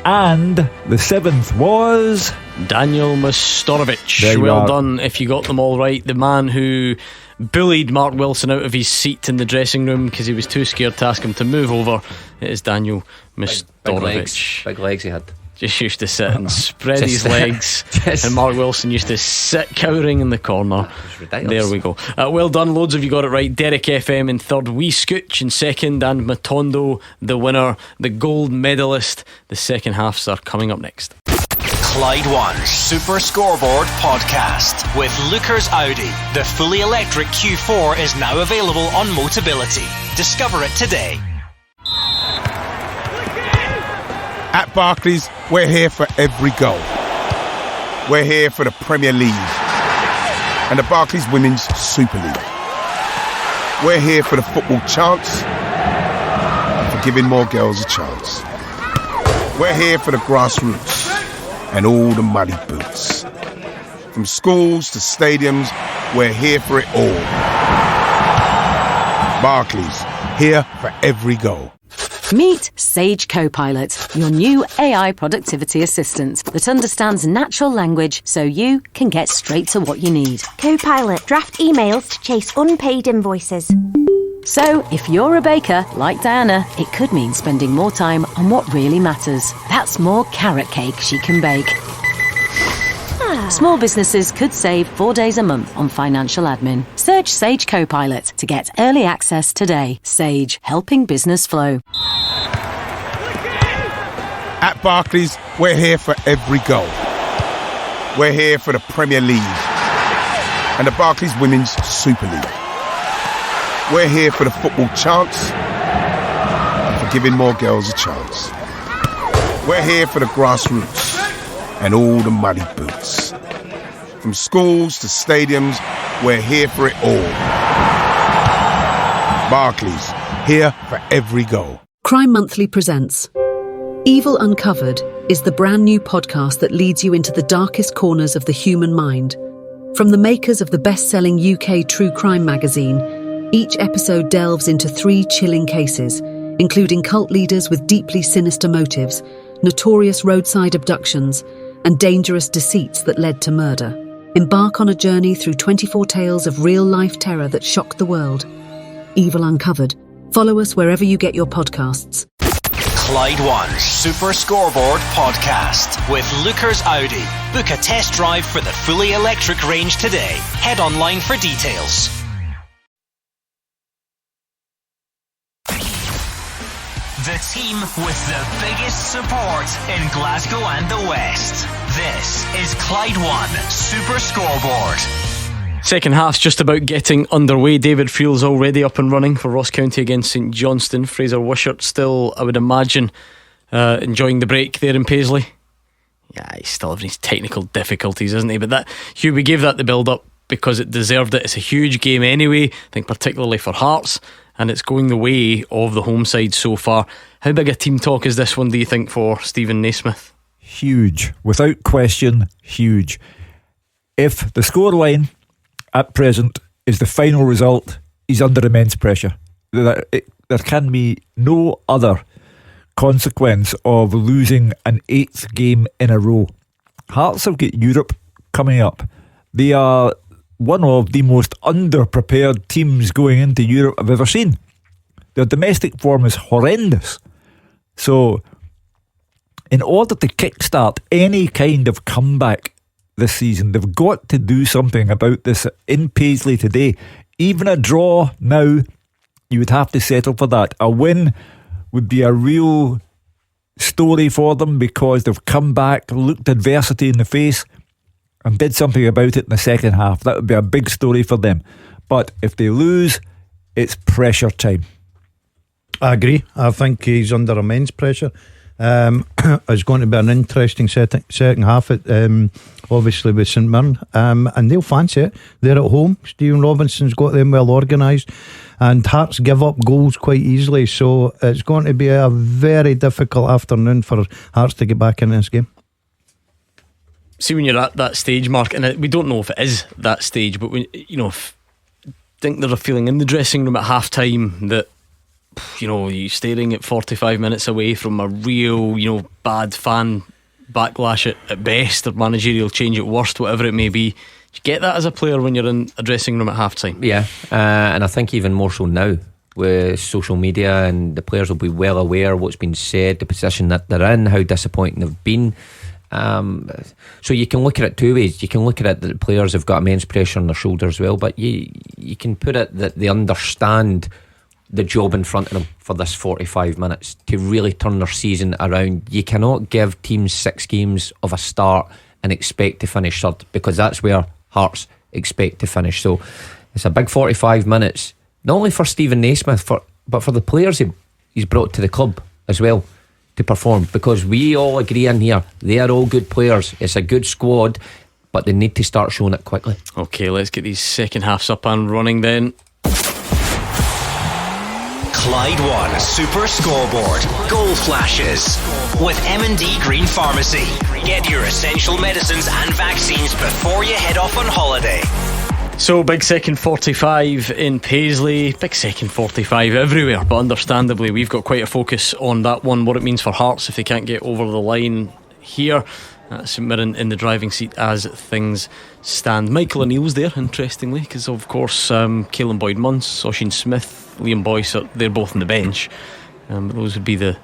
and the 7th was Daniel Mostorovic. Well done if you got them all right. The man who bullied Mark Wilson out of his seat in the dressing room because he was too scared to ask him to move over It is Daniel Mistorovic. Big legs he had. Just used to sit and spread his legs, and Mark Wilson used to sit cowering in the corner. There we go. Well done, loads of you got it right. Derek FM in third, Wee Scooch in second, and Matondo the winner, the gold medalist. The second halves are coming up next. Clyde One Super Scoreboard Podcast with Lookers Audi. The fully electric Q4 is now available on Motability. Discover it today. At Barclays, we're here for every goal. We're here for the Premier League and the Barclays Women's Super League. We're here for the football chants and for giving more girls a chance. We're here for the grassroots and all the muddy boots. From schools to stadiums, we're here for it all. Barclays, here for every goal. Meet Sage Copilot, your new AI productivity assistant that understands natural language so you can get straight to what you need. Copilot, draft emails to chase unpaid invoices. So, if you're a baker, like Diana, it could mean spending more time on what really matters. That's more carrot cake she can bake. Small businesses could save 4 days a month on financial admin. Search Sage Copilot to get early access today. Sage, helping business flow. At Barclays, we're here for every goal. We're here for the Premier League and the Barclays Women's Super League. We're here for the football chants and for giving more girls a chance. We're here for the grassroots and all the muddy boots. From schools to stadiums, we're here for it all. Barclays, here for every goal. Crime Monthly presents Evil Uncovered is the brand new podcast that leads you into the darkest corners of the human mind. From the makers of the best-selling UK true crime magazine, each episode delves into 3 chilling cases, including cult leaders with deeply sinister motives, notorious roadside abductions, and dangerous deceits that led to murder. Embark on a journey through 24 tales of real-life terror that shocked the world. Evil Uncovered. Follow us wherever you get your podcasts. Clyde One Super Scoreboard Podcast with Lookers Audi. Book a test drive for the fully electric range today. Head online for details. The team with the biggest support in Glasgow and the West. This is Clyde One Super Scoreboard. Second half's just about getting underway. David Friel's already up and running for Ross County against St Johnstone. Fraser Wishart still, I would imagine, enjoying the break there in Paisley. Yeah, he's still having his technical difficulties, isn't he? But that, Hugh, we gave that the build up because it deserved it. It's a huge game anyway, I think particularly for Hearts, and it's going the way of the home side so far. How big a team talk is this one, do you think, for Stephen Naismith? Huge, without question, huge. If the scoreline at present is the final result, he's under immense pressure. There can be no other consequence of losing an 8th game in a row. Hearts have got Europe coming up. They are one of the most underprepared teams going into Europe I've ever seen. Their domestic form is horrendous. So, in order to kickstart any kind of comeback this season, they've got to do something about this in Paisley today. Even a draw now, you would have to settle for that. A win would be a real story for them because they've come back, looked adversity in the face and did something about it in the second half. That would be a big story for them. But if they lose, it's pressure time. I agree. I think he's under immense pressure. It's going to be an interesting second half at, obviously with St Mirren, and they'll fancy it. They're at home. Stephen Robinson's got them well organised, and Hearts give up goals quite easily, so it's going to be a very difficult afternoon for Hearts to get back in this game. See, when you're at that stage, Mark, and we don't know if it is that stage, but when, you know, I think there's a feeling in the dressing room at half time that, you know, you're staring at 45 minutes away from a real, you know, bad fan backlash at best, or managerial change at worst, whatever it may be. Do you get that as a player when you're in a dressing room at half time? Yeah, and I think even more so now, with social media, and the players will be well aware of what's been said, the position that they're in, how disappointing they've been. So you can look at it two ways. You can look at it that the players have got immense pressure on their shoulders as well, but you can put it that they understand the job in front of them for this 45 minutes to really turn their season around. You cannot give teams 6 games of a start and expect to finish third, because that's where Hearts expect to finish. So it's a big 45 minutes, not only for Stephen Naismith, but for the players he's brought to the club as well to perform, because we all agree in here they are all good players. It's a good squad, but they need to start showing it quickly. Okay, let's get these second halves up and running then. Clyde One Super Scoreboard Goal Flashes with M&D Green Pharmacy. Get your essential medicines and vaccines before you head off on holiday. So big second 45 in Paisley, big second 45 everywhere, but understandably we've got quite a focus on that one, what it means for Hearts if they can't get over the line here. St Mirren in the driving seat as things stand. Michael O'Neill's there, interestingly, because of course Caelan Boyd-Munce, Oisin Smith, Liam Boyce, they're both on the bench. Those would be the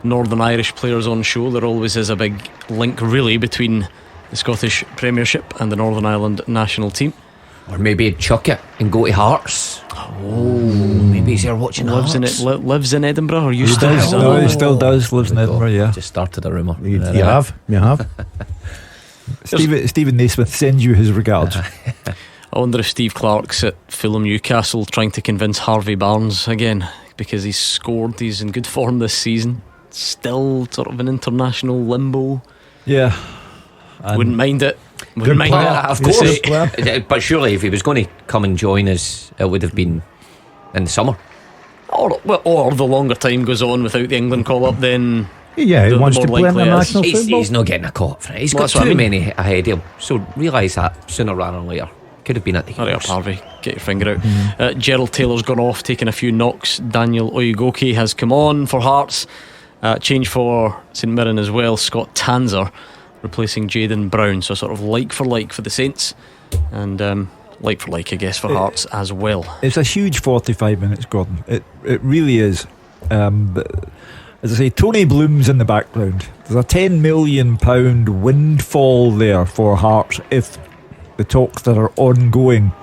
Northern Irish players on show. There always is a big link really between the Scottish Premiership and the Northern Ireland national team. Or maybe he'd chuck it and go to Hearts. Maybe he's here watching Lives in Edinburgh, or used to? No, he still does. Lives in Edinburgh. Yeah, just started a rumour. You have. Stephen Naismith sends you his regards. I wonder if Steve Clarke's at Fulham Newcastle trying to convince Harvey Barnes again, because he's scored, he's in good form this season, still sort of an international limbo. Yeah, wouldn't mind it. Of course. But surely if he was going to come and join us, it would have been in the summer, or the longer time goes on without the England call up, then he wants to play in the national football. He's not getting a call up for it. He's got too many ahead of him, so realise that sooner rather than later. Could have been at the hurry up, Harvey, get your finger out. Gerald Taylor's gone off, taking a few knocks. Daniel Oyegoke has come on for Hearts. Change for St Mirren as well, Scott Tanzer replacing Jayden Brown, so sort of like for the Saints, and like for like, I guess, for Hearts as well. It's a huge 45 minutes, Gordon. It really is. But as I say, Tony Bloom's in the background. There's a £10 million windfall there for Hearts if the talks that are ongoing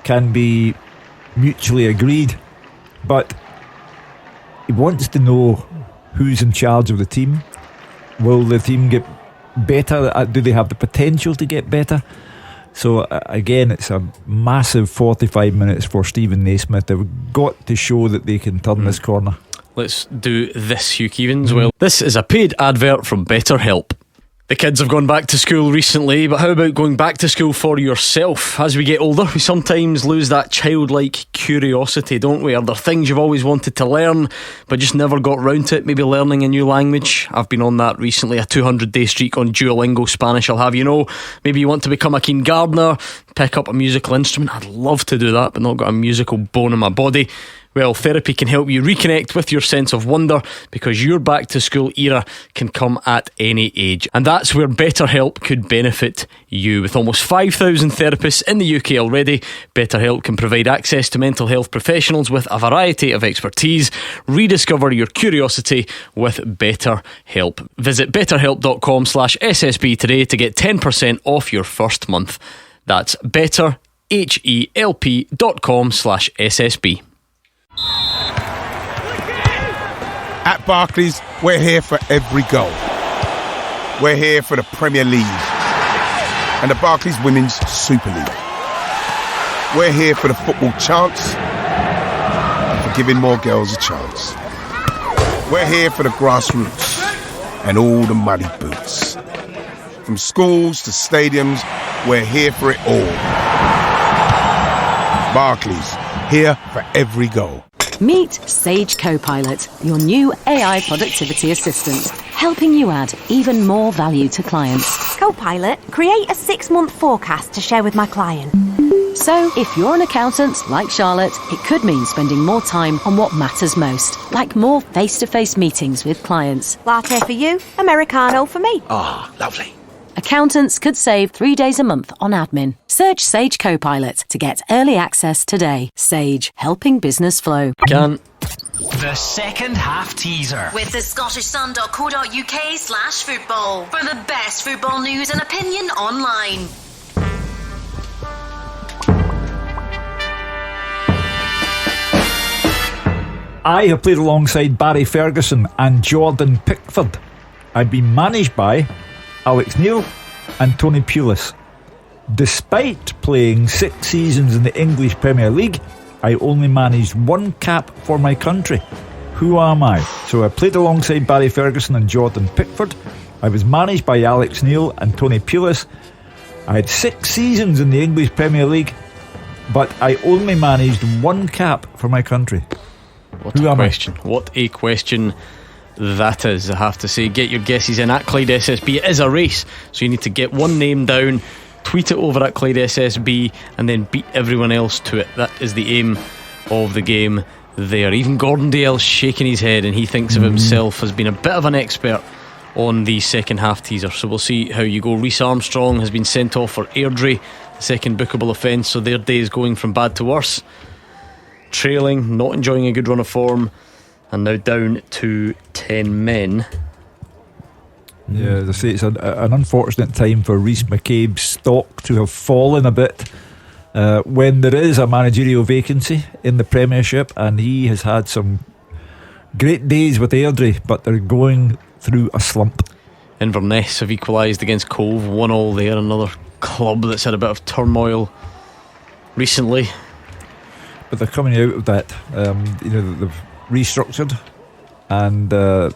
can be mutually agreed. But he wants to know who's in charge of the team. Will the team get better? Do they have the potential to get better? So again, it's a massive 45 minutes for Stephen Naismith. They've got to show that they can turn this corner. Let's do this, Hugh Keevins. Well, this is a paid advert from BetterHelp. The kids have gone back to school recently, but how about going back to school for yourself? As we get older, we sometimes lose that childlike curiosity, don't we? Are there things you've always wanted to learn but just never got round to it? Maybe learning a new language. I've been on that recently, a 200-day streak on Duolingo Spanish, I'll have you know. Maybe you want to become a keen gardener, pick up a musical instrument. I'd love to do that, but not got a musical bone in my body. Well, therapy can help you reconnect with your sense of wonder, because your back to school era can come at any age, and that's where BetterHelp could benefit you. With almost 5,000 therapists in the UK already, BetterHelp can provide access to mental health professionals with a variety of expertise. Rediscover your curiosity with BetterHelp. Visit betterhelp.com/SSB today to get 10% off your first month. That's betterhelp.com/SSB. At Barclays, we're here for every goal. We're here for the Premier League and the Barclays Women's Super League. We're here for the football chants and for giving more girls a chance. We're here for the grassroots and all the muddy boots. From schools to stadiums, we're here for it all. Barclays, here for every goal. Meet Sage Copilot, your new AI productivity assistant, helping you add even more value to clients. Copilot, create a 6-month forecast to share with my client. So, if you're an accountant like Charlotte, it could mean spending more time on what matters most, like more face-to-face meetings with clients. Latte for you, Americano for me. Ah, lovely. Accountants could save 3 days a month on admin. Search Sage Copilot to get early access today. Sage, helping business flow. The second half teaser. With the scottishsun.co.uk/football for the best football news and opinion online. I have played alongside Barry Ferguson and Jordan Pickford. I've been managed by Alex Neil and Tony Pulis. Despite playing 6 seasons in the English Premier League, I only managed 1 cap for my country. Who am I? So I played alongside Barry Ferguson and Jordan Pickford. I was managed by Alex Neil and Tony Pulis. I had 6 seasons in the English Premier League, but I only managed 1 cap for my country. What a question. What a question that is, I have to say. Get your guesses in at Clyde SSB. It is a race, so you need to get one name down, tweet it over at Clyde SSB, and then beat everyone else to it. That is the aim of the game there. Even Gordon Dale's shaking his head, and he thinks of himself as being a bit of an expert on the second half teaser. So we'll see how you go. Reece Armstrong has been sent off for Airdrie, the second bookable offence, so their day is going from bad to worse. Trailing, not enjoying a good run of form, and now down to 10 men. Yeah, as I say, it's an unfortunate time for Reece McCabe's stock to have fallen a bit when there is a managerial vacancy in the Premiership, and he has had some great days with Airdrie, but they're going through a slump. Inverness have equalised against Cove, 1-1 there. Another club that's had a bit of turmoil recently, but they're coming out of that. They've restructured, and there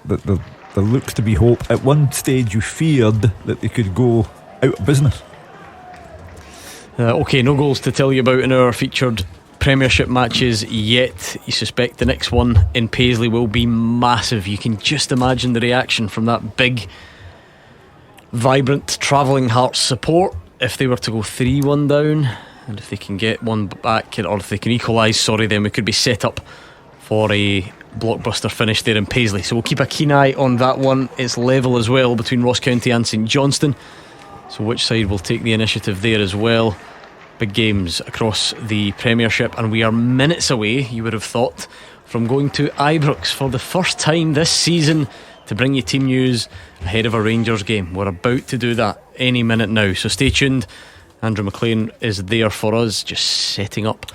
looks to be hope. At one stage you feared that they could go out of business. Okay, no goals to tell you about in our featured Premiership matches yet. You suspect the next one in Paisley will be massive. You can just imagine the reaction from that big, vibrant Travelling Hearts support if they were to go 3-1 down. And if they can get one back, or if they can equalise, then we could be set up for a blockbuster finish there in Paisley. So we'll keep a keen eye on that one. It's level as well between Ross County and St Johnstone, so which side will take the initiative there as well. Big games across the Premiership, and we are minutes away, you would have thought, from going to Ibrox for the first time this season to bring you team news ahead of a Rangers game. We're about to do that any minute now, so stay tuned. Andrew McLean is there for us, just setting up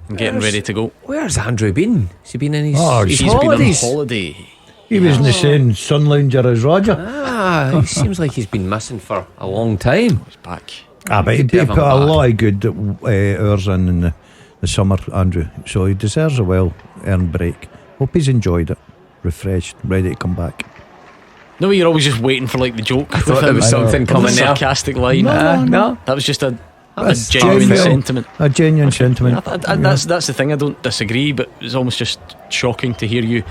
and getting ready to go. Where's Andrew been? Has he been in his he's holidays? Been on holiday. He was in the same sun lounger as Roger. He seems like he's been missing for a long time. He's back. But he put a lot of good hours in the summer, Andrew, so he deserves a well-earned break. Hope he's enjoyed it, refreshed, ready to come back. No, you're always just waiting for like the joke. I thought there was something coming there. Sarcastic line. No. That was just a genuine sentiment. A genuine sentiment. That's the thing. I don't disagree, but it's almost just shocking to hear you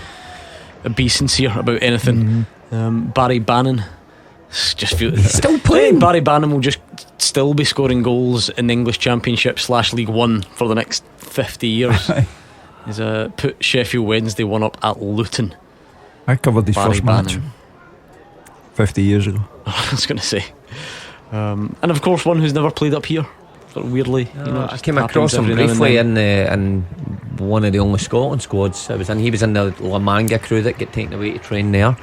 be sincere about anything. Barry Bannon, just feel still playing. Barry Bannon will just still be scoring goals in the English Championship / League One for the next 50 years. He's put Sheffield Wednesday 1 up at Luton. I covered his first match 50 years ago. I was going to say, and of course one who's never played up here, sort of weirdly. I came across him briefly in one of the only Scotland squads I was in. He was in the La Manga crew that get taken away to train there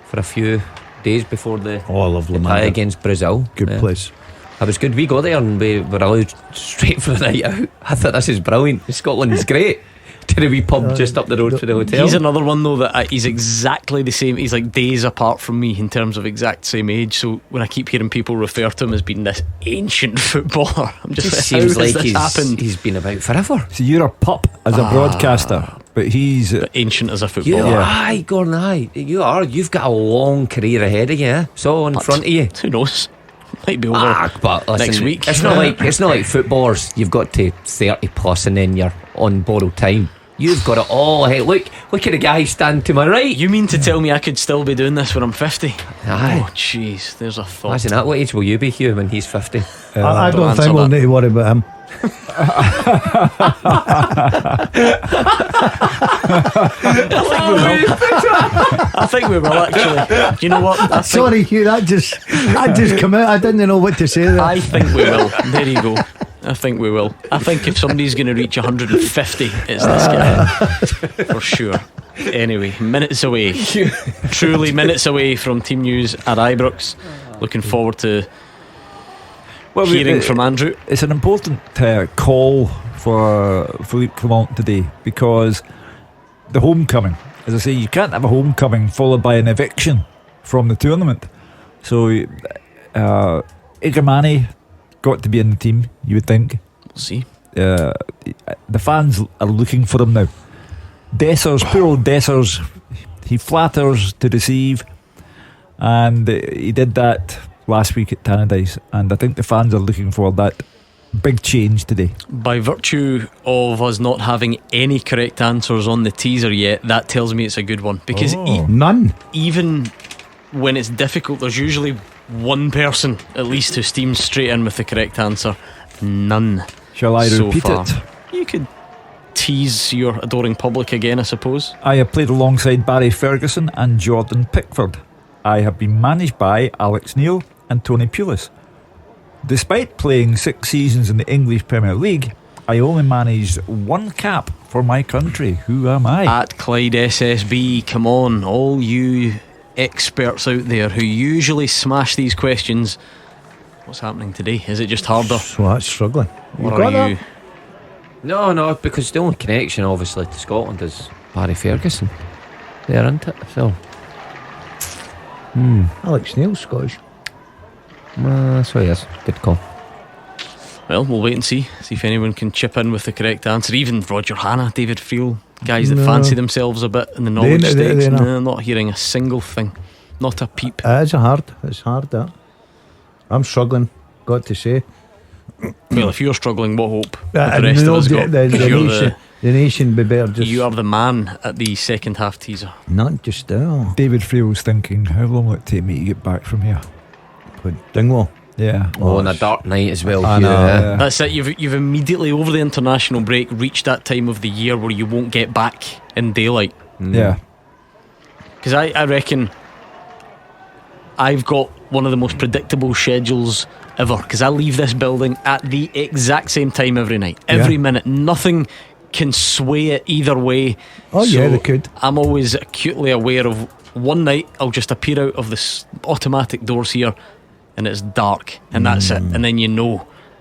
for a few days before the I love La Manga tie against Brazil. Good place. It was good. We got there and we were allowed straight for the night out. I thought this is brilliant. Scotland's great. To the wee pub just up the road for the hotel. He's another one though that he's exactly the same. He's like days apart from me in terms of exact same age. So when I keep hearing people refer to him as being this ancient footballer, I'm just like, seems like he's been about forever. So you're a pup as a broadcaster, but he's ancient as a footballer. Aye, Gordon, aye. You are. You've got a long career ahead of you. Eh? So in front of you. Who knows? Might be over but listen, next week. It's not like footballers. You've got to 30 plus and then you're on borrowed time. You've got it all. Hey, look at the guy standing to my right. You mean to tell me I could still be doing this when I'm 50? Aye. Oh, jeez, there's a thought. Imagine that. What age will you be, Hugh, when he's 50? I don't think we'll need to worry about him. I think we will actually. You know what? Sorry, Hugh, that just come out. I didn't know what to say there. I think we will. There you go. I think we will. I think if somebody's going to reach 150, it's this guy for sure. Anyway, minutes away, truly minutes away from team news at Ibrox. Looking forward to hearing from Andrew. It's an important call for Philippe Clement today, because the homecoming, as I say, you can't have a homecoming followed by an eviction from the tournament. So Igamani got to be in the team, you would think. We'll see. The fans are looking for him now. Dessers, poor old Dessers, he flatters to deceive, and he did that last week at Tannadice, and I think the fans are looking for that big change today. By virtue of us not having any correct answers on the teaser yet, that tells me it's a good one, because none. Even when it's difficult, there's usually one person at least who steams straight in with the correct answer. None. Shall I so repeat far. it? You could tease your adoring public again, I suppose. I have played alongside Barry Ferguson and Jordan Pickford. I have been managed by Alex Neil and Tony Pulis. Despite playing 6 seasons in the English Premier League, I only managed 1 cap for my country. Who am I? At Clyde SSB, come on, all you experts out there who usually smash these questions. What's happening today? Is it just harder? So that's struggling. What are you? No, because the only connection obviously to Scotland is Barry Ferguson. There, isn't it? So Alex Neil's Scottish. So yes, good call. Well, we'll wait and see if anyone can chip in with the correct answer. Even Roger Hanna, David Friel, guys that fancy themselves a bit in the knowledge stakes. No, not hearing a single thing, not a peep. It's hard that. I'm struggling, got to say. Well, if you're struggling, what hope the rest of us got? The nation be better. Just you are the man at the second half teaser. Not just now. David Friel's thinking, how long will it take me to get back from here? Dingwall. Yeah. On a dark night as well. I know, yeah. That's it. You've immediately over the international break reached that time of the year where you won't get back in daylight. Yeah. Because I reckon I've got one of the most predictable schedules ever, because I leave this building at the exact same time every night, every minute. Nothing can sway it either way. They could. I'm always acutely aware of one night I'll just appear out of this automatic doors here and it's dark, and that's it. And then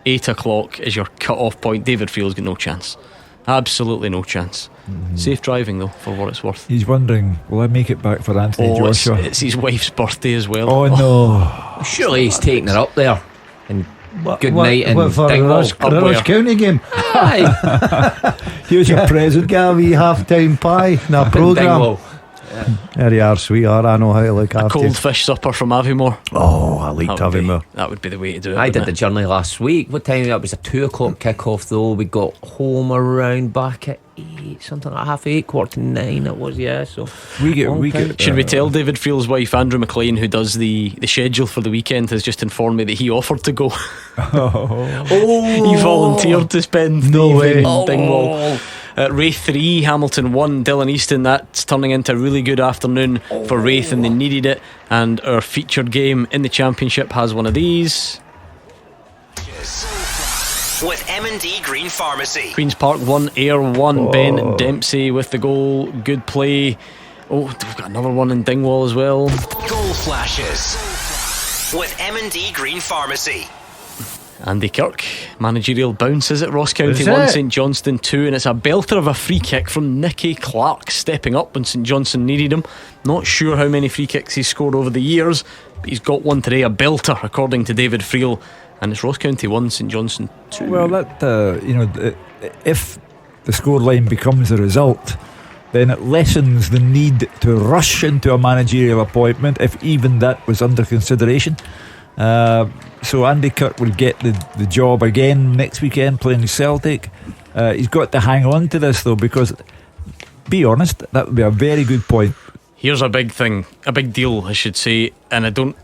8 o'clock is your cut off point. David Friel's got no chance, absolutely no chance. Safe driving though, for what it's worth. He's wondering, will I make it back for Anthony Joshua? It's his wife's birthday as well. Oh no. Surely he's taking her up there. And good night in for Dingwall. the Ross County game. Here's your present. Get a wee half-time pie in a programme. There you are, sweetheart. I know how to look after you. Cold fish supper from Aviemore. Oh, I liked Aviemore. That would be the way to do it. I did the journey last week. What time? That was a 2 o'clock kick-off though. We got home around back at 8, something like 8:30, 8:45 it was, yeah. So we get should we tell David Friel's wife Andrew McLean, who does the schedule for the weekend, has just informed me that he offered to go. He volunteered to spend the evening in Dingwall. Wraith 3, Hamilton 1, Dylan Easton. That's turning into a really good afternoon for Wraith, and they needed it. And our featured game in the championship has one of these. With M&D Green Pharmacy. Queen's Park 1, Ayr 1. Ben Dempsey with the goal. Good play. Oh, we've got another one in Dingwall as well. Goal flashes with M&D Green Pharmacy. Andy Kirk, managerial bounce, is it? Ross County 1, St Johnstone 2, and it's a belter of a free kick from Nicky Clark, stepping up when St Johnstone needed him. Not sure how many free kicks he's scored over the years, but he's got one today, a belter according to David Friel, and it's Ross County 1, St Johnstone 2. Well, that if the scoreline becomes the result, then it lessens the need to rush into a managerial appointment, if even that was under consideration. So Andy Kirk will get the job again next weekend playing Celtic. He's got to hang on to this though, because Be honest, that would be a very good point. Here's a big thing, a big deal I should say, and I don't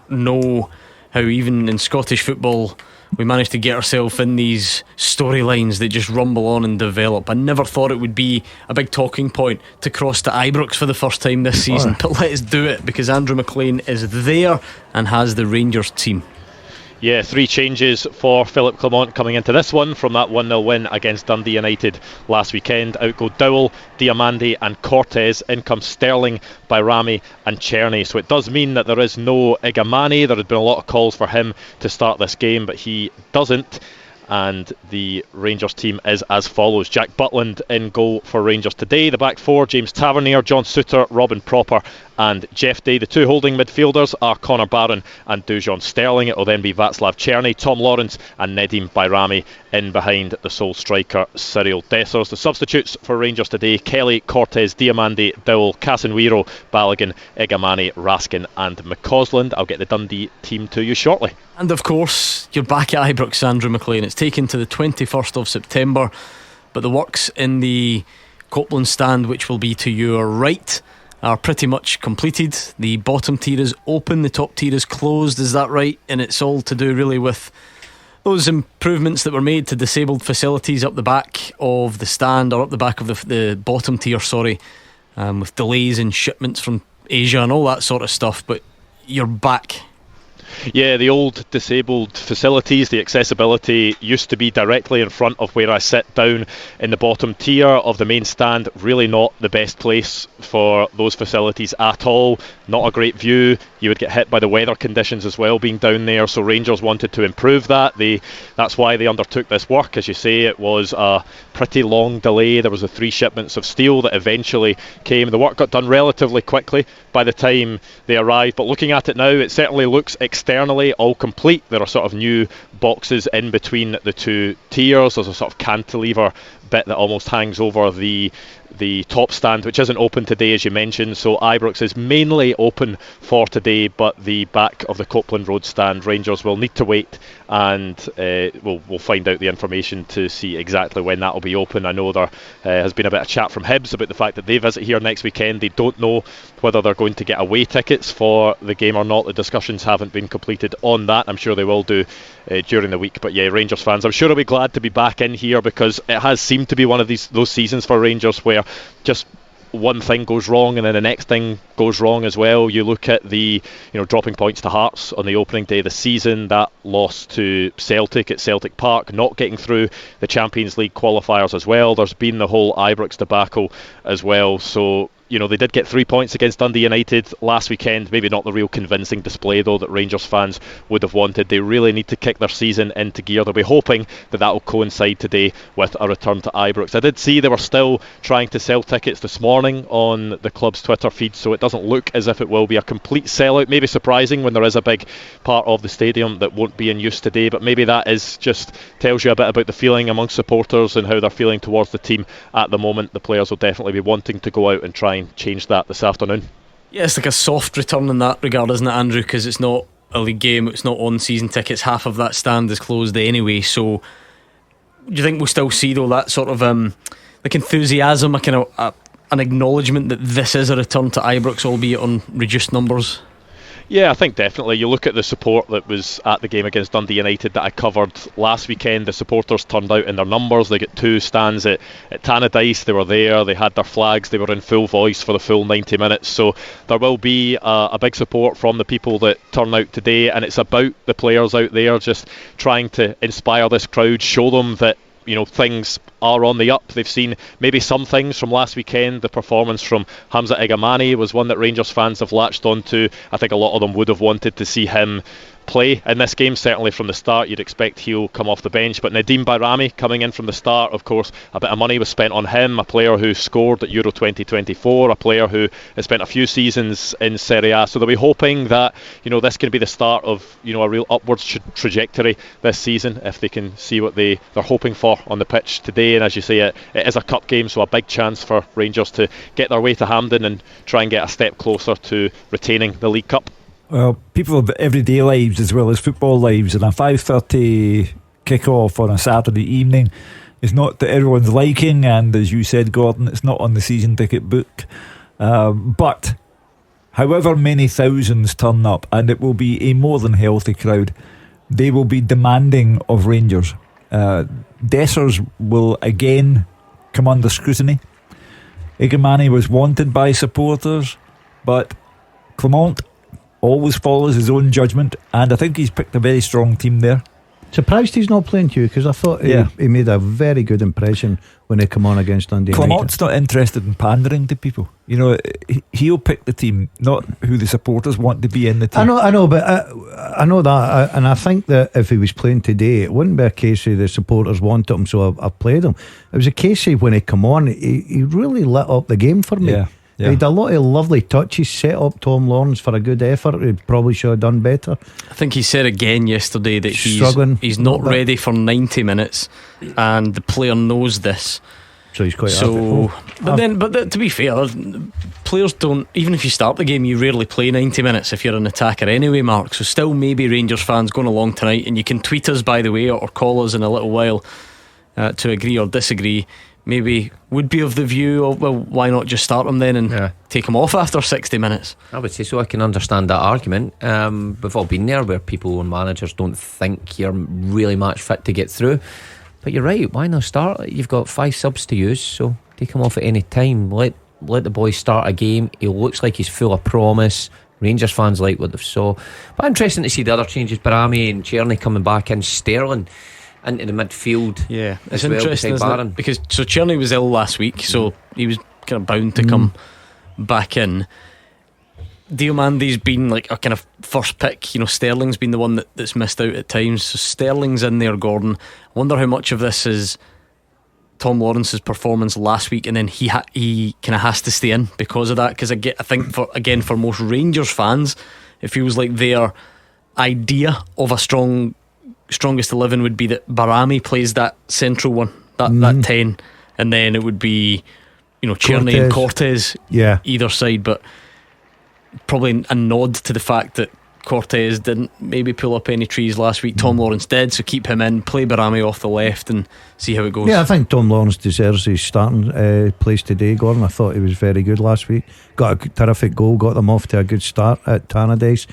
know how even in Scottish football we managed to get ourselves in these storylines that just rumble on and develop. I never thought it would be a big talking point to cross to Ibrox for the first time this season, but let's do it, because Andrew McLean is there and has the Rangers team. Yeah, 3 changes for Philip Clement coming into this one from that 1-0 win against Dundee United last weekend. Out go Dowell, Diamandi and Cortez. In comes Sterling, Bayrami and Czerny. So it does mean that there is no Igamani. There had been a lot of calls for him to start this game, but he doesn't. And the Rangers team is as follows: Jack Butland in goal for Rangers today. The back 4, James Tavernier, John Souttar, Robin Proper and Jeff Day. The 2 holding midfielders are Connor Barron and Dujon Sterling. It will then be Václav Czerny, Tom Lawrence and Nedim Bayrami in behind the sole striker Cyril Dessers. The substitutes for Rangers today: Kelly, Cortez, Diamandi, Dowell, Casemiro, Balogun, Igamani, Raskin and McCausland. I'll get the Dundee team to you shortly. And of course, you're back at Ibrox, Andrew McLean. It's taken to the 21st of September, but the works in the Copeland stand, which will be to your right, are pretty much completed. The bottom tier is open, the top tier is closed, is that right? And it's all to do really with those improvements that were made to disabled facilities up the back of the stand, or up the back of the bottom tier, with delays in shipments from Asia and all that sort of stuff. But you're back. Yeah, the old disabled facilities, the accessibility used to be directly in front of where I sit down in the bottom tier of the main stand. Really not the best place for those facilities at all. Not a great view. You would get hit by the weather conditions as well being down there, so Rangers wanted to improve that. That's why they undertook this work. As you say, it was a pretty long delay. There was the 3 shipments of steel that eventually came. The work got done relatively quickly by the time they arrived, but looking at it now, it certainly looks externally all complete. There are sort of new boxes in between the 2 tiers. There's a sort of cantilever bit that almost hangs over the top stand, which isn't open today, as you mentioned. So Ibrox is mainly open for today, but the back of the Copeland Road stand, Rangers will need to wait, and we'll find out the information to see exactly when that will be open. I know there has been a bit of chat from Hibs about the fact that they visit here next weekend. They don't know whether they're going to get away tickets for the game or not. The discussions haven't been completed on that. I'm sure they will do during the week. But yeah, Rangers fans, I'm sure will be glad to be back in here, because it has seemed to be one of those seasons for Rangers where just one thing goes wrong and then the next thing goes wrong as well. You look at the dropping points to Hearts on the opening day of the season, that loss to Celtic at Celtic Park, not getting through the Champions League qualifiers as well. There's been the whole Ibrox debacle as well. So they did get 3 points against Dundee United last weekend. Maybe not the real convincing display, though, that Rangers fans would have wanted. They really need to kick their season into gear. They'll be hoping that will coincide today with a return to Ibrox. I did see they were still trying to sell tickets this morning on the club's Twitter feed, so it doesn't look as if it will be a complete sellout. Maybe surprising when there is a big part of the stadium that won't be in use today, but maybe that is just tells you a bit about the feeling amongst supporters and how they're feeling towards the team at the moment. The players will definitely be wanting to go out and try and change that this afternoon. Yeah, it's like a soft return in that regard, isn't it, Andrew? Because it's not a league game, it's not on season tickets. Half of that stand is closed anyway. So do you think we'll still see, though, that sort of like enthusiasm, a kind of an acknowledgement that this is a return to Ibrox, albeit on reduced numbers? Yeah, I think definitely. You look at the support that was at the game against Dundee United that I covered last weekend. The supporters turned out in their numbers. They got 2 stands at Tannadice. They were there, they had their flags, they were in full voice for the full 90 minutes. So there will be a big support from the people that turn out today, and it's about the players out there just trying to inspire this crowd, show them that things are on the up. They've seen maybe some things from last weekend. The performance from Hamza Igamani was one that Rangers fans have latched onto. I think a lot of them would have wanted to see him play in this game. Certainly from the start you'd expect he'll come off the bench, but Nedim Bayrami coming in from the start, of course a bit of money was spent on him, a player who scored at Euro 2024, a player who has spent a few seasons in Serie A, so they'll be hoping that this can be the start of a real upwards trajectory this season if they can see what they're hoping for on the pitch today. And as you say, it is a cup game, so a big chance for Rangers to get their way to Hampden and try and get a step closer to retaining the League Cup. Well, people have everyday lives as well as football lives, and a 5:30 kick-off on a Saturday evening, is not to everyone's liking, and as you said, Gordon, it's not on the season ticket book. But however many thousands turn up, and it will be a more than healthy crowd, they will be demanding of Rangers. Dessers will again come under scrutiny. Igamani was wanted by supporters, but Clement always follows his own judgment, and I think he's picked a very strong team there. Surprised he's not playing, Hugh, because I thought he made a very good impression when he came on against Dundee United. Clement's not interested in pandering to people. You know, he'll pick the team, not who the supporters want to be in the team. I know, but I know that, and I think that if he was playing today, it wouldn't be a case of the supporters wanted him, so I played him. It was a case of when he come on, he really lit up the game for me. Yeah. He had a lot of lovely touches, set up Tom Lawrence for a good effort. He probably should have done better. I think he said again yesterday that he's not not ready for 90 minutes, and the player knows this. So he's quite But to be fair, players don't, even if you start the game, you rarely play 90 minutes if you're an attacker anyway, Mark. So still maybe Rangers fans going along tonight, and you can tweet us, by the way, or call us in a little while to agree or disagree. Maybe would be of the view of, well, why not just start him then and take him off after 60 minutes? I would say so. I can understand that argument. We've all been there where people and managers don't think you're really match fit to get through. But you're right, why not start? You've got 5 subs to use, so take him off at any time. Let the boy start a game. He looks like he's full of promise. Rangers fans like what they've saw. But interesting to see the other changes. Barami and Czerny coming back in. Sterling into the midfield. Yeah, it's well, interesting, isn't it? Because Czerny was ill last week, so he was kind of bound to come back in. Diomandi's been like a kind of first pick. You know, Sterling's been the one that's missed out at times. So Sterling's in there, Gordon. I wonder how much of this is Tom Lawrence's performance last week, and then he kind of has to stay in because of that. Because I think for most Rangers fans, it feels like their idea of a strongest 11 would be that Barami plays that central one, that 10, and then it would be, you know, Czerny and Cortez either side. But probably a nod to the fact that Cortez didn't maybe pull up any trees last week. Tom Lawrence did, so keep him in, play Barami off the left and see how it goes. Yeah, I think Tom Lawrence deserves his starting place today, Gordon. I thought he was very good last week. Got a terrific goal, got them off to a good start at Tannadice.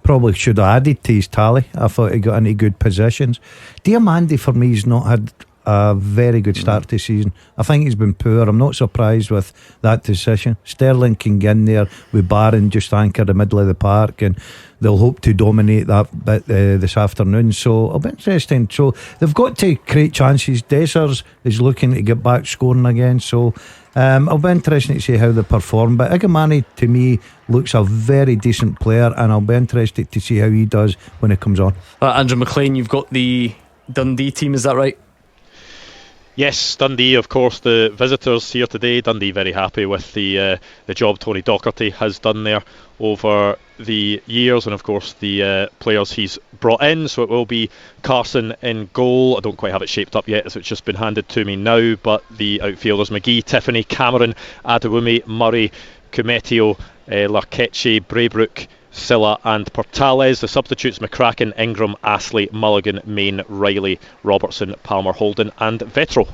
Probably should have added to his tally. I thought he got into good positions. Diamandi for me has not had a very good start to the season. I think he's been poor. I'm not surprised with that decision. Sterling can get in there with Barron just anchor the middle of the park, and they'll hope to dominate that bit this afternoon. So it'll be interesting. So they've got to create chances. Dessers is looking to get back scoring again, so it'll be interesting to see how they perform. But Igamani to me looks a very decent player, and I'll be interested to see how he does when it comes on. Andrew McLean, you've got the Dundee team, is that right? Yes, Dundee, of course, the visitors here today. Dundee very happy with the job Tony Docherty has done there over the years, and of course the players he's brought in. So it will be Carson in goal. I don't quite have it shaped up yet, as it's just been handed to me now, but the outfielders: McGee, Tiffany, Cameron, Adewumi, Murray, Kumetio, Larkeche, Braybrook, Silla and Portales. The substitutes: McCracken, Ingram, Astley, Mulligan, Main, Riley, Robertson, Palmer, Holden and Vetro.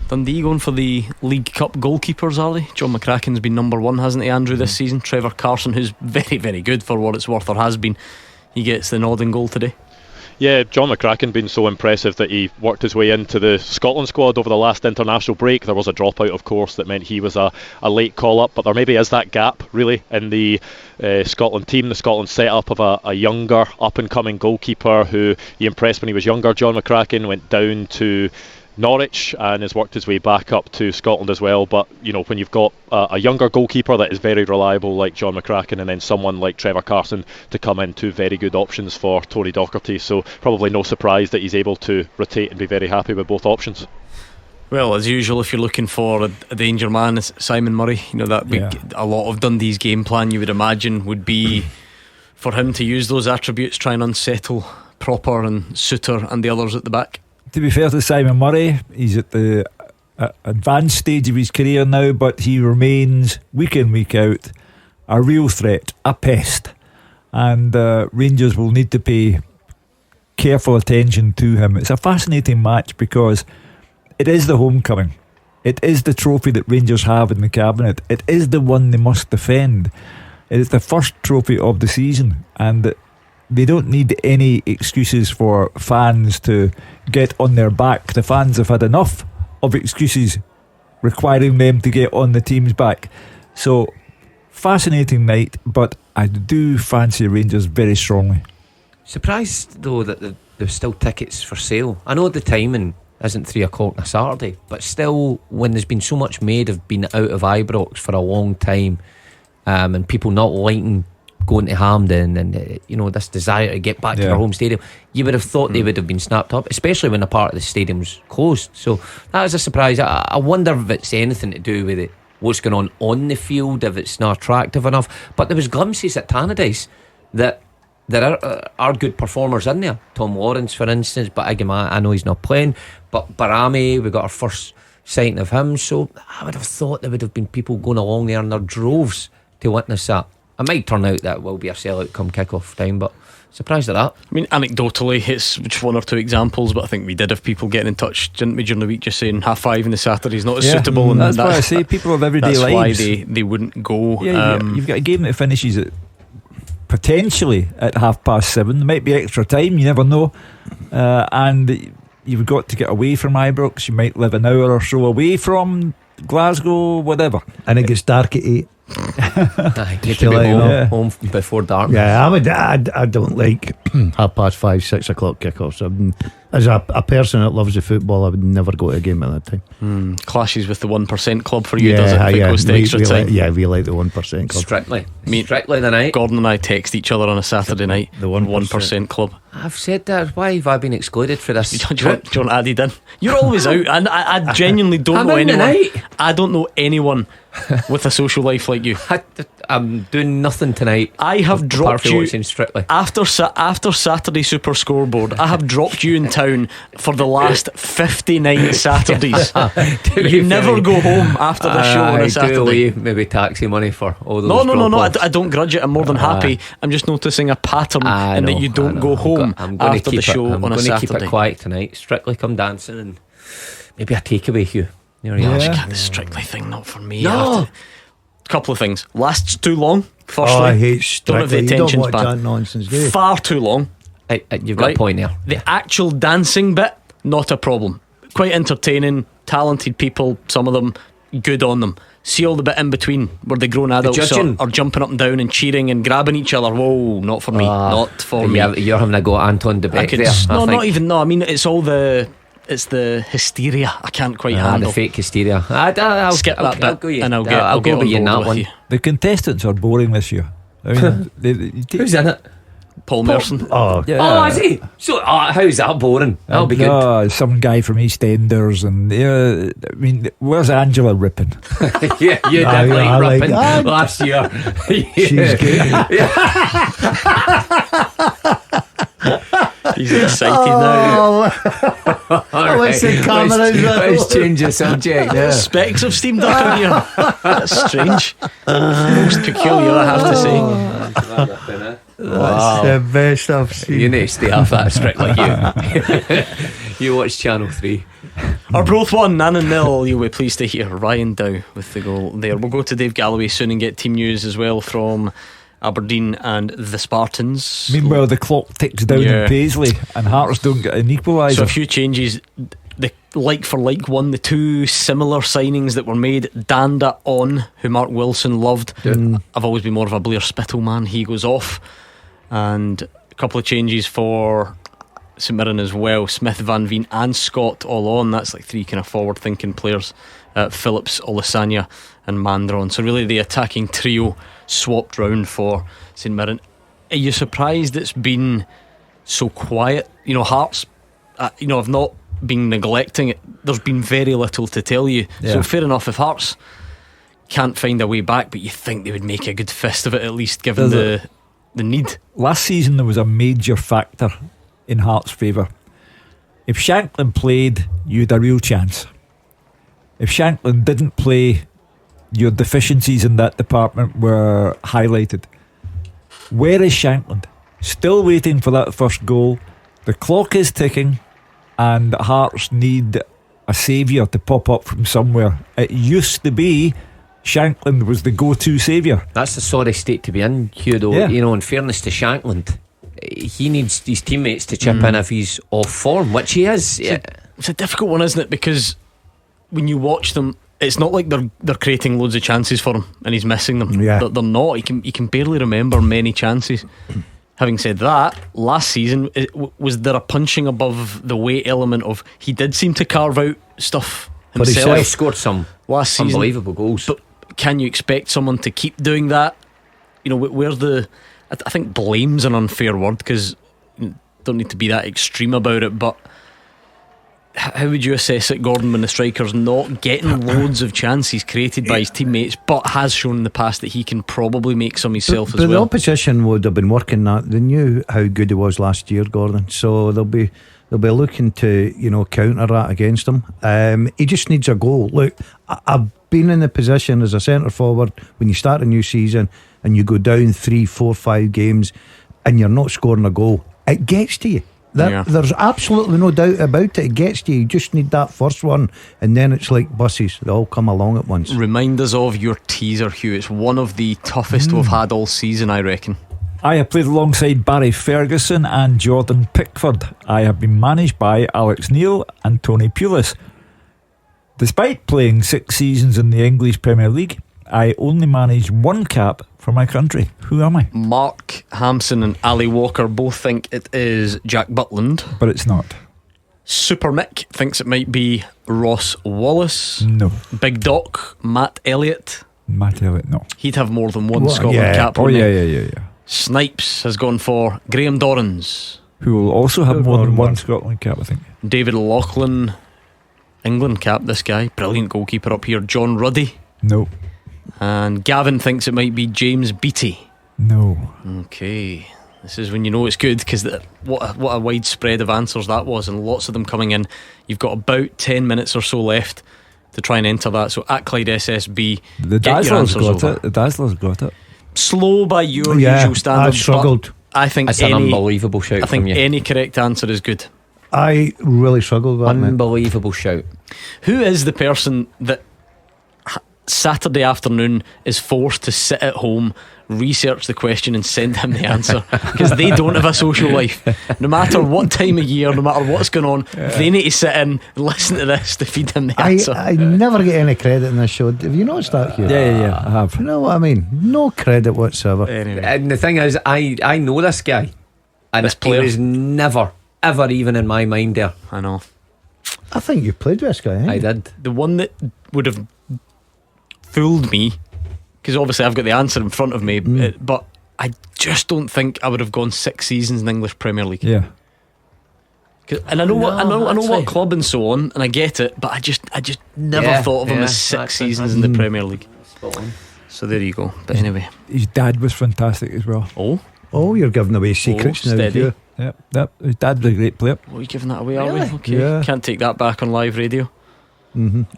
Dundee going for the League Cup goalkeepers, are they? John McCracken's been number 1, hasn't he, Andrew, this season? Trevor Carson, who's very, very good for what it's worth, or has been, he gets the nod in goal today. Yeah, John McCracken been so impressive that he worked his way into the Scotland squad over the last international break. There was a dropout, of course, that meant he was a late call-up, but there maybe is that gap, really, in the Scotland team, the Scotland setup of a younger, up-and-coming goalkeeper who he impressed when he was younger. John McCracken went down to Norwich and has worked his way back up to Scotland as well. But you know, when you've got a younger goalkeeper that is very reliable like John McCracken, and then someone like Trevor Carson to come in, 2 very good options for Tony Docherty. So probably no surprise that he's able to rotate and be very happy with both options. Well, as usual, if you're looking for a danger man, it's Simon Murray. You know, that a lot of Dundee's game plan, you would imagine, would be for him to use those attributes, try and unsettle Proper and Suter and the others at the back. To be fair to Simon Murray, he's at the advanced stage of his career now, but he remains week in, week out a real threat, a pest, and Rangers will need to pay careful attention to him. It's a fascinating match because it is the homecoming. It is the trophy that Rangers have in the cabinet. It is the one they must defend. It is the first trophy of the season, and they don't need any excuses for fans to get on their back. The fans have had enough of excuses requiring them to get on the team's back. So, fascinating night, but I do fancy Rangers very strongly. Surprised though that there's still tickets for sale. I know the timing isn't 3 o'clock on a Saturday, but still, when there's been so much made of being out of Ibrox for a long time, and people not liking going to Hampden, and this desire to get back to their home stadium, you would have thought they would have been snapped up, especially when a part of the stadium's closed. So that was a surprise. I wonder if it's anything to do with it, what's going on the field, if it's not attractive enough. But there was glimpses at Tannadice that there are good performers in there. Tom Lawrence, for instance, but I know he's not playing. But Barami, we got our first sighting of him. So I would have thought there would have been people going along there in their droves to witness that. It might turn out that will be a sellout come kick-off time, but surprised at that. I mean, anecdotally, it's just one or two examples, but I think we did have people getting in touch, didn't we, during the week, just saying 5:30 on the Saturday is not as suitable. And that's why I say people have everyday lives. That's why they wouldn't go. You've got a game that finishes at potentially at 7:30. There might be extra time, you never know. And you've got to get away from Ibrox. You might live an hour or so away from Glasgow, whatever. And it gets dark at 8. Get to be home before dark. Yeah, I don't like 5:30, 6 o'clock kickoffs. As a person that loves the football, I would never go to a game at that time. Clashes with the 1% club for you, does it? If it goes to extra time. We like the 1% club. Strictly the night. Gordon and I text each other on a Saturday night. The 1% club. I've said that. Why have I been excluded for this? Do you want added in? You're always out, and I genuinely don't know anyone. I don't know anyone with a social life like you. I'm doing nothing tonight. I have dropped you Strictly after Saturday Super Scoreboard. I have dropped you in town for the last 59 Saturdays. You never go home after the show on a Saturday. Do leave maybe taxi money for all those. No. I don't grudge it. I'm more than happy. I'm just noticing a pattern in that you don't go home after the show on a Saturday. I'm going to keep it quiet tonight. Strictly come dancing and maybe a takeaway, Hugh. The Strictly thing, not for me. No. Couple of things. Lasts too long. Firstly, I hate Strictly. Don't have the attention span. That nonsense, do you? Far too long. You've got a point there. The actual dancing bit, not a problem. Quite entertaining. Talented people. Some of them, good on them. See all the bit in between where the grown adults are jumping up and down and cheering and grabbing each other. Whoa, not for me. Not for me. You're having a go at Anton de Beek there. Not even. No, I mean it's all the. It's the hysteria I can't quite handle. The fake hysteria. I'll skip that bit and I'll go get with you in that one. The contestants are boring this year. I mean, who's in it? Paul Merson. Oh, yeah. Oh, is he? So, how's that boring? That'll be good. Some guy from EastEnders, and I mean, where's Angela Rippon? You did like Rippon last year. She's good. He's excited now. What's the camera? Let's change the subject. Yeah. Specs have steamed up in here. That's strange. Most peculiar, I have to say. That's the best I've seen. You need to stay off that, Strictly. You watch Channel 3. Arbroath 1, 9-0. You'll be pleased to hear Ryan Dow with the goal there. We'll go to Dave Galloway soon and get team news as well from Aberdeen and the Spartans. Meanwhile, the clock ticks down in Paisley and Hearts don't get an equaliser. So a few changes. The like for like one, the two similar signings that were made. Danda on, who Mark Wilson loved. I've always been more of a Blair Spittle man. He goes off. And a couple of changes for St Mirren as well. Smith, Van Veen and Scott all on. That's like three kind of forward thinking players. Phillips, Olasanya and Mandron. So really the attacking trio swapped round for St Mirren. Are you surprised it's been so quiet? Hearts I've not been neglecting it. There's been very little to tell you. So fair enough if Hearts can't find a way back, but you think they would make a good fist of it at least, given the need. Last season there was a major factor in Hearts' favour. If Shanklin played, you had a real chance. If Shanklin didn't play, your deficiencies in that department were highlighted. Where is Shanklin? Still waiting for that first goal. The clock is ticking and Hearts need a saviour to pop up from somewhere. It used to be Shankland was the go-to saviour. That's a sorry state to be in, Hugh, though. Yeah. You know, in fairness to Shankland, he needs his teammates to chip in if he's off form, which he is. It's a difficult one, isn't it? Because when you watch them, it's not like they're creating loads of chances for him and he's missing them. Yeah. They're not. He can barely remember many chances. Having said that, last season, was there a punching above the weight element of he did seem to carve out stuff himself? He scored some last season, unbelievable goals. But can you expect someone to keep doing that? You know, where's the... I think blame's an unfair word, because don't need to be that extreme about it, but how would you assess it, Gordon, when the striker's not getting loads of chances created by his teammates, but has shown in the past that he can probably make some himself as well? But the opposition would have been working that. They knew how good he was last year, Gordon, so they'll be looking to, you know, counter that against him. He just needs a goal. Look, I've been in the position as a centre forward when you start a new season and you go down 3, 4, 5 games and you're not scoring a goal. It gets to you. There's absolutely no doubt about it. It gets to you. You just need that first one, and then it's like buses. They all come along at once. Remind us of your teaser, Hugh. It's one of the toughest we've had all season, I reckon. I have played alongside Barry Ferguson and Jordan Pickford. I have been managed by Alex Neil and Tony Pulis. Despite playing 6 seasons in the English Premier League, I only managed 1 cap for my country. Who am I? Mark Hampson and Ali Walker both think it is Jack Butland, but it's not. Super Mick thinks it might be Ross Wallace. No. Big Doc, Matt Elliott. Matt Elliott, no. He'd have more than one Scotland cap. Oh, yeah. Snipes has gone for Graham Dorrans, who will also have more than one Scotland cap, I think. David Laughlin, England cap, this guy. Brilliant goalkeeper up here. John Ruddy. No. And Gavin thinks it might be James Beattie. No. Okay, this is when you know it's good, because what a wide spread of answers that was, and lots of them coming in. You've got about 10 minutes or so left to try and enter that. So at Clyde SSB, the get your Dazzler's answers got over. it. The Dazzler's got it. Slow by your usual standards. I struggled. I think it's an unbelievable shout. I think from you. any correct answer is good. I really struggled with that. Unbelievable shout. Who is the person that Saturday afternoon is forced to sit at home, research the question and send him the answer? Because they don't have a social life. No matter what time of year, no matter what's going on, they need to sit in and listen to this to feed him the answer. I never get any credit in this show. Have you noticed that, Hugh? Yeah, I have. You know what I mean? No credit whatsoever. Anyway. And the thing is, I know this guy, and This he player. was never, ever even in my mind there. I know. I think you played with this guy, I did. The one that would have fooled me, because obviously I've got the answer in front of me, but I just don't think I would have gone 6 seasons in the English Premier League. Yeah. And I know what club and so on, and I get it, but I just never thought of him as 6 seasons in the Premier League. So there you go. But anyway, his dad was fantastic as well. Oh, you're giving away secrets now, steady. Hugh. Yep. His dad was a great player. What are you giving that away, are Really? we? Okay. Yeah. Can't take that back on live radio.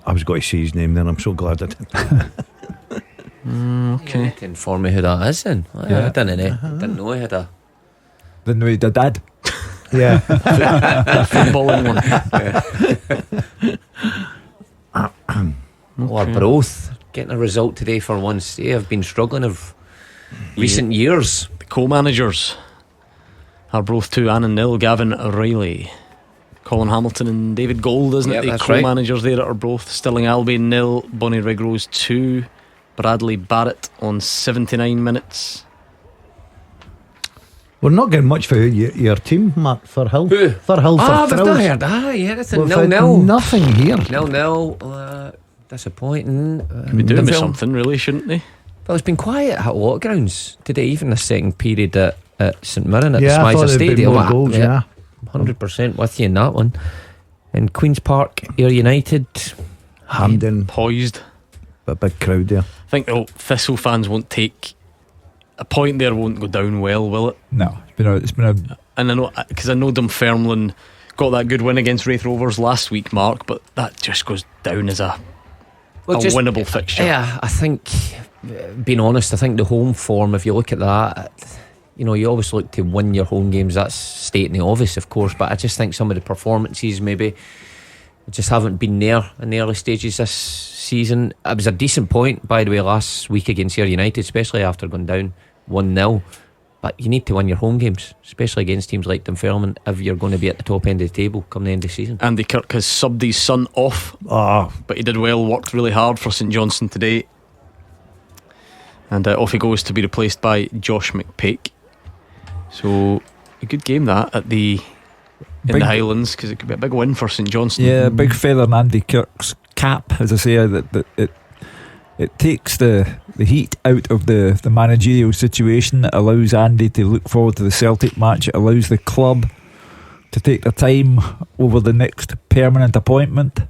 I was going to say his name then. I'm so glad I didn't. Okay. To inform me who that is then. Yeah. I didn't know he had a Didn't know he had a dad. Yeah. Footballing one. Or both. Getting a result today for once. They have been struggling of recent years. The co-managers are both 2-0. Gavin O'Reilly, Colin Hamilton and David Gold, isn't Yep, it? The that's right. co-managers there are both Stirling Albion 0, Bonnie Rigrose 2, Bradley Barrett on 79 minutes. We're not getting much for your team, Mark, for Hill. Who? For Hill, for We've thrills. not heard. Yeah, that's a We've had 0-0. nothing here. 0-0. Disappointing. Be doing with Well, something, really, shouldn't they? Well, it's been quiet at a lot of grounds today, even the second period at St Mirren at Yeah, I the thought Smizer there'd been Stadium. more goals, yeah. 100% with you in that one. And Queen's Park, Ayr United, Hampden, poised. But a big crowd there. I think Thistle fans won't take a point there, won't go down well, will it? No, it's been a And I know, because I know Dunfermline got that good win against Wraith Rovers last week, Mark, but that just goes down as a winnable fixture. Yeah, I think, being honest, I think the home form, if you look at that, you know, you always look to win your home games. That's stating the obvious, of course, but I just think some of the performances maybe just haven't been there in the early stages this season. It was a decent point, by the way, last week against Ayr United, especially after going down 1-0. But you need to win your home games, especially against teams like Dunfermline, if you're going to be at the top end of the table come the end of the season. Andy Kirk has subbed his son off, but he did well, worked really hard for St Johnstone today. And off he goes to be replaced by Josh McPake. So a good game that in the Highlands, because it could be a big win for St Johnstone. Yeah, big feather in Andy Kirk's cap, as I say. That it takes the heat out of the managerial situation. It allows Andy to look forward to the Celtic match. It allows the club to take their time over the next permanent appointment.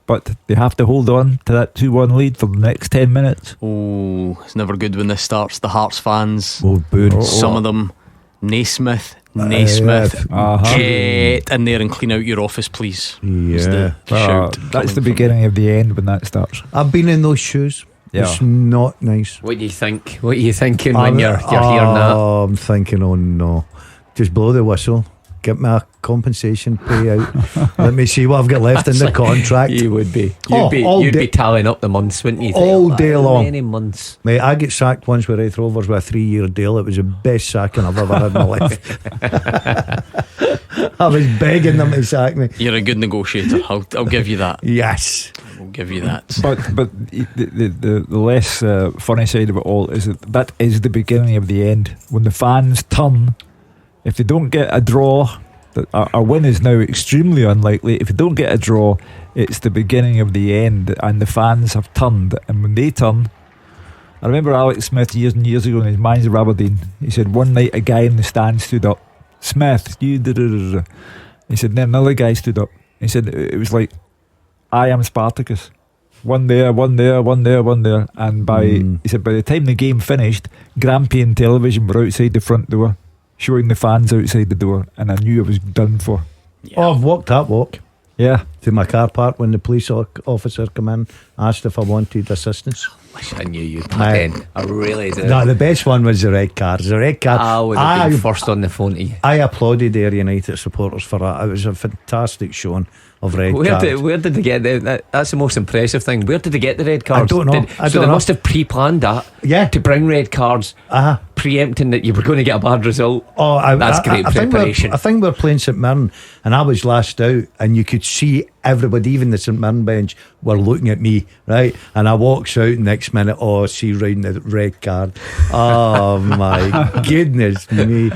But they have to hold on to that 2-1 lead for the next 10 minutes. Oh, it's never good when this starts. The Hearts fans, boo. Some of them, Naismith, get in there and clean out your office, please. Yeah, that's the beginning of the end when that starts. I've been in those shoes. Yeah. It's not nice. What do you think? What are you thinking when you're hearing that? I'm thinking, oh no, just blow the whistle. Get me a compensation payout. Let me see what I've got left in the contract. You would be. You'd be tallying up the months, wouldn't you? All day long. Many months. Mate, I get sacked once with Raith Rovers with a 3-year deal. It was the best sacking I've ever had in my life. I was begging them to sack me. You're a good negotiator. I'll give you that. Yes, I'll give you that. But the less funny side of it all is that is the beginning of the end. When the fans turn, if they don't get a draw, our win is now extremely unlikely. If they don't get a draw, it's the beginning of the end, and the fans have turned. And when they turn, I remember Alex Smith years and years ago in his Mines of Aberdeen. He said one night a guy in the stand stood up. Smith, you da-da-da-da. He said then another guy stood up. He said it was like, I am Spartacus. One there, one there, one there, one there. And he said by the time the game finished, Grampian Television were outside the front door, showing the fans outside the door, and I knew I was done for. I've walked that walk. Yeah, to my car park when the police officer come in, asked if I wanted assistance. I knew you'd put in. I really did. No, the best one was the red cards. The red card. I would have been first on the phone to you. I applauded Ayr United supporters for that. It was a fantastic showing of red cards. Where did they get that's the most impressive thing. Where did they get the red cards? I don't know. They must have pre-planned that. Yeah, to bring red cards, preempting that you were going to get a bad result. That's great preparation. I think we're playing St Mirren, and I was last out, and you could see everybody, even the St Mirren bench, were looking at me, right? And I walks out next minute, see riding the red card. Oh my goodness me.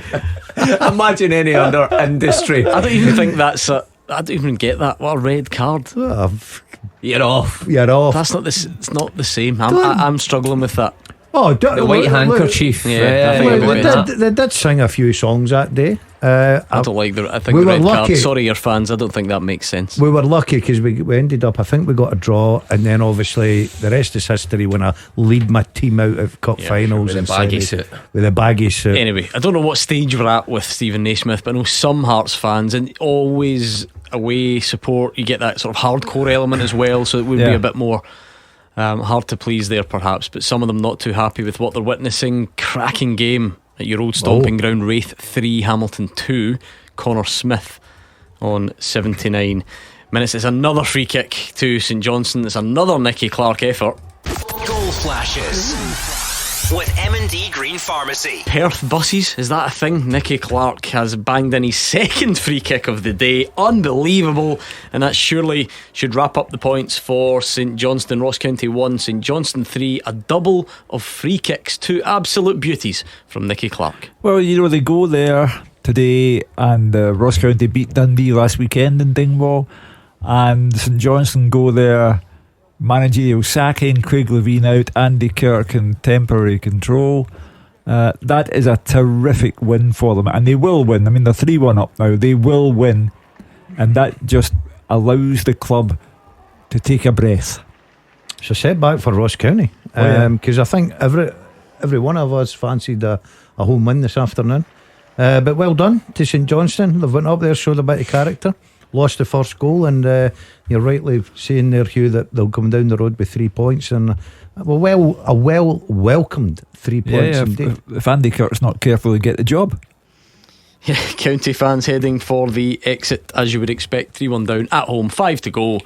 Imagine any other industry. I don't even think that's I don't even get that. What a red card. You're off. That's not this. It's not the same. I'm struggling with that. The white handkerchief. They did sing a few songs that day. I don't like I think we the red were lucky. card. Sorry, your fans. I don't think that makes sense. We were lucky because we ended up, I think we got a draw, and then obviously the rest is history when I lead my team out of cup finals with a baggy suit. With a baggy suit. Anyway, I don't know what stage we're at with Stephen Naismith, but I know some Hearts fans, and always away support, you get that sort of hardcore element as well, so it would be a bit more hard to please there perhaps, but some of them not too happy with what they're witnessing. Cracking game at your old stomping ground. Wraith 3, Hamilton 2. Connor Smith on 79 minutes. It's another free kick to St Johnstone. It's another Nicky Clark effort. Goal flashes with M&D Green Pharmacy. Perth buses, is that a thing? Nicky Clark has banged in his second free kick of the day. Unbelievable. And that surely should wrap up the points for St Johnstone. Ross County 1, St Johnstone 3. A double of free kicks. 2 absolute beauties from Nicky Clark. Well, they go there today, and Ross County beat Dundee last weekend in Dingwall, and St Johnstone go there, managerial sacking, Craig Levine out, Andy Kirk in temporary control. That is a terrific win for them, and they will win. I mean, they're 3-1 up now. They will win, and that just allows the club to take a breath. It's a setback for Ross County, because I think every one of us fancied a home win this afternoon. But well done to St Johnstone. They've went up there, showed a bit of character. Lost the first goal, and you're rightly saying there, Hugh, that they'll come down the road with 3 points, and a well welcomed 3 points indeed. If Andy Kirk's not careful, he'll get the job. Yeah, County fans heading for the exit as you would expect. 3-1 down at home, 5 to go.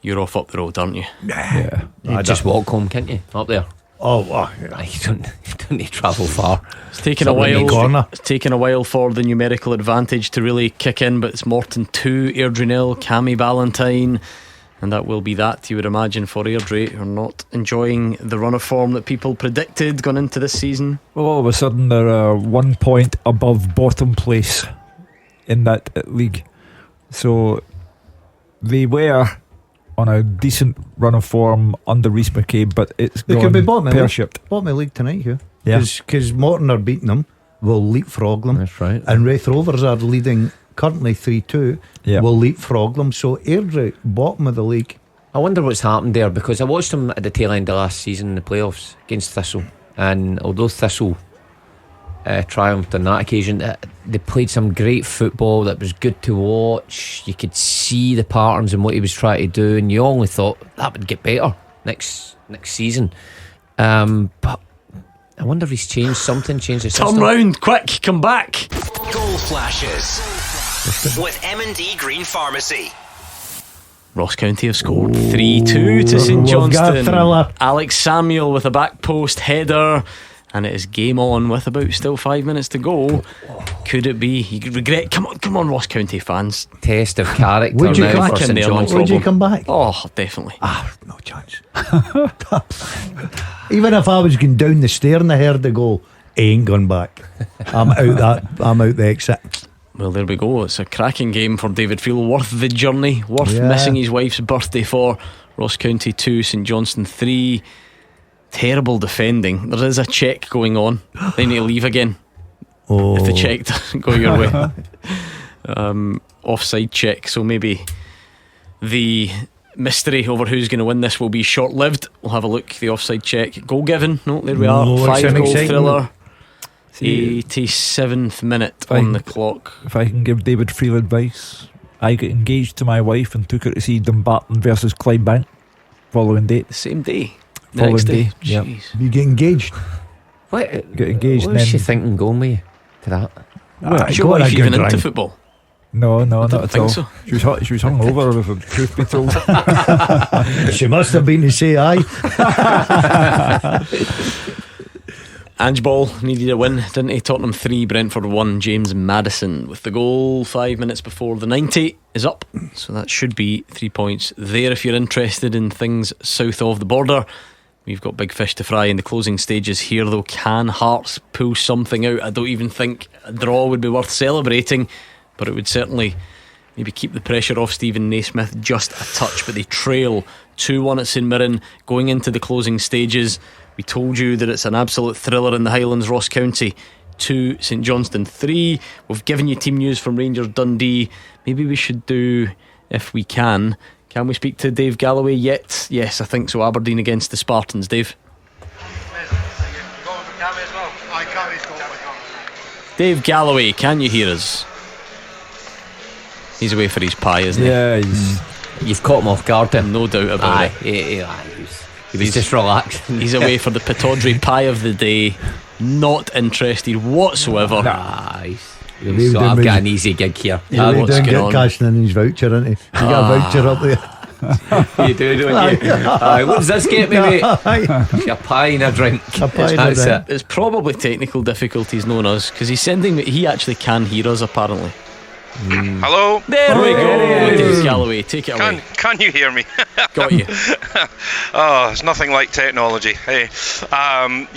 You're off up the road, aren't you? Yeah. You just walk home, can't you? Up there. Oh, yeah. You don't need to travel far. It's taken a while. It's taken a while for the numerical advantage to really kick in, but it's Morton 2, Airdrie 0, Cammy Ballantyne, and that will be that, you would imagine, for Airdrie, who are not enjoying the run of form that people predicted going into this season. Well, all of a sudden they're 1 point above bottom place in that league. So they were on a decent run of form under Rhys McCabe, but it's they gone could be bottom pear-shaped. league tonight, Hugh. Yeah. Because Morton are beating them, will leapfrog them. That's right. And Raith Rovers are leading currently 3-2. Yeah. Will leapfrog them. So Airdrie, bottom of the league. I wonder what's happened there, because I watched them at the tail end of last season in the playoffs against Thistle, and although Thistle triumphed on that occasion, they played some great football that was good to watch. You could see the patterns and what he was trying to do, and you only thought that would get better next season. But I wonder if he's changed something, changed the system. Turn round, quick, come back. Goal flashes with M&D Green Pharmacy. Ross County have scored 3-2 to St Johnstone. Alex Samuel with a back post header, and it is game on with about still 5 minutes to go. Could it be? You regret? Come on, Ross County fans. Test of character. Would you now come for back St Johnstone? Would you come back? Oh, definitely. No chance. Even if I was going down the stair and I heard the goal, I ain't going back. I'm out the exit. Well, there we go. It's a cracking game for David Field. Worth the journey. Worth missing his wife's birthday for. Ross County 2, St Johnstone 3. Terrible defending. There is a check going on. They need to leave again if the check doesn't go your way. Offside check. So maybe the mystery over who's going to win this will be short-lived. We'll have a look. The offside check. Goal given. No, there we are. 5-goal thriller. 87th minute on the clock. If I can give David Friel advice, I got engaged to my wife and took her to see Dumbarton versus Clydebank following date. The same day. The Following next day. Yeah. You get engaged. What? Get engaged. What was she thinking going with you to that? Is your wife even into football? No, not at all. So. She was hungover, if the truth be told. She must have been to say aye. Ange Ball needed a win, didn't he? Tottenham 3, Brentford 1. James Maddison with the goal 5 minutes before the 90 is up, so that should be 3 points there if you're interested in things south of the border. We've got big fish to fry in the closing stages here though. Can Hearts pull something out? I don't even think a draw would be worth celebrating, but it would certainly maybe keep the pressure off Stephen Naismith just a touch. But they trail 2-1 at St Mirren going into the closing stages. We told you that it's an absolute thriller in the Highlands. Ross County 2, St Johnstone 3. We've given you team news from Rangers Dundee. Maybe we should do, if we can we speak to Dave Galloway yet? Yes, I think so. Aberdeen against the Spartans. Dave? Dave Galloway, can you hear us? He's away for his pie, isn't he? Yeah, you've caught him off guard then. No doubt about it. He's just relaxing. He's away for the Pittodrie pie of the day. Not interested whatsoever. So I've got an easy gig here. What's going on? Cashing in his voucher, isn't he? You got a voucher up there. You do, don't you? What does this get me, mate? A pie and a drink. That's it. It's probably technical difficulties known us, because he's sending. He actually can hear us apparently. Hello. There we go. Dave Galloway, take it away. Can you hear me? Got you. It's nothing like technology. Hey, I'm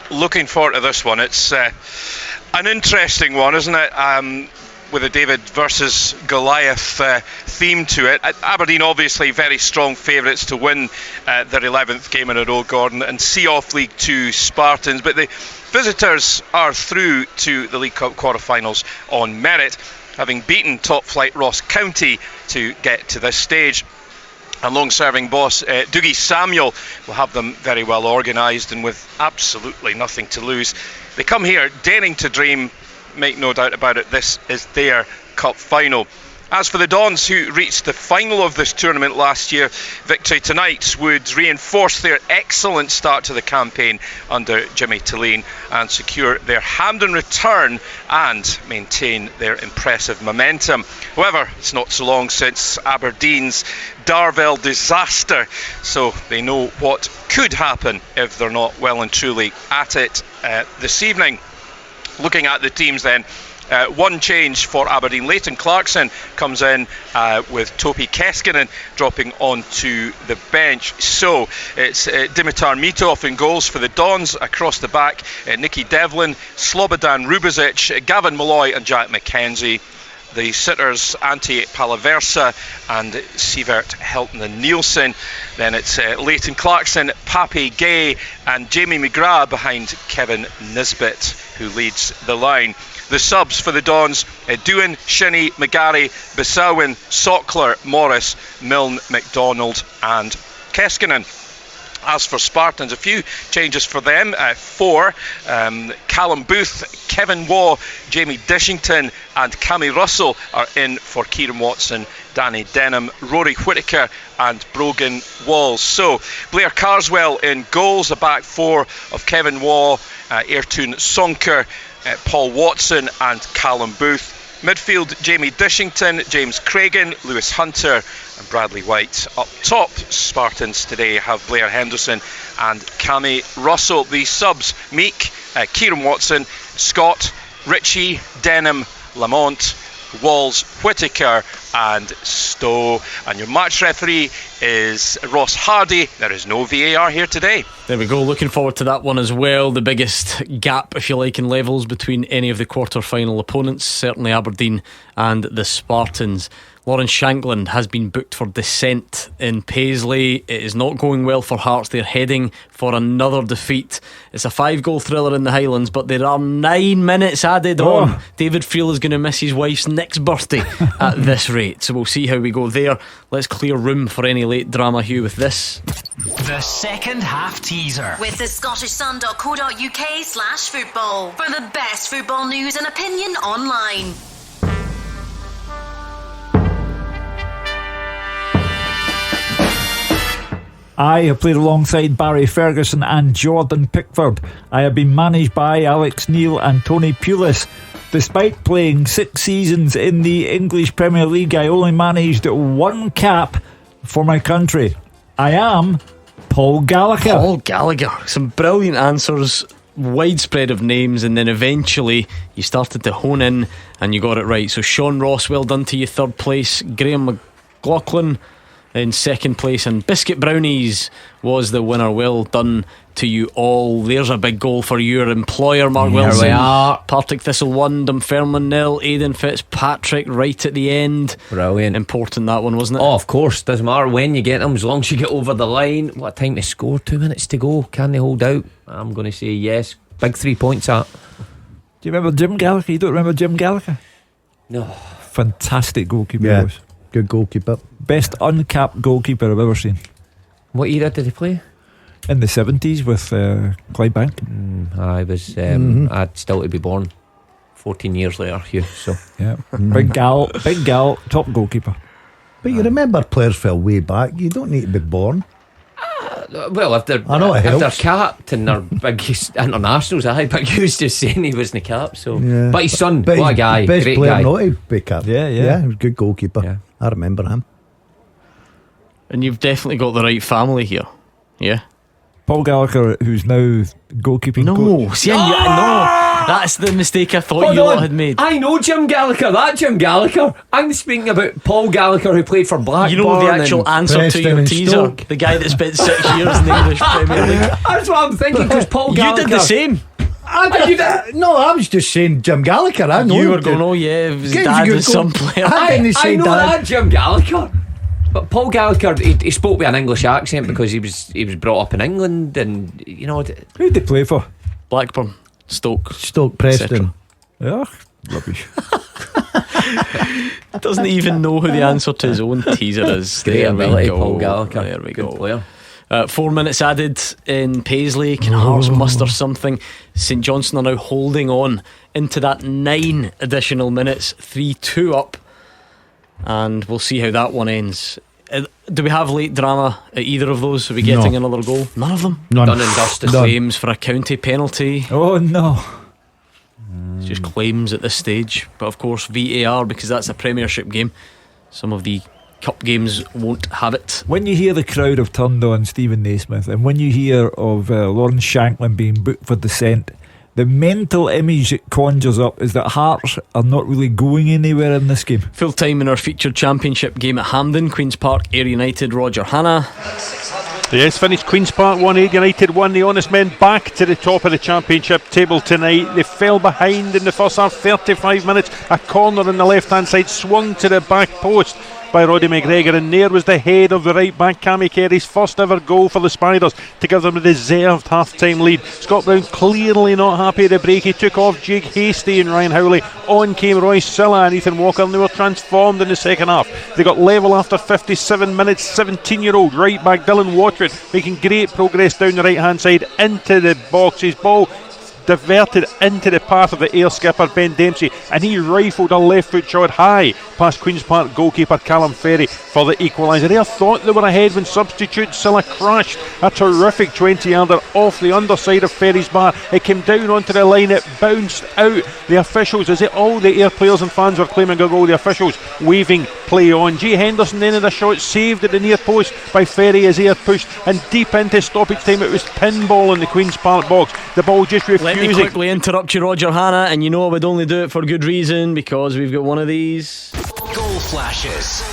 looking forward to this one. It's an interesting one, isn't it? With a David versus Goliath theme to it. Aberdeen obviously very strong favourites to win their 11th game in a row, Gordon, and see off League 2 Spartans, but the visitors are through to the League Cup quarter-finals on merit, having beaten top flight Ross County to get to this stage. And long-serving boss Dougie Samuel will have them very well organised and with absolutely nothing to lose. They come here daring to dream, make no doubt about it, this is their cup final. As for the Dons, who reached the final of this tournament last year, victory tonight would reinforce their excellent start to the campaign under Jimmy Tulane and secure their Hampden return and maintain their impressive momentum. However, it's not so long since Aberdeen's Darvel disaster, so they know what could happen if they're not well and truly at it this evening. Looking at the teams then, one change for Aberdeen. Leighton Clarkson comes in with Topi Keskinen dropping onto the bench. So it's Dimitar Mitov in goals for the Dons. Across the back, Nicky Devlin, Slobodan Rubezic, Gavin Malloy and Jack McKenzie. The sitters, Antti Palaversa and Sivert Helton Nielsen. Then it's Leighton Clarkson, Papi Gay and Jamie McGrath behind Kevin Nisbet, who leads the line. The subs for the Dons, Doohan, Shinnie, McGarry, Bissowin, Sockler, Morris, Milne, McDonald and Keskinen. As for Spartans, a few changes for them. 4, Callum Booth, Kevin Waugh, Jamie Dishington and Cammy Russell are in for Kieran Watson, Danny Denham, Rory Whittaker and Brogan Walls. So Blair Carswell in goals, a back 4 of Kevin Waugh, Airtoon Sonker, Paul Watson and Callum Booth. Midfield, Jamie Dishington, James Cragen, Lewis Hunter and Bradley White. Up top, Spartans today have Blair Henderson and Cammy Russell. The subs, Meek, Kieran Watson, Scott, Ritchie, Denham, Lamont, Walls, Whittaker and Stowe. And your match referee is Ross Hardy. There is no VAR here today. There we go, looking forward to that one as well. The biggest gap, if you like, in levels between any of the quarter-final opponents, certainly Aberdeen and the Spartans. Lawrence Shankland has been booked for dissent in Paisley. It is not going well for Hearts. They're heading for another defeat. It's a 5-goal thriller in the Highlands, but there are 9 minutes added on. David Friel is going to miss his wife's next birthday at this rate, so we'll see how we go there. Let's clear room for any late drama, Hugh, with this. The second half teaser with the scottishsun.co.uk/football for the best football news and opinion online. I have played alongside Barry Ferguson and Jordan Pickford. I have been managed by Alex Neil and Tony Pulis. Despite playing 6 seasons in the English Premier League, I only managed 1 cap for my country. I am Paul Gallagher. Paul Gallagher. Some brilliant answers, widespread of names, and then eventually you started to hone in and you got it right. So Sean Ross, well done to you, 3rd place. Graham McLaughlin in 2nd place, and Biscuit Brownies was the winner. Well done to you all. There's a big goal for your employer, Mark Wilson. Here we are. Partick Thistle 1, Dunfermline 0. Aidan Fitzpatrick right at the end. Brilliant. Important, that one, wasn't it? Oh, of course. Doesn't matter when you get them, as long as you get over the line. What time to score? 2 minutes to go. Can they hold out? I'm going to say yes. Big 3 points at. Do you remember Jim Gallagher? You don't remember Jim Gallagher? No. Fantastic goalkeeper. Yeah, good goalkeeper. Best uncapped goalkeeper I've ever seen. What era did he play? In the 70s with Clydebank. I was I'd still to be born 14 years later, Hugh. So yeah, big gal, top goalkeeper. But you remember players fell way back. You don't need to be born. Well, if they're capped and they're big internationals, but he was just saying he wasn't capped. So, yeah. But his son, what a guy, best great player guy. not to be capped. Yeah, he was a good goalkeeper. Yeah. I remember him. And you've definitely got the right family here. Yeah. Paul Gallagher, who's now goalkeeping coach. No, that's the mistake I thought you lot had made. I know Jim Gallagher, that Jim Gallagher. I'm speaking about Paul Gallagher, who played for Blackburn. You know the actual answer to your teaser, Stoke. the guy that spent 6 years in the English Premier League. That's what I'm thinking, because Paul Gallagher. You did the same. No, I was just saying Jim Gallagher. I know you were going, oh yeah, his dad was some player. I know that Jim Gallagher. But Paul Gallagher, he spoke with an English accent because he was brought up in England, and you know. Who did they play for? Blackburn, Stoke, Preston. Yeah, rubbish. Doesn't even know who the answer to his own teaser is. Great ability, Paul Gallagher. There we go. Player. 4 minutes added in Paisley. Can Hearts muster something? St Johnstone are now holding on into that 9 additional minutes. 3-2 up. and we'll see how that one ends. Do we have late drama at either of those? Are we getting another goal? None of them? None. Done and dusted. Claims for a county penalty. Oh no. It's just claims at this stage. But of course VAR, because that's a Premiership game. Some of the cup games won't have it. When you hear the crowd have turned on Stephen Naismith, and when you hear of Lawrence Shanklin being booked for dissent, the mental image it conjures up is that Hearts are not really going anywhere in this game. Full time in our featured championship game at Hampden, Queen's Park, Ayr United, Roger Hanna. Yes, finished Queen's Park 1, Ayr United 1. The Honest Men back to the top of the championship table tonight. They fell behind in the first half, 35 minutes. A corner on the left hand side swung to the back post by Roddy McGregor, and there was the head of the right back, Cammy Carey's first ever goal for the Spiders to give them a deserved half-time lead. Scott Brown clearly not happy at the break. He took off Jake Hasty and Ryan Howley. On came Royce Silla and Ethan Walker, and they were transformed in the second half. They got level after 57 minutes. 17-year-old right back Dylan Watford making great progress down the right hand side into the boxes. Ball diverted into the path of the Ayr skipper Ben Dempsey, and he rifled a left foot shot high past Queen's Park goalkeeper Callum Ferry for the equaliser. Ayr thought they were ahead when substitute Silla crashed a terrific 20-yarder off the underside of Ferry's bar. It came down onto the line, it bounced out. The officials, as all the Ayr players and fans were claiming a goal, the officials waving play on. G. Henderson then had a shot saved at the near post by Ferry as Ayr pushed, and deep into stoppage time it was pinball in the Queen's Park box. The ball just refusing. Let me quickly interrupt you, Roger Hanna, and you know I would only do it for good reason, because we've got one of these. Goal flashes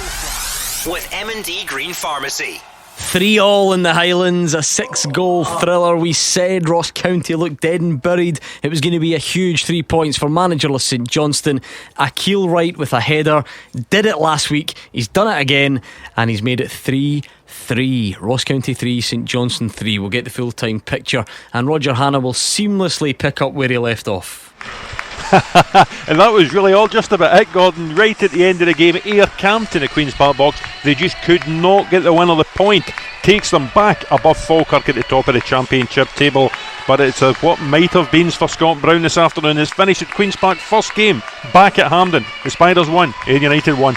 with M&D Green Pharmacy. 3-3 in the Highlands, a 6-goal thriller. We said Ross County looked dead and buried. It was going to be a huge 3 points for managerless St Johnstone. Akil Wright with a header did it last week. He's done it again, and he's made it 3-3. Ross County 3, St Johnstone 3. We'll get the full-time picture, and Roger Hanna will seamlessly pick up where he left off. And that was really all just about it, Gordon. Right at the end of the game, Ayr camped in the Queen's Park box. They just could not get the win or the point. Takes them back above Falkirk at the top of the championship table. But it's what might have been for Scott Brown this afternoon. His finish at Queen's Park, first game back at Hampden. The Spiders won, Ayr United won.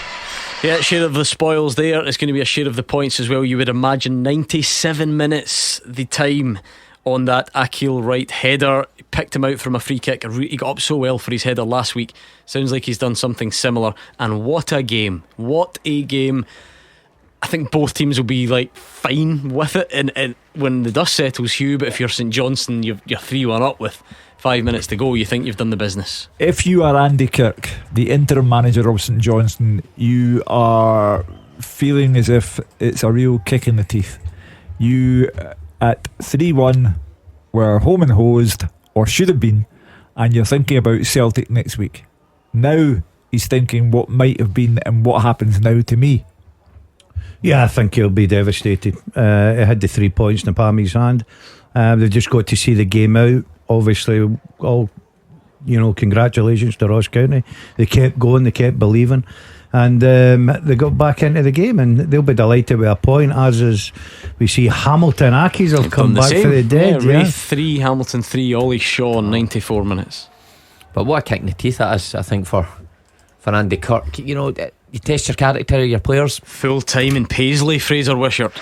Yeah, share of the spoils there. It's going to be a share of the points as well, you would imagine. 97 minutes the time on that Akil Wright header. Picked him out from a free kick. He got up so well for his header last week. Sounds like he's done something similar. And what a game. What a game. I think both teams will be fine with it and when the dust settles, Hugh. But if you're St Johnstone, you're 3-1 up with 5 minutes to go. You think you've done the business. If you are Andy Kirk, the interim manager of St Johnstone, you are feeling as if it's a real kick in the teeth. You at 3-1 were home and hosed, or should have been, and you're thinking about Celtic next week. Now he's thinking what might have been and what happens now to me. Yeah, I think he'll be devastated. He had the 3 points in the palm of his hand. They've just got to see the game out. Obviously, all congratulations to Ross County. They kept going, they kept believing, and they got back into the game, and they'll be delighted with a point. As is, we see Hamilton Ackies will come back for the dead. Yeah, Ray 3, Hamilton 3, Ollie Shaw 94 minutes. But what a kick in the teeth that is, I think, for Andy Kirk. You test your character of your players. Full time in Paisley, Fraser Wishart.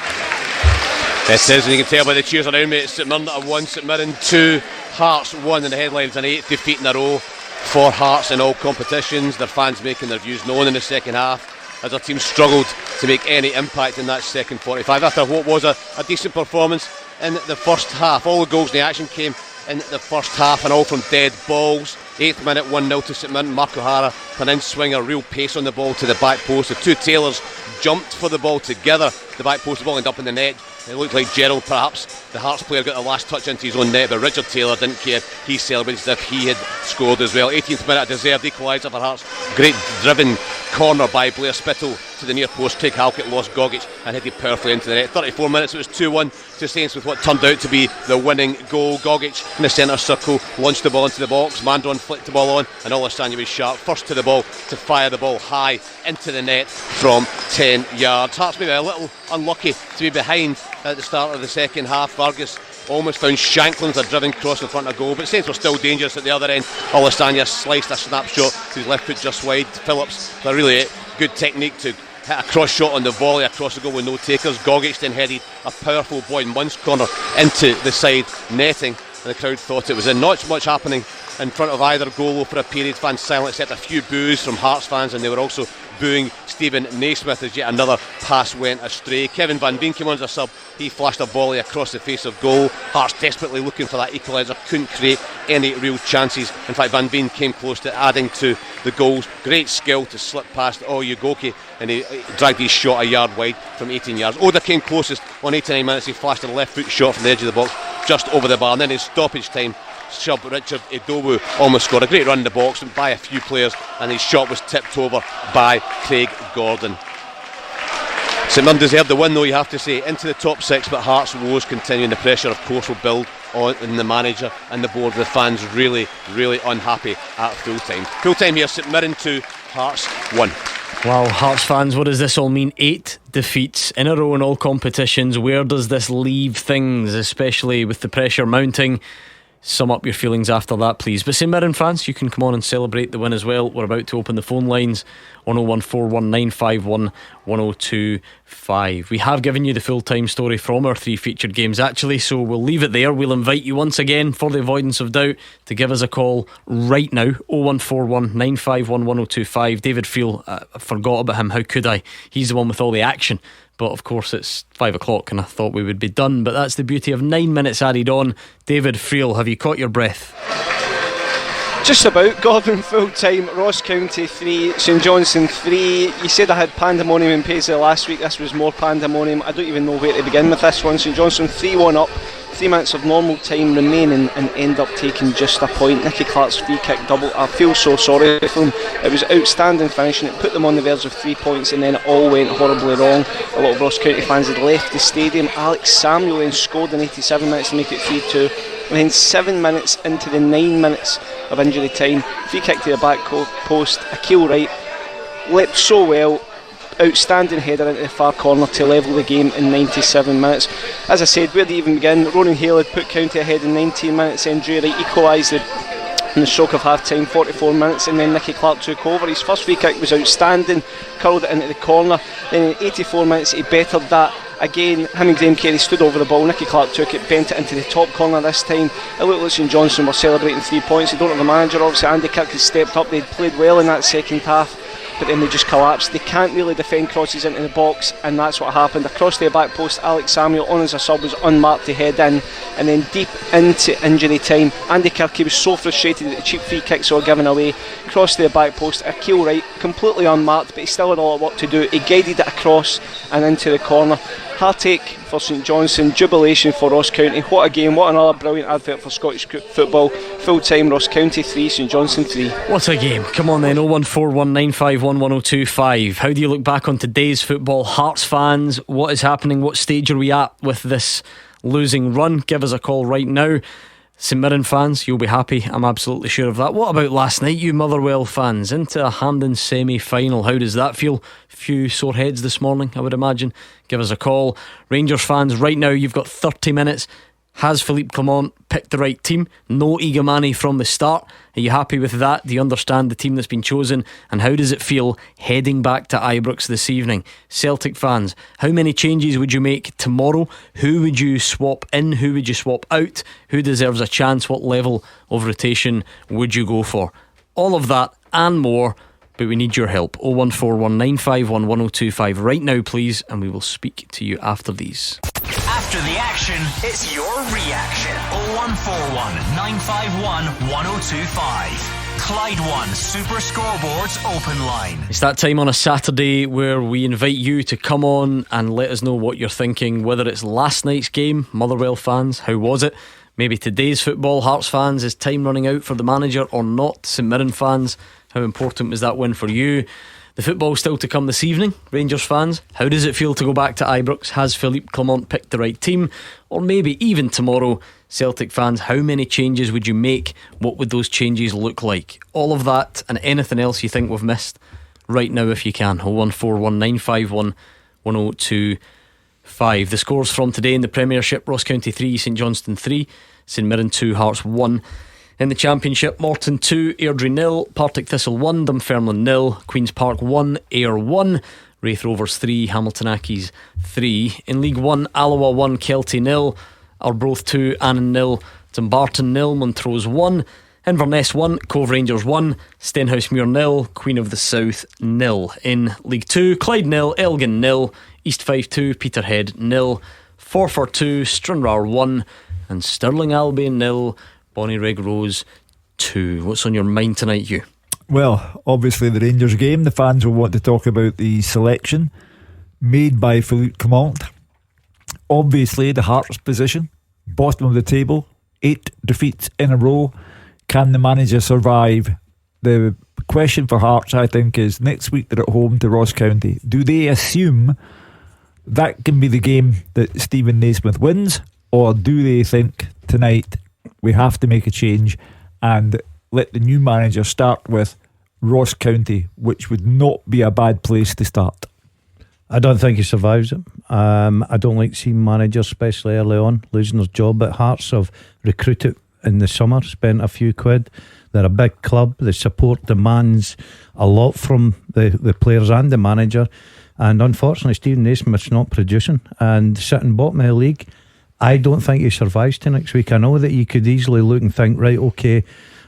It is, and you can tell by the cheers around me. It's St Mirren at 1, St Mirren 2, Hearts 1 in the headlines, an 8th defeat in a row for Hearts in all competitions. Their fans making their views known in the second half as their team struggled to make any impact in that second 45 after what was a decent performance in the first half. All the goals in the action came in the first half, and all from dead balls. 8th minute, 1-0 to St Mirren. Mark O'Hara, an in-swinger, real pace on the ball to the back post. The two Taylors jumped for the ball together. The back post, the ball ended up in the net. It looked like Gerald, perhaps the Hearts player, got the last touch into his own net, but Richard Taylor didn't care. He celebrated as if he had scored as well. 18th minute, a deserved equaliser for Hearts. Great driven corner by Blair Spittle to the near post. Craig Halkett lost Gogic and hit it powerfully into the net. 34 minutes, it was 2-1 to Saints with what turned out to be the winning goal. Gogic in the centre circle launched the ball into the box. Mandron flicked the ball on, and Olasanya was sharp, first to the ball to fire the ball high into the net from 10 yards. Hearts maybe a little unlucky to be behind at the start of the second half. Vargas almost found Shanklin's a driven cross in front of goal, but Saints were still dangerous at the other end. Olasanya sliced a snapshot to his left foot just wide. Phillips, a really good technique to hit a cross shot on the volley across the goal with no takers. Gogic then headed a powerful Boyd Munce corner into the side netting, and the crowd thought it was in. Not much happening in front of either goal for a period. Fans silent except a few boos from Hearts fans, and they were also booing Stephen Naismith as yet another pass went astray. Kevin Van Veen came on as a sub. He flashed a volley across the face of goal. Hearts desperately looking for that equaliser, couldn't create any real chances. In fact, Van Veen came close to adding to the goals. Great skill to slip past Oyugoki, and he dragged his shot a yard wide from 18 yards. Oda came closest on 89 minutes. He flashed a left foot shot from the edge of the box just over the bar, and then in stoppage time sub Richard Idowu almost scored a great run in the box by a few players, and his shot was tipped over by Craig Gordon. St Mirren deserved the win though, you have to say, into the top six, but Hearts' woes continuing. The pressure of course will build on in the manager and the board, with fans really unhappy at full time here. St Mirren 2, Hearts 1. Wow, Hearts fans, what does this all mean? 8 defeats in a row in all competitions. Where does this leave things, especially with the pressure mounting? Sum up your feelings after that, please. But St Mirren fans, you can come on and celebrate the win as well. We're about to open the phone lines on 01419511025. We have given you the full-time story from our 3 featured games actually, so we'll leave it there. We'll invite you once again, for the avoidance of doubt, to give us a call right now. 01419511025. David Friel, I forgot about him, how could I? He's the one with all the action. But of course it's 5 o'clock and I thought we would be done. But that's the beauty of 9 minutes added on. David Friel, have you caught your breath? Just about. Gordon full time, Ross County 3, St Johnstone 3. You said I had pandemonium in Paisley last week. This was more pandemonium. I don't even know where to begin with this one. St Johnstone 3-1 up, 3 minutes of normal time remaining, and end up taking just a point. Nicky Clark's free kick double. I feel so sorry for him. It was outstanding finishing. It put them on the verge of 3 points, and then it all went horribly wrong. A lot of Ross County fans had left the stadium. Alex Samuel then scored in 87 minutes to make it 3-2. And then 7 minutes into the 9 minutes of injury time, free kick to the back post. Akil Wright leapt so well, outstanding header into the far corner to level the game in 97 minutes. As I said, where did he even begin? Ronan Hale had put County ahead in 19 minutes, then Drew Wright equalised in the stroke of half time, 44 minutes, and then Nicky Clark took over. His first free kick was outstanding, curled it into the corner. Then in 84 minutes he bettered that. Again, him and Graham Carey stood over the ball. Nicky Clark took it, bent it into the top corner this time. It looked like St Johnstone were celebrating 3 points. They don't have a manager, obviously. Andy Kirk had stepped up. They'd played well in that second half, but then they just collapsed. They can't really defend crosses into the box, and that's what happened. Across their back post, Alex Samuel on as a sub was unmarked to head in, and then deep into injury time, Andy Kirk was so frustrated that the cheap free kicks were given away. Across their back post, Akil Wright, completely unmarked, but he still had a lot of work to do. He guided it across and into the corner. Heartache for St Johnstone, jubilation for Ross County. What a game, what another brilliant advert for Scottish football. Full time, Ross County 3, St Johnstone 3. What a game. Come on then, 01419511025. How do you look back on today's football? Hearts fans, what is happening? What stage are we at with this losing run? Give us a call right now. St Mirren fans, you'll be happy, I'm absolutely sure of that. What about last night, you Motherwell fans? Into a Hampden semi-final, how does that feel? Few sore heads this morning, I would imagine. Give us a call. Rangers fans, right now you've got 30 minutes. Has Philippe Clement picked the right team? No Igamani from the start. Are you happy with that? Do you understand the team that's been chosen? And how does it feel heading back to Ibrox this evening? Celtic fans, how many changes would you make tomorrow? Who would you swap in? Who would you swap out? Who deserves a chance? What level of rotation would you go for? All of that and more, but we need your help. 01419511025 right now please, and we will speak to you after these. After the action, it's your reaction. 0141 951 1025. Clyde One Super Scoreboard's open line. It's that time on a Saturday where we invite you to come on and let us know what you're thinking, whether it's last night's game, Motherwell fans, how was it? Maybe today's football, Hearts fans, is time running out for the manager or not? St Mirren fans, how important was that win for you? The football still to come this evening. Rangers fans, how does it feel to go back to Ibrox? Has Philippe Clement picked the right team? Or maybe even tomorrow. Celtic fans, how many changes would you make? What would those changes look like? All of that and anything else you think we've missed right now if you can. 01419511025. 5. The scores from today in the Premiership: Ross County 3, St Johnstone 3, St Mirren 2, Hearts 1. In the Championship, Morton 2, Airdrie 0, Partick Thistle 1, Dunfermline 0, Queen's Park 1, Ayr 1, Wraith Rovers 3, Hamilton Accies 3. In League 1, Alloa 1, Kelty 0, Arbroath 2, Annan 0, Dumbarton 0, Montrose 1, Inverness 1, Cove Rangers 1, Stenhousemuir 0, Queen of the South 0. In League 2, Clyde 0, Elgin 0, East Fife 2, Peterhead 0, Forfar 2, Stranraer 1, and Stirling Albion 0, Bonnyrigg Rose 2. What's on your mind tonight, Hugh? Well, obviously the Rangers game. The fans will want to talk about the selection made by Philippe Clement. Obviously the Hearts position, bottom of the table, 8 defeats in a row. Can the manager survive? The question for Hearts, I think, is next week they're at home to Ross County. Do they assume that can be the game that Stephen Naismith wins, or do they think tonight we have to make a change and let the new manager start with Ross County, which would not be a bad place to start? I don't think he survives it. I don't like seeing managers, especially early on, losing their job. But Hearts have recruited in the summer, spent a few quid. They're a big club. The support demands a lot from the players and the manager. And unfortunately, Stephen Naismith's not producing and sitting bottom of the league. I don't think he survives to next week. I know that you could easily look and think, right, okay,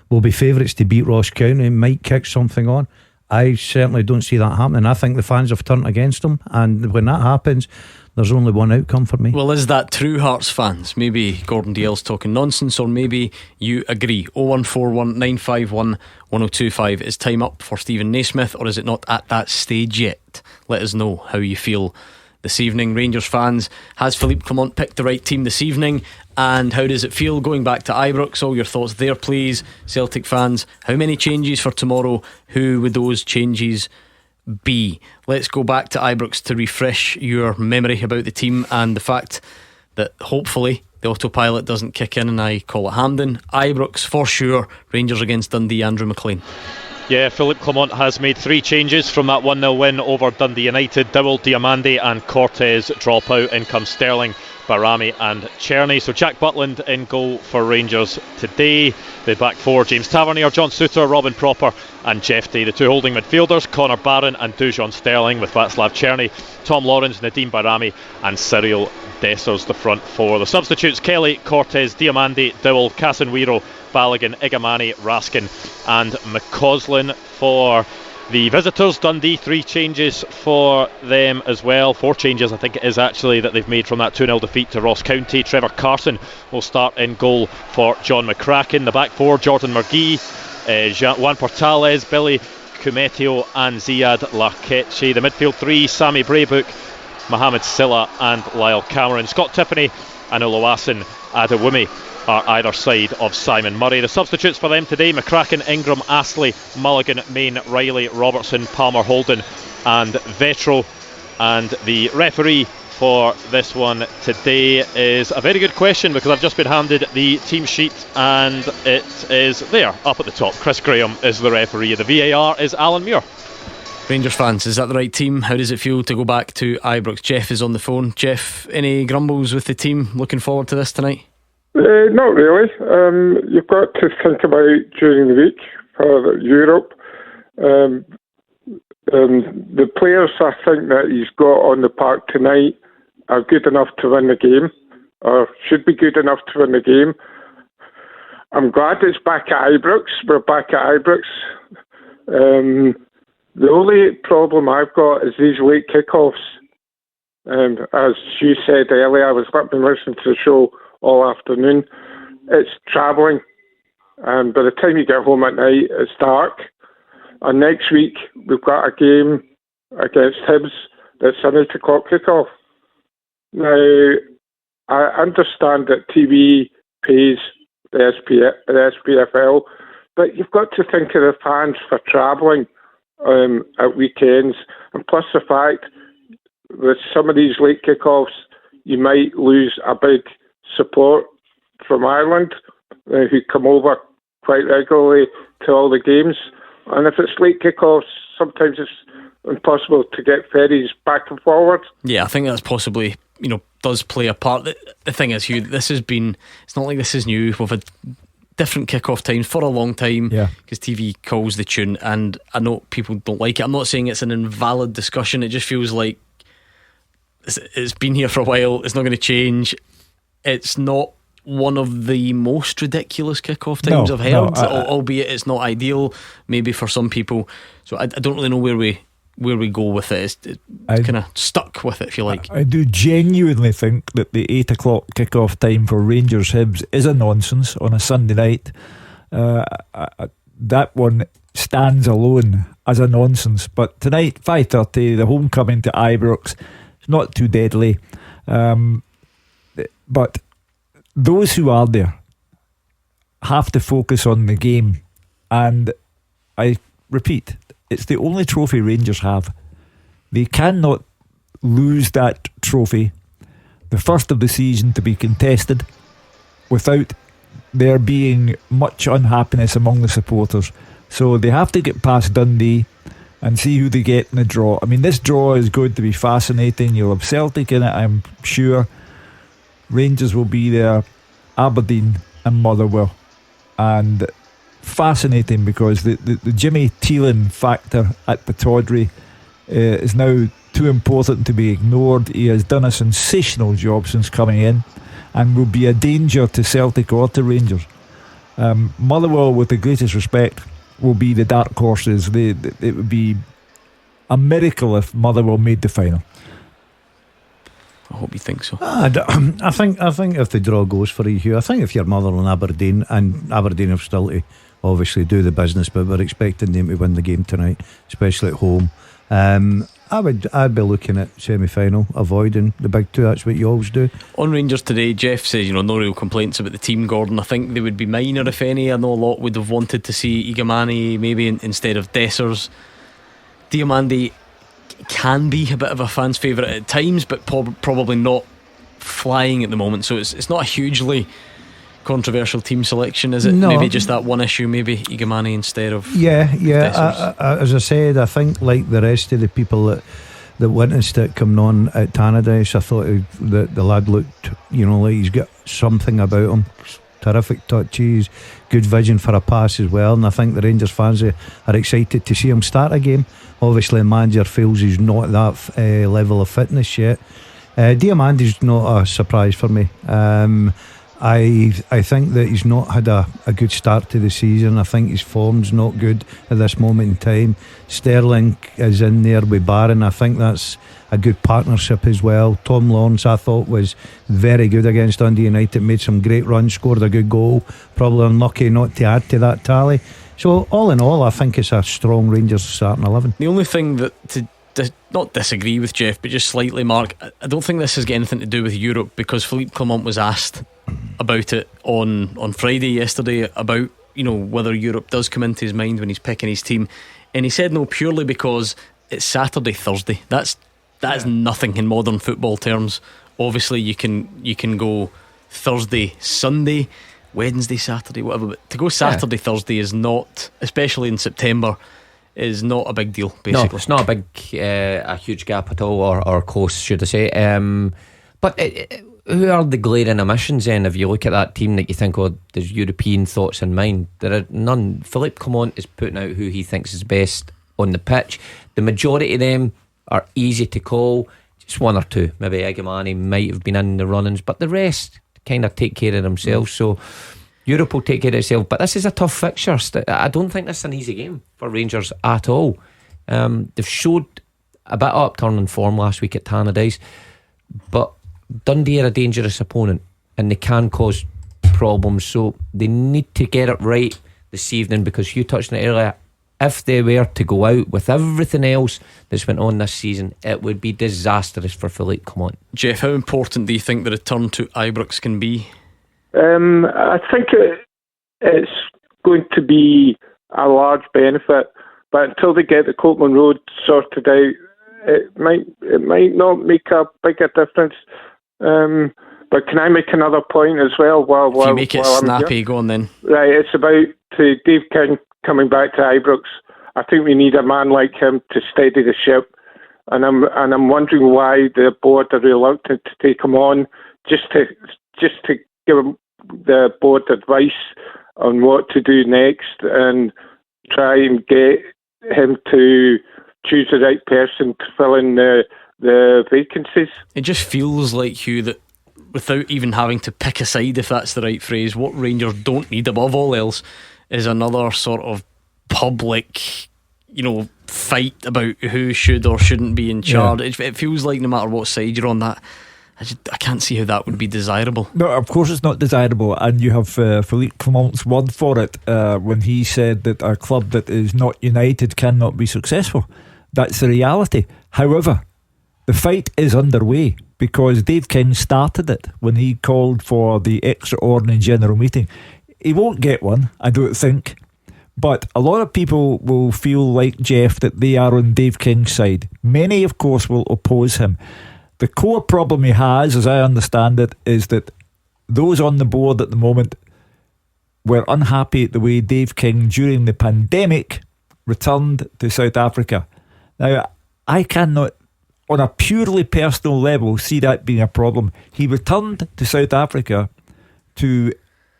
we'll be favourites to beat Ross County, might kick something on. I certainly don't see that happening. I think the fans have turned against them, and when that happens, there's only one outcome for me. Well, is that true, Hearts fans? Maybe Gordon Dalziel's talking nonsense, or maybe you agree. 0141 951 1025. Is time up for Stephen Naismith, or is it not at that stage yet? Let us know how you feel this evening. Rangers fans, has Philippe Clement picked the right team this evening, and how does it feel going back to Ibrox? All your thoughts there, please. Celtic fans, how many changes for tomorrow? Who would those changes be? Let's go back to Ibrox to refresh your memory about the team and the fact that hopefully the autopilot doesn't kick in and I call it Hampden. Ibrox for sure. Rangers against Dundee, Andrew McLean. Yeah, Philippe Clement has made 3 changes from that 1-0 win over Dundee United. Dowell, Diamande and Cortez drop out. In comes Sterling, Barami and Cherny. So Jack Butland in goal for Rangers today. The back 4, James Tavernier, John Souttar, Robin Propper and Jeff Day. The 2 holding midfielders, Connor Barron and Dujon Sterling, with Václav Cherny, Tom Lawrence, Nadeem Barami and Cyril Dessers, the front 4. The substitutes: Kelly, Cortez, Diamande, Dowell, Casanwiro, Balogun, Igamani, Raskin and McCausland. For the visitors, Dundee, 3 changes for them as well. 4 changes I think it is actually that they've made from that 2-0 defeat to Ross County. Trevor Carson will start in goal for John McCracken. The back 4, Jordan McGee, Juan Portales, Billy Kumetio and Ziad Larkechi. The midfield 3, Sammy Braybook, Mohamed Silla and Lyle Cameron. Scott Tiffany and Oluwaseun Adewumi are either side of Simon Murray. The substitutes for them today: McCracken, Ingram, Astley, Mulligan, Main, Riley, Robertson, Palmer, Holden and Vetro. And the referee for this one today is a very good question, because I've just been handed the team sheet and it is there up at the top. Chris Graham is the referee. The VAR is Alan Muir. Rangers fans, is that the right team? How does it feel to go back to Ibrox? Jeff is on the phone. Jeff, any grumbles with the team? Looking forward to this tonight? Not really. You've got to think about during the week for Europe. The players I think that he's got on the park tonight are good enough to win the game, or should be good enough to win the game. I'm glad it's back at Ibrox. We're back at Ibrox. The only problem I've got is these late kickoffs. As you said earlier, I've been listening to the show all afternoon. It's travelling, and by the time you get home at night, it's dark. And next week we've got a game against Hibs that's an 8 o'clock kickoff. Now, I understand that TV pays the SPFL, but you've got to think of the fans for travelling at weekends, and plus the fact with some of these late kickoffs you might lose a big support from Ireland who come over quite regularly to all the games. And if it's late kickoffs, sometimes it's impossible to get ferries back and forward. Yeah, I think that's possibly does play a part. The thing is, Hugh, it's not like this is new. We've had different kick-off times for a long time because TV calls the tune, and I know people don't like it. I'm not saying it's an invalid discussion. It just feels like it's been here for a while. It's not going to change. It's not one of the most ridiculous kick-off times I've heard, albeit it's not ideal maybe for some people. So I don't really know where we go with it. It's kind of stuck with it, if you like. I do genuinely think that the 8 o'clock kick-off time for Rangers Hibs is a nonsense on a Sunday night. That one stands alone as a nonsense. But tonight, 5:30, the homecoming to Ibrox, it's not too deadly. But those who are there have to focus on the game. And I repeat, it's the only trophy Rangers have. They cannot lose that trophy, the first of the season to be contested, without there being much unhappiness among the supporters. So they have to get past Dundee and see who they get in the draw. I mean, this draw is going to be fascinating. You'll have Celtic in it, I'm sure. Rangers will be there, Aberdeen and Motherwell. And fascinating because the Jimmy Thielen factor at Pittodrie is now too important to be ignored. He has done a sensational job since coming in and will be a danger to Celtic or to Rangers. Motherwell, with the greatest respect, will be the dark horses. It would be a miracle if Motherwell made the final. I hope you think so. I think if the draw goes for you, I think if you're Motherwell and Aberdeen have still to obviously do the business, but we're expecting them to win the game tonight, especially at home. I'd be looking at semi-final, avoiding the big two. That's what you always do. On Rangers today, Jeff says no real complaints about the team, Gordon. I think they would be minor if any. I know a lot would have wanted to see Igamani maybe instead of Dessers. Diomande can be a bit of a fan's favourite at times, but probably not flying at the moment. So it's not a hugely controversial team selection, is it? No. Maybe just that one issue, maybe Igamani instead of as I said, I think like the rest of the people that witnessed it coming on at Tannadice, I thought the lad looked like he's got something about him. Terrific touches, good vision for a pass as well, and I think the Rangers fans are excited to see him start a game. Obviously the manager feels he's not at that level of fitness yet. Diamandi's not a surprise for me. I think that he's not had a good start to the season. I think his form's not good at this moment in time. Sterling is in there with Barron. I think that's a good partnership as well. Tom Lawrence, I thought, was very good against Dundee United. Made some great runs, scored a good goal. Probably unlucky not to add to that tally. So all in all, I think it's a strong Rangers starting 11. The only thing that to not disagree with Jeff, but just slightly, Mark, I don't think this has got anything to do with Europe, because Philippe Clement was asked about it on Friday yesterday, about whether Europe does come into his mind when he's picking his team, and he said no, purely because it's Saturday, Thursday. That's nothing in modern football terms. Obviously you can go Thursday, Sunday, Wednesday, Saturday, whatever, but to go Saturday, Thursday is not, especially in September, is not a big deal, basically. No, it's not a huge gap at all, or close, should I say. But who are the glaring omissions then? If you look at that team that you think, there's European thoughts in mind, there are none. Philippe Clement is putting out who he thinks is best on the pitch. The majority of them are easy to call. Just one or two, maybe Igamani might have been in the runnings, but the rest kind of take care of themselves. So Europe will take care of itself. But this is a tough fixture. I don't think this is an easy game for Rangers at all. They've showed a bit of upturning form last week at Tannadice, but Dundee are a dangerous opponent and they can cause problems, so they need to get it right this evening, because you touched on it earlier, if they were to go out with everything else that's went on this season, it would be disastrous for Philippe Clement. Jeff, how important do you think the return to Ibrox can be? I think it's going to be a large benefit, but until they get the Copeland Road sorted out, it might not make a bigger difference. But can I make another point as well? If you make it snappy, go on then. Right, it's about Dave King coming back to Ibrox. I think we need a man like him to steady the ship. and I'm wondering why the board are reluctant to take him on, just to give him the board advice on what to do next and try and get him to choose the right person to fill in the vacancies. It just feels like, Hugh, that without even having to pick a side, if that's the right phrase, what Rangers don't need above all else is another sort of public, fight about who should or shouldn't be in charge. It feels like no matter what side you're on, that I can't see how that would be desirable. No, of course it's not desirable, and you have Philippe Clement's word for it when he said that a club that is not united cannot be successful. That's the reality. However, the fight is underway because Dave King started it when he called for the extraordinary general meeting. He won't get one, I don't think, but a lot of people will feel like Jeff that they are on Dave King's side. Many, of course, will oppose him. The core problem he has, as I understand it, is that those on the board at the moment were unhappy at the way Dave King, during the pandemic, returned to South Africa. Now, I cannot, on a purely personal level, see that being a problem. He returned to South Africa to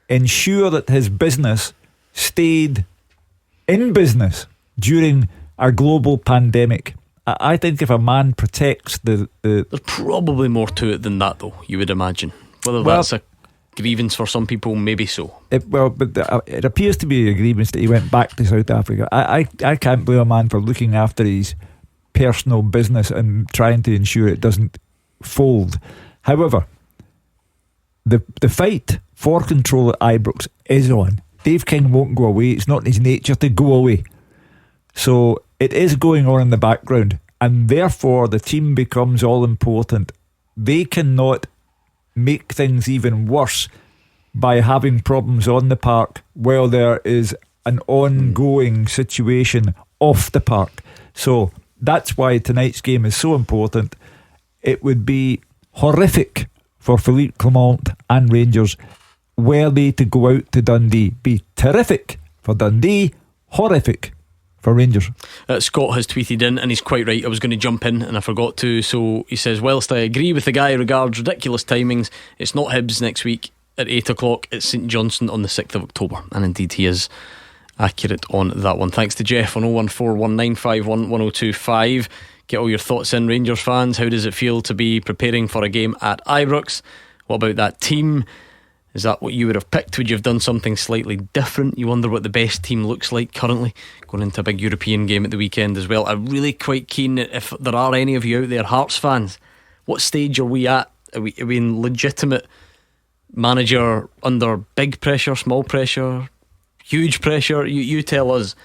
ensure that his business stayed in business during a global pandemic. I think if a man protects the There's probably more to it than that, though, you would imagine. Whether that's a grievance for some people, maybe so. But it appears to be a grievance that he went back to South Africa. I can't blame a man for looking after his personal business and trying to ensure it doesn't fold. However, the fight for control at Ibrox is on. Dave King won't go away. It's not in his nature to go away. So it is going on in the background, and therefore the team becomes all important. They cannot make things even worse by having problems on the park while there is an ongoing situation off the park. So that's why tonight's game is so important. It would be horrific for Philippe Clement and Rangers were they to go out to Dundee. Be terrific for Dundee, horrific for Rangers. Scott has tweeted in, and he's quite right. I was going to jump in and I forgot to. So he says, whilst I agree with the guy regards ridiculous timings, it's not Hibs next week at 8 o'clock, it's St Johnstone on the 6th of October. And indeed he is accurate on that one. Thanks to Jeff on 01419511025. Get all your thoughts in, Rangers fans. How does it feel to be preparing for a game at Ibrox? What about that team? Is that what you would have picked? Would you have done something slightly different? You wonder what the best team looks like currently, going into a big European game at the weekend as well. I'm really quite keen, if there are any of you out there Hearts fans, what stage are we at? Are we in legitimate manager under big pressure, small pressure, huge pressure? You tell us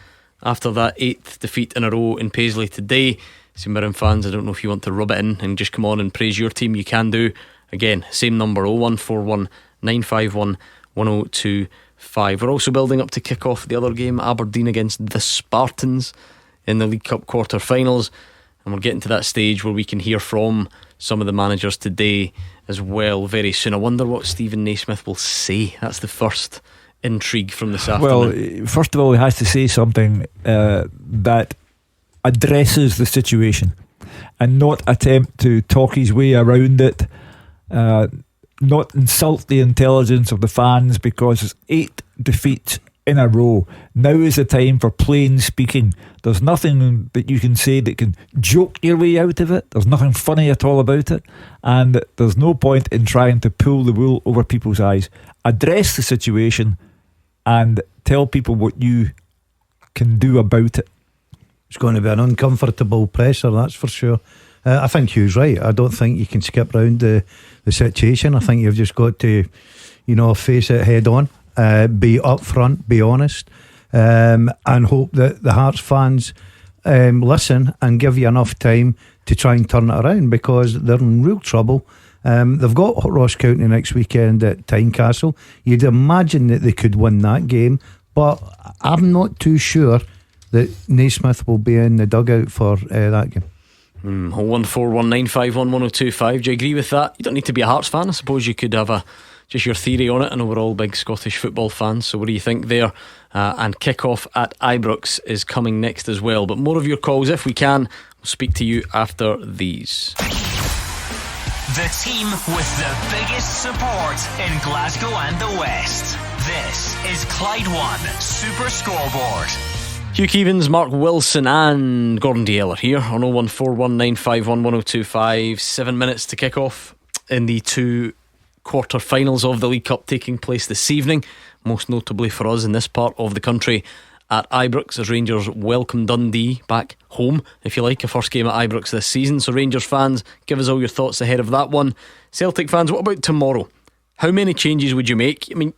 after that 8th defeat in a row in Paisley today. So Mirren fans, I don't know if you want to rub it in and just come on and praise your team. You can do. Again, same number, 0141 951 1025. We're also building up to kick off the other game, Aberdeen against the Spartans in the League Cup quarter-finals, and we're getting to that stage where we can hear from some of the managers today as well very soon. I wonder what Stephen Naismith will say. That's the first intrigue from this afternoon. Well, first of all, he has to say something that addresses the situation and not attempt to talk his way around it, not insult the intelligence of the fans, because it's 8 defeats in a row. Now is the time for plain speaking. There's nothing that you can say that can joke your way out of it. There's nothing funny at all about it, and there's no point in trying to pull the wool over people's eyes. Address the situation and tell people what you can do about it. It's going to be an uncomfortable pressure, that's for sure. I think Hugh's right. I don't think you can skip round the situation. I think you've just got to, face it head on, be upfront, be honest, and hope that the Hearts fans listen and give you enough time to try and turn it around, because they're in real trouble. They've got Ross County next weekend at Tynecastle. You'd imagine that they could win that game, but I'm not too sure that Naismith will be in the dugout for that game. 01419511025. Do you agree with that? You don't need to be a Hearts fan. I suppose you could have just your theory on it. I know we're all big Scottish football fans, so what do you think there? And kick-off at Ibrox is coming next as well. But more of your calls if we can. We'll speak to you after these. The team with the biggest support in Glasgow and the West. This is Clyde One Super Scoreboard. Hugh Keevins, Mark Wilson and Gordon Dalziel here on 01419511025. 7 minutes to kick off in the two quarter-finals of the League Cup taking place this evening, most notably for us in this part of the country at Ibrox, as Rangers welcome Dundee back home, if you like, a first game at Ibrox this season. So Rangers fans, give us all your thoughts ahead of that one. Celtic fans, what about tomorrow? How many changes would you make? I mean,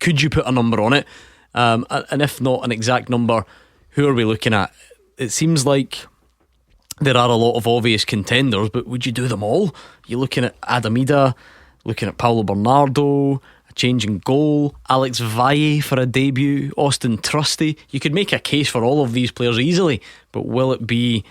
could you put a number on it? And if not an exact number, who are we looking at? It seems like there are a lot of obvious contenders, but would you do them all? You're looking at Adamida, looking at Paulo Bernardo, a change in goal, Alex Valle for a debut, Austin Trusty. You could make a case for all of these players easily, but will it be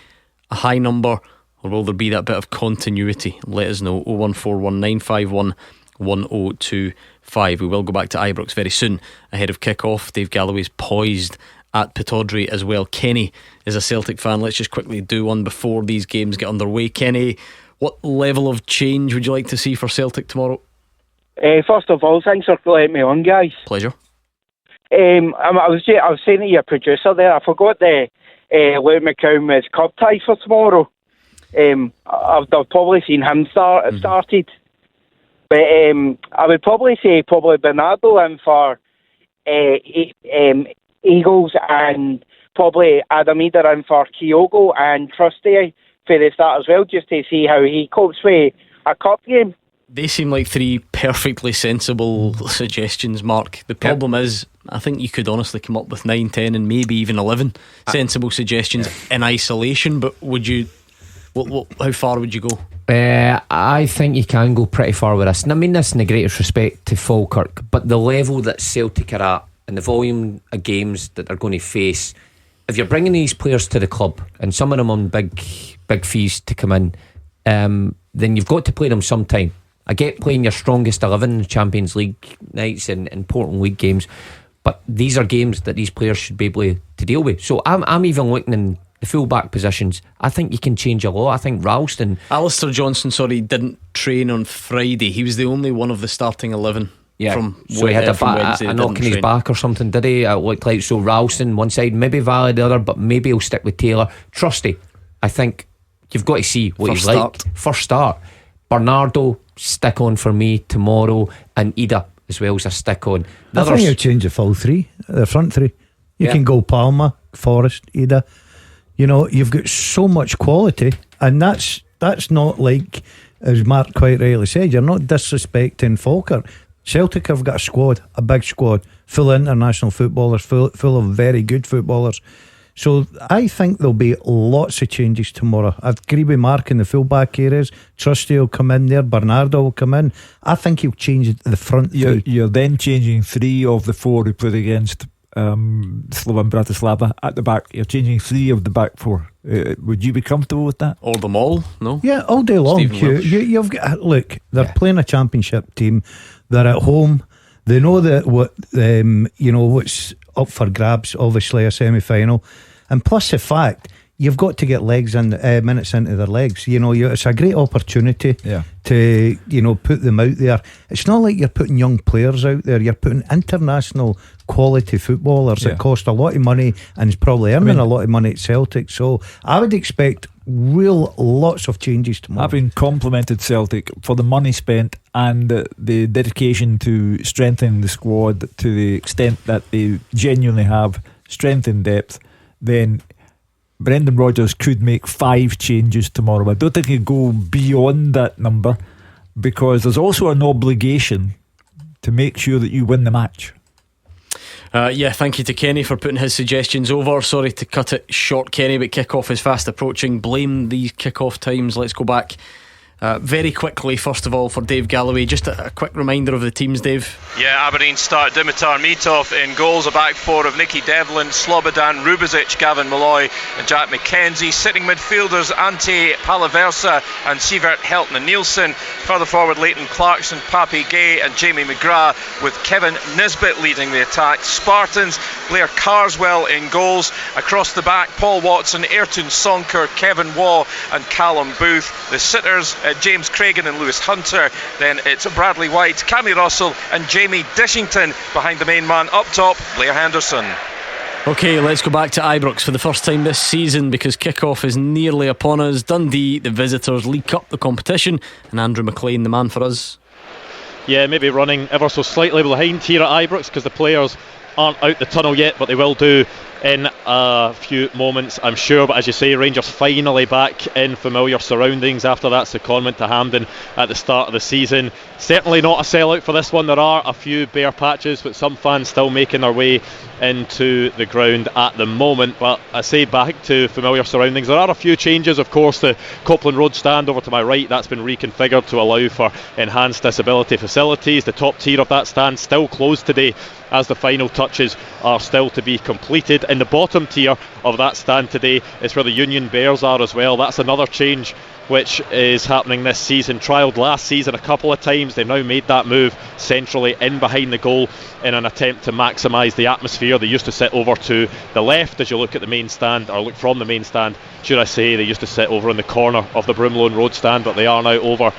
a high number, or will there be that bit of continuity? Let us know. 01419511025. We will go back to Ibrox very soon ahead of kick-off. Dave Galloway's poised at Pittodrie as well. Kenny is a Celtic fan. Let's just quickly do one before these games get underway. Kenny, what level of change would you like to see for Celtic tomorrow? First of all, thanks for letting me on, guys. Pleasure. I was saying to your producer there, I forgot the Luke McComb's cup tie for tomorrow. I've probably seen him started, but I would probably say Bernardo in for Eagles, and probably Adamida in for Kyogo and Trusty for the start as well, just to see how he copes with a cup game. They seem like three perfectly sensible suggestions, Mark. The problem is, I think you could honestly come up with 9, 10 and maybe even 11 sensible suggestions in isolation, but would you, how far would you go? I think you can go pretty far with this, and I mean this in the greatest respect to Falkirk, but the level that Celtic are at and the volume of games that they're going to face, if you're bringing these players to the club and some of them on big fees to come in, then you've got to play them sometime. I get playing your strongest 11 in the Champions League nights and important league games, but these are games that these players should be able to deal with. So I'm even looking in the full back positions. I think you can change a lot. I think Ralston, Alistair Johnstone, didn't train on Friday. He was the only one of the starting 11. So he had a knock in his back or something, did he? It looked like. So Ralston one side, maybe Valle the other, but maybe he'll stick with Taylor. Trusty, I think you've got to see what he's like. First start. Bernardo, stick on for me tomorrow, and Ida as well as a stick on. I think you'll change the full three, the front three. You can go Palmer, Forrest, Ida. You know, you've got so much quality, and that's not like, as Mark quite rightly said, you're not disrespecting Falkirk. Celtic have got a squad, a big squad, full of international footballers, full of very good footballers. So I think there'll be lots of changes tomorrow. I agree with Mark in the full-back areas. Trusty will come in there, Bernardo will come in. I think he'll change the front three. You're then changing 3 of the 4 who played against Slovan Bratislava at the back. You're changing 3 of the back 4. Would you be comfortable with that? Or them all? No? Yeah, all day long. You've got, look, they're playing a championship team. They're at home. They know that what's up for grabs. Obviously, a semi-final, and plus the fact you've got to get minutes into their legs. It's a great opportunity to put them out there. It's not like you're putting young players out there. You're putting international quality footballers that cost a lot of money and is probably earning a lot of money at Celtic. So I would expect lots of changes tomorrow. Having complimented Celtic for the money spent and the dedication to strengthening the squad to the extent that they genuinely have strength in depth, then Brendan Rodgers could make 5 changes tomorrow. I don't think he'd go beyond that number, because there's also an obligation to make sure that you win the match. Thank you to Kenny for putting his suggestions over. Sorry to cut it short, Kenny, but kick-off is fast approaching. Blame these kick-off times. Let's go back Very quickly, first of all, for Dave Galloway, just a quick reminder of the teams, Dave. Yeah, Aberdeen start Dimitar Mitov in goals. A back four of Nicky Devlin, Slobodan Rubezic, Gavin Malloy and Jack McKenzie. Sitting midfielders Ante Palaversa and Sivert Heltman Nielsen. Further forward Leighton Clarkson, Papi Gay and Jamie McGrath, with Kevin Nisbet leading the attack. Spartans, Blair Carswell in goals. Across the back, Paul Watson, Ayrton Sonker, Kevin Waugh and Callum Booth. The sitters, James Cragen and Lewis Hunter. Then it's Bradley White, Cammy Russell and Jamie Dishington behind the main man. Up top, Blair Henderson. Okay, let's go back to Ibrox for the first time this season, because kick-off is nearly upon us. Dundee, the visitors, League Cup the competition, and Andrew McLean, the man for us. Yeah, maybe running ever so slightly behind here at Ibrox, because the players aren't out the tunnel yet, but they will do in a few moments, I'm sure. But as you say, Rangers finally back in familiar surroundings after that secondment to Hampden at the start of the season. Certainly not a sellout for this one. There are a few bare patches, but some fans still making their way into the ground at the moment. But I say back to familiar surroundings. There are a few changes, of course. The Copeland Road stand over to my right, that's been reconfigured to allow for enhanced disability facilities. The top tier of that stand still closed today, as the final touches are still to be completed. In the bottom tier of that stand today is where the Union Bears are as well. That's another change which is happening this season. Trialled last season a couple of times. They've now made that move centrally in behind the goal in an attempt to maximise the atmosphere. They used to sit over to the left as you look at the main stand, or look from the main stand, should I say. They used to sit over in the corner of the Broomloan Road stand, but they are now over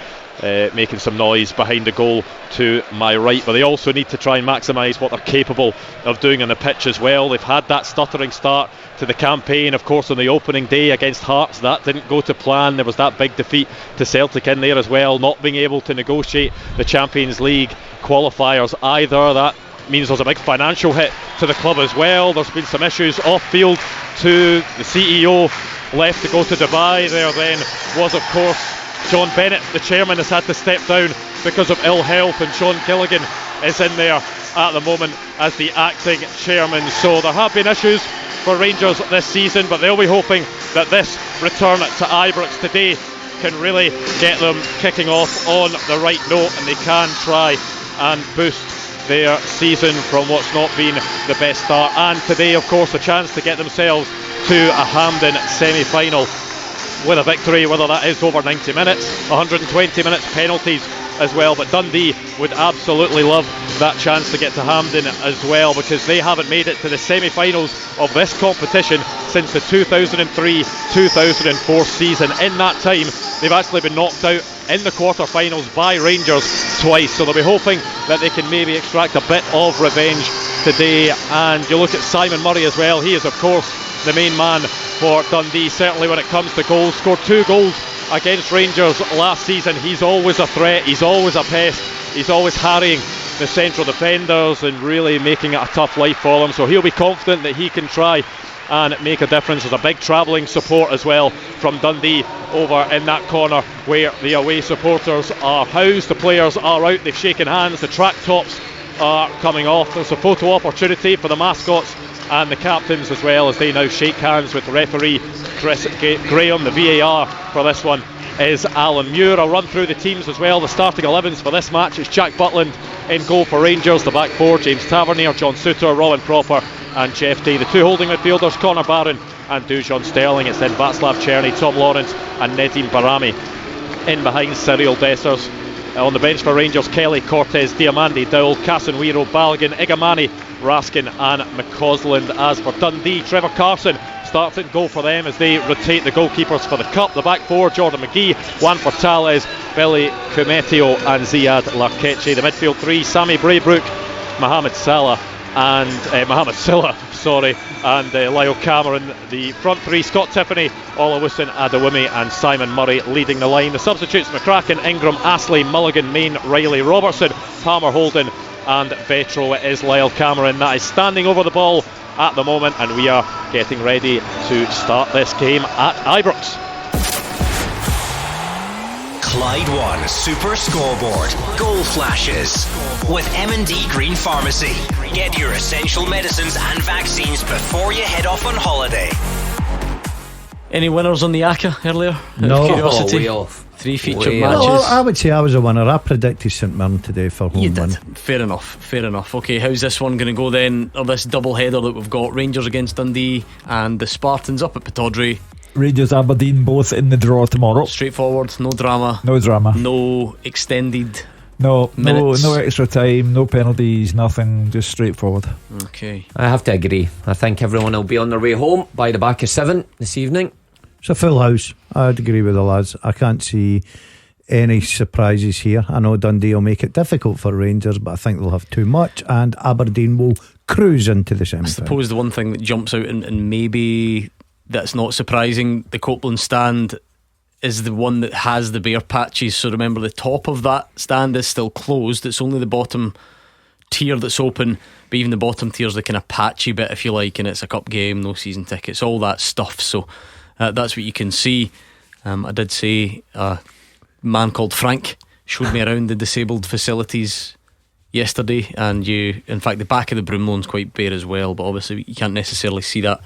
making some noise behind the goal to my right. But they also need to try and maximise what they're capable of doing on the pitch as well. They've had that stuttering start to the campaign, of course, on the opening day against Hearts. That didn't go to plan. There was that big defeat to Celtic in there as well, not being able to negotiate the Champions League qualifiers either. That means there's a big financial hit to the club as well. There's been some issues off field to the CEO, left to go to Dubai. There then was, of course, John Bennett, the chairman, has had to step down because of ill health, and Sean Gilligan is in there at the moment as the acting chairman. So there have been issues for Rangers this season, but they'll be hoping that this return to Ibrox today can really get them kicking off on the right note, and they can try and boost their season from what's not been the best start. And today, of course, a chance to get themselves to a Hampden semi-final with a victory, whether that is over 90 minutes, 120 minutes, penalties as well. But Dundee would absolutely love that chance to get to Hampden as well, because they haven't made it to the semi-finals of this competition since the 2003-2004 season. In that time, they've actually been knocked out in the quarter-finals by Rangers twice, so they'll be hoping that they can maybe extract a bit of revenge today. And you look at Simon Murray as well. He is, of course, the main man for Dundee, certainly when it comes to goals. Scored 2 goals against Rangers last season. He's always a threat, he's always a pest, he's always harrying the central defenders and really making it a tough life for them. So he'll be confident that he can try and make a difference. There's a big travelling support as well from Dundee over in that corner where the away supporters are housed. The players are out, they've shaken hands, the track tops are coming off. There's a photo opportunity for the mascots and the captains as well, as they now shake hands with referee Chris Graham. The VAR for this one is Alan Muir. I'll run through the teams as well. The starting 11s for this match is Jack Butland in goal for Rangers. The back four, James Tavernier, John Souttar, Robin Proper and Jeff Day. The 2 holding midfielders, Connor Barron and Dujon Sterling. It's then Václav Černý, Tom Lawrence and Nedim Barami in behind Cyril Dessers. On the bench for Rangers, Kelly, Cortez, Diamandi, Dowell, Casanwiro, Balogun, Igamani, Raskin and McCausland. As for Dundee, Trevor Carson starts in goal for them as they rotate the goalkeepers for the Cup. The back four, Jordan McGee, Juan Portales, Billy Kumetio and Ziad Larkeche. The midfield 3, Sammy Braybrook, Mohamed Salah and Lyle Cameron. The front 3, Scott Tiffany, Olawusin Adewumi and Simon Murray leading the line. The substitutes, McCracken, Ingram, Astley, Mulligan, Main, Riley, Robertson, Palmer, Holden and Vetro. It is Lyle Cameron that is standing over the ball at the moment, and we are getting ready to start this game at Ibrox. Clyde One Super Scoreboard Goal Flashes with M&D Green Pharmacy. Get your essential medicines and vaccines before you head off on holiday. Any winners on the ACCA earlier? No. Out of curiosity? Way off. 3 featured Way matches. Well, I would say I was a winner. I predicted St Mirren today for home win. Fair enough. Okay, how's this one going to go then? Or this double header that we've got? Rangers against Dundee and the Spartans up at Pittodrie. Rangers Aberdeen both in the draw tomorrow. Straightforward, no drama. No extended No minutes. no extra time, no penalties, nothing, just straightforward. Okay. I have to agree. I think everyone will be on their way home by the back of 7 this evening. It's a full house. I'd agree with the lads. I can't see any surprises here. I know Dundee will make it difficult for Rangers, but I think they'll have too much, and Aberdeen will cruise into the I semi-final. suppose the one thing that jumps out, and maybe that's not surprising, the Copeland stand is the one that has the bare patches. So remember, the top of that stand is still closed. It's only the bottom tier that's open, but even the bottom tier's the kind of patchy bit, if you like, and it's a cup game, no season tickets, all that stuff. So that's what you can see. I did say a man called Frank showed me around the disabled facilities yesterday, and in fact the back of the Broomloan's quite bare as well, but obviously you can't necessarily see that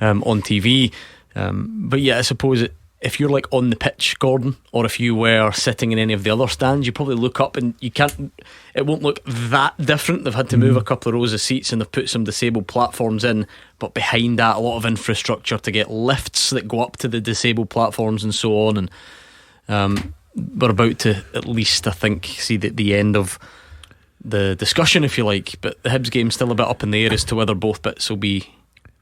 on TV. But yeah, I suppose if you're like on the pitch, Gordon, or if you were sitting in any of the other stands, you probably look up and it won't look that different. They've had to move a couple of rows of seats and they've put some disabled platforms in, but behind that a lot of infrastructure to get lifts that go up to the disabled platforms and so on. And we're about to, at least I think, see the end of the discussion, if you like, but the Hibs game's still a bit up in the air as to whether both bits will be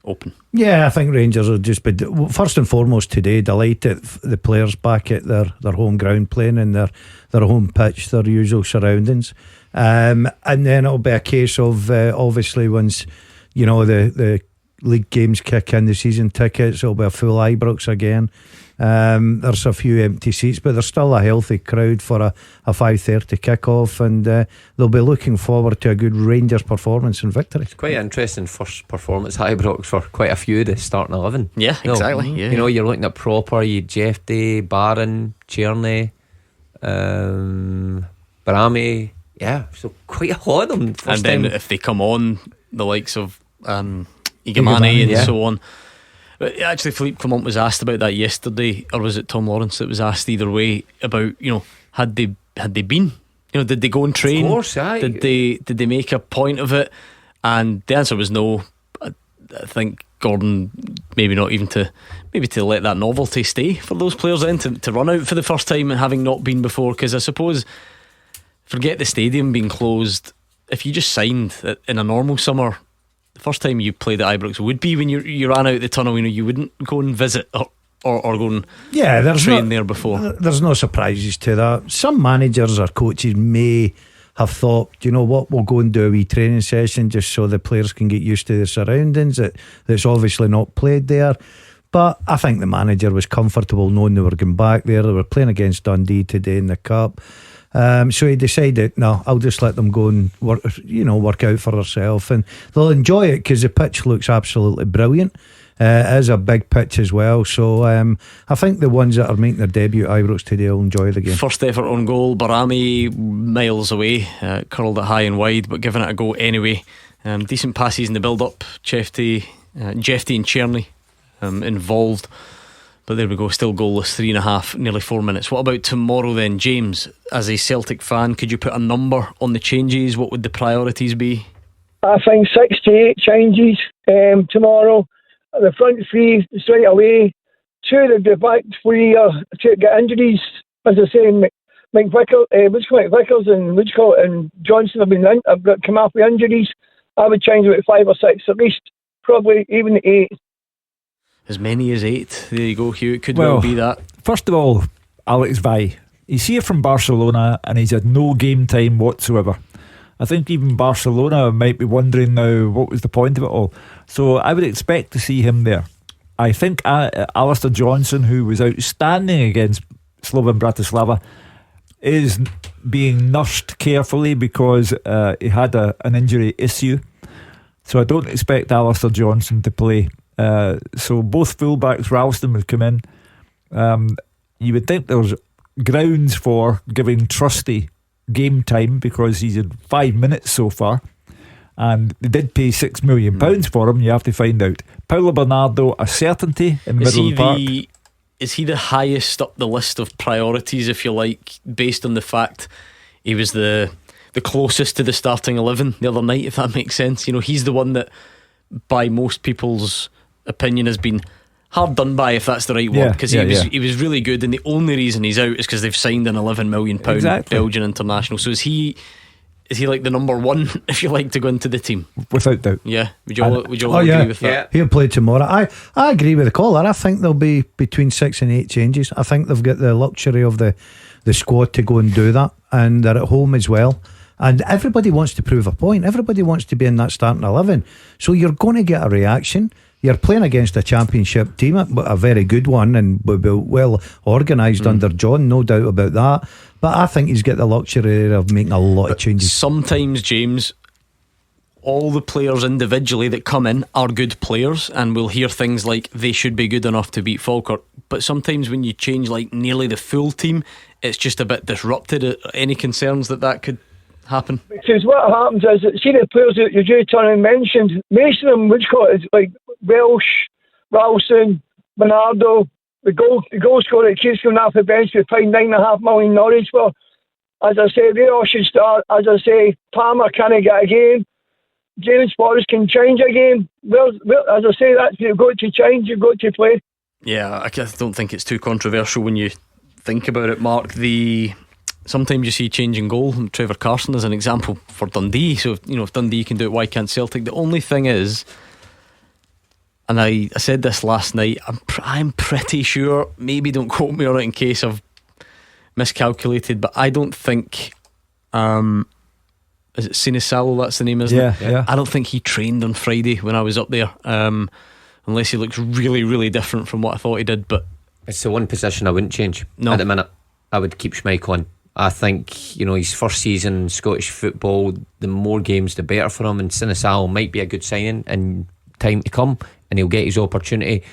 open. Yeah, I think Rangers will just be, first and foremost today, delighted the players back at their home ground playing in their home pitch, their usual surroundings, and then it'll be a case of obviously once the league games kick in, the season tickets, it'll be a full Ibrox again. There's a few empty seats, but there's still a healthy crowd for a 5:30 kick-off, and they'll be looking forward to a good Rangers performance and victory. It's quite an interesting first performance at Ibrox for quite a few of the starting 11. Yeah, exactly. Yeah. You're looking at proper, you Jeff Day, Barron, Tierney, Barami. Yeah, so quite a lot of them. And then if they come on, the likes of Igamani and so on. But actually, Philippe Clement was asked about that yesterday, or was it Tom Lawrence that was asked? Either way, about had they been, did they go and train? Of course, aye. Did they make a point of it? And the answer was no. I think Gordon maybe not even to let that novelty stay for those players then to run out for the first time and having not been before. Because I suppose, forget the stadium being closed, if you just signed in a normal summer, the first time you played at Ibrox would be when you ran out the tunnel. You wouldn't go and visit or go and train there before. There's no surprises to that. Some managers or coaches may have thought, what, we'll go and do a wee training session just so the players can get used to the surroundings that's obviously not played there. But I think the manager was comfortable knowing they were going back there. They were playing against Dundee today in the Cup. So he decided, no, I'll just let them go and work out for themselves, and they'll enjoy it because the pitch looks absolutely brilliant. It is a big pitch as well, so I think the ones that are making their debut at Ibrox today will enjoy the game. First effort on goal, Barami miles away, curled it high and wide, but giving it a go anyway. Decent passes in the build-up. Jeffty and Tierney involved. But there we go, still goalless, 3.5, nearly 4 minutes. What about tomorrow then, James? As a Celtic fan, could you put a number on the changes? What would the priorities be? I think 6 to 8 changes tomorrow. The front three straight away. 2 of the back three to get injuries. As I say, McVickers and Woodcock and Johnstone have come off with injuries. I would change it to 5 or 6 at least, probably even 8. As many as 8. There you go, Hugh. It could well be that. First of all, Alex Vai, he's here from Barcelona and he's had no game time whatsoever. I think even Barcelona might be wondering now what was the point of it all. So I would expect to see him there. I think Alistair Johnson, who was outstanding against Slovan Bratislava, is being nursed carefully because he had an injury issue. So I don't expect Alistair Johnson to play. So both fullbacks, Ralston would come in. You would think there's grounds for giving Trusty game time because he's had 5 minutes so far, and they did pay £6 million for him. You have to find out. Paulo Bernardo, a certainty in the middle of the park. Is he the highest up the list of priorities, if you like, based on the fact he was the closest to the starting 11 the other night, if that makes sense? You know, he's the one that, by most people's opinion, has been hard done by, if that's the right word, because he was really good, and the only reason he's out is because they've signed an £11 million Belgian international. So is he like the number one, if you like, to go into the team? Without doubt. Yeah. Would you all agree with that? He'll play tomorrow. I agree with the caller. I think there'll be between 6 and 8 changes. I think they've got the luxury of the squad to go and do that, and they're at home as well. And everybody wants to prove a point. Everybody wants to be in that starting 11. So you're going to get a reaction. You're playing against a championship team, a very good one, and well organised under John, no doubt about that. But I think he's got the luxury of making a lot of changes. Sometimes, James, all the players individually that come in are good players, and we'll hear things like they should be good enough to beat Falkirk. But sometimes when you change like nearly the full team, it's just a bit disrupted. Any concerns that could happen? Because what happens is that, see the players that you just mentioned, most of them, which got is like Welsh, Ralston, Bernardo, the goal scorer that keeps coming off the bench to pay $9.5 million Norwich for. As I say, they all should start. As I say, Palmer can't get a game. James Forrest can change a game. Well, as I say, that you've got to change, you've got to play. Yeah, I don't think it's too controversial when you think about it, Mark. Sometimes you see changing goal, and Trevor Carson is an example for Dundee. So if Dundee can do it, why can't Celtic? The only thing is, and I said this last night, I'm pretty sure, maybe don't quote me on it in case I've miscalculated, but I don't think is it Sinisalo, that's the name, isn't it? Yeah. I don't think he trained on Friday when I was up there, unless he looks really, really different from what I thought he did. But it's the one position I wouldn't change at the minute. I would keep Schmeichel on. I think, his first season in Scottish football, the more games the better for him, and Sinisalo might be a good signing in time to come, and he'll get his opportunity,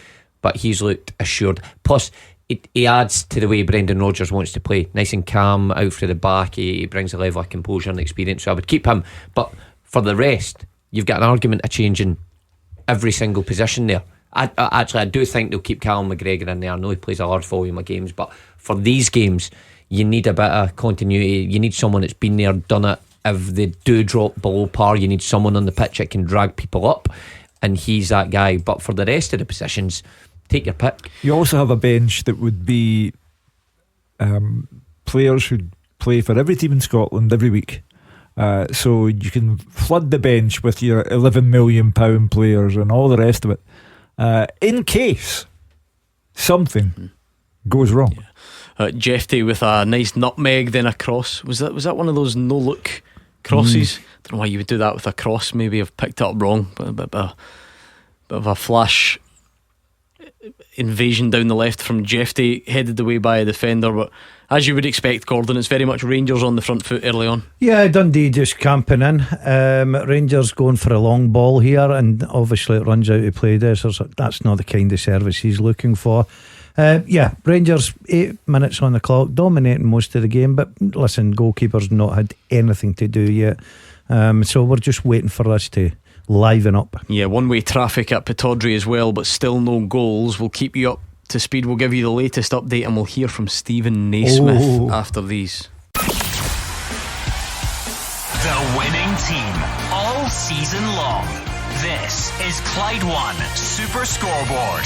but he's looked assured. Plus he adds to the way Brendan Rodgers wants to play, nice and calm out for the back. He brings a level of composure and experience, so I would keep him. But for the rest, you've got an argument of changing every single position there. I do think they'll keep Callum McGregor in there. I know he plays a large volume of games, but for these games you need a bit of continuity. You need someone that's been there, done it. If they do drop below par, you need someone on the pitch that can drag people up, and he's that guy. But for the rest of the positions, take your pick. You also have a bench that would be players who'd play for every team in Scotland every week. So you can flood the bench with your £11 million players and all the rest of it, in case something goes wrong. Jeffy with a nice nutmeg, then a cross. Was that one of those no look crosses? Don't know why you would do that with a cross. Maybe I've picked it up wrong, but a bit of a flash invasion down the left from Jeffy, headed away by a defender. But as you would expect, Gordon, it's very much Rangers on the front foot early on. Yeah, Dundee just camping in. Rangers going for a long ball here, and obviously it runs out of play there, so that's not the kind of service he's looking for. Rangers 8 minutes on the clock, dominating most of the game, but listen, goalkeeper's not had anything to do yet, so we're just waiting for this to liven up. Yeah, one-way traffic at Pittodrie as well, but still no goals. We'll keep you up to speed. We'll give you the latest update, and we'll hear from Stephen Naismith after these. The winning team all season long. This is Clyde One Super Scoreboard.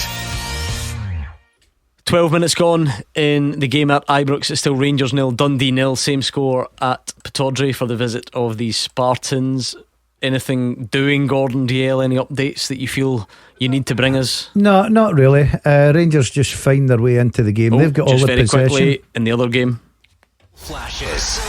12 minutes gone in the game at Ibrox. It's still Rangers 0, Dundee 0. Same score at Pittodrie for the visit of the Spartans. Anything doing, Gordon DL? Any updates that you feel you need to bring us? No, not really. Rangers just find their way into the game. They've got all the very possession. Quickly, in the other game, Flashes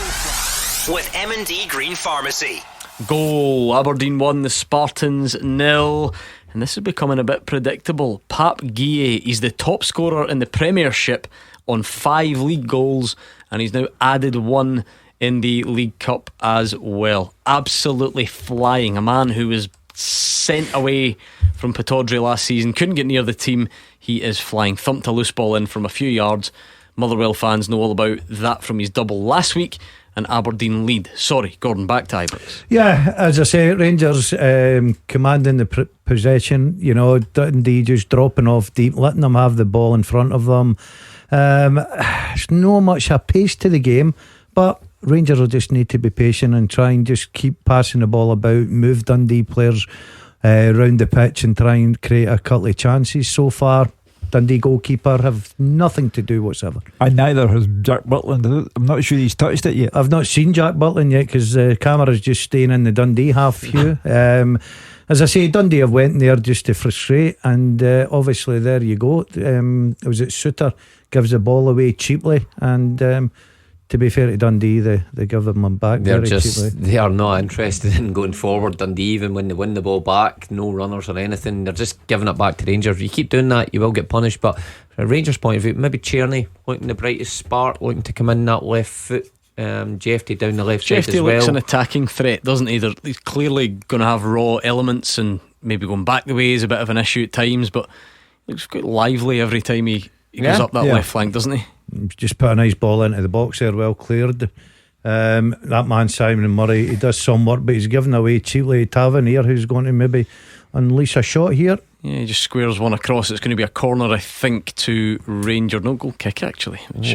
with M&D Green Pharmacy. Goal. Aberdeen 1, the Spartans 0. And this is becoming a bit predictable. Pap Guille, he's the top scorer in the Premiership on 5 league goals, and he's now added 1 in the League Cup as well. Absolutely flying. A man who was sent away from Pittodrie last season, couldn't get near the team. He is flying. Thumped a loose ball in from a few yards. Motherwell fans know all about that from his double last week, and Aberdeen lead. Sorry, Gordon, back to Ibrox. Yeah, as I say, Rangers commanding the possession. You know, Dundee just dropping off deep, letting them have the ball in front of them. There's no much a pace to the game, but Rangers will just need to be patient and try and just keep passing the ball about, move Dundee players round the pitch and try and create a couple of chances. So far, Dundee goalkeeper have nothing to do whatsoever. And neither has Jack Butland. I'm not sure he's touched it yet. I've not seen Jack Butland yet because the camera's just staying in the Dundee half view. As I say, Dundee have went there just to frustrate, and obviously there you go. Was it Suter gives the ball away cheaply, and to be fair to Dundee, they give them back very cheaply. They are not interested in going forward. Dundee, even when they win the ball back, no runners or anything, they're just giving it back to Rangers. If you keep doing that, you will get punished. But from a Rangers point of view, maybe Tierney looking the brightest spark, looking to come in that left foot. Jefty down the left side as well. Jefty looks an attacking threat, doesn't he? He's clearly going to have raw elements, and maybe going back the way is a bit of an issue at times, but looks quite lively every time he goes up that left flank, doesn't he? Just put a nice ball into the box there, well cleared. That man Simon Murray, he does some work, but he's given away cheaply. Tavernier, who's going to maybe unleash a shot here. Yeah, he just squares one across. It's going to be a corner, I think, to Rangers. No, goal kick actually, which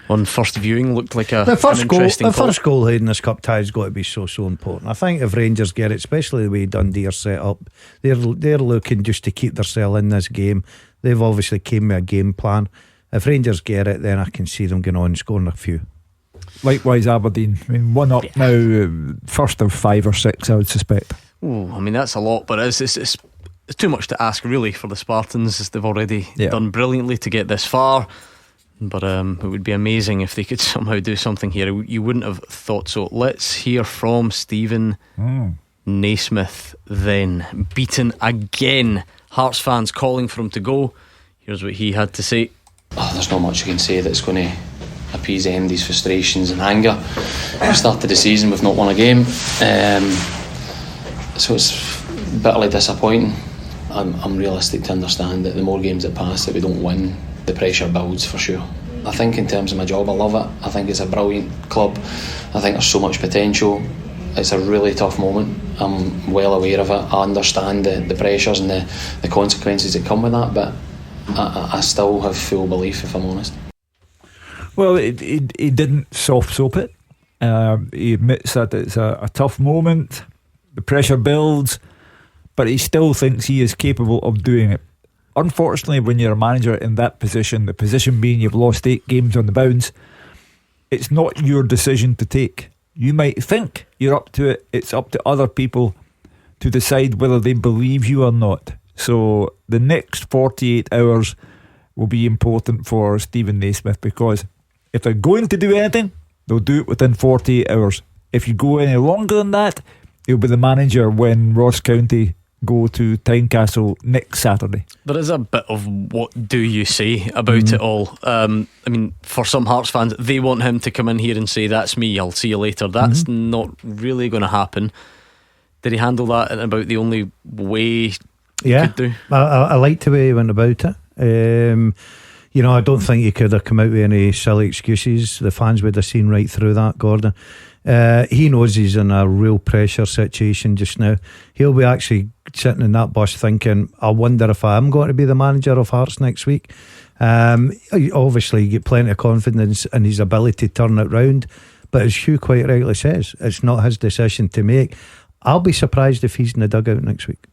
on first viewing looked like an interesting goal. The first goal in this cup tie has got to be so important. I think if Rangers get it, especially the way Dundee are set up, they're looking just to keep themselves in this game. They've obviously came with a game plan. If Rangers get it, then I can see them going on and scoring a few. Likewise Aberdeen, I mean, 1 up now, first of 5 or 6 I would suspect. I mean that's a lot, but it's too much to ask really for the Spartans. They've already done brilliantly to get this far, but it would be amazing if they could somehow do something here. You wouldn't have thought so. Let's hear from Stephen Naismith then. Beaten again, Hearts fans calling for him to go. Here's what he had to say. There's not much you can say that's going to appease MD's frustrations and anger. We started the season, we've not won a game, so it's bitterly disappointing. I'm realistic to understand that the more games that pass that we don't win, the pressure builds for sure. I think in terms of my job, I love it. I think it's a brilliant club. I think there's so much potential. It's a really tough moment. I'm well aware of it. I understand the pressures and the consequences that come with that, but I still have full belief, if I'm honest. Well, he didn't soft soap it. He admits that it's a tough moment, the pressure builds, but he still thinks he is capable of doing it. Unfortunately, when you're a manager in that position, the position being you've lost 8 games on the bounce, it's not your decision to take. You might think you're up to it. It's up to other people to decide whether they believe you or not. So the next 48 hours will be important for Stephen Naismith, because if they're going to do anything, they'll do it within 48 hours. If you go any longer than that, he'll be the manager when Ross County go to Tynecastle next Saturday. There is a bit of what do you say about it all. I mean, for some Hearts fans, they want him to come in here and say, that's me, I'll see you later. That's not really going to happen. Did he handle that in about the only way he could do? I liked the way he went about it. You know, I don't think he could have come out with any silly excuses. The fans would have seen right through that, Gordon. He knows he's in a real pressure situation just now. He'll be actually sitting in that bus thinking, I wonder if I am going to be the manager of Hearts next week. Obviously, you get plenty of confidence in his ability to turn it round, but as Hugh quite rightly says, it's not his decision to make. I'll be surprised if he's in the dugout next week.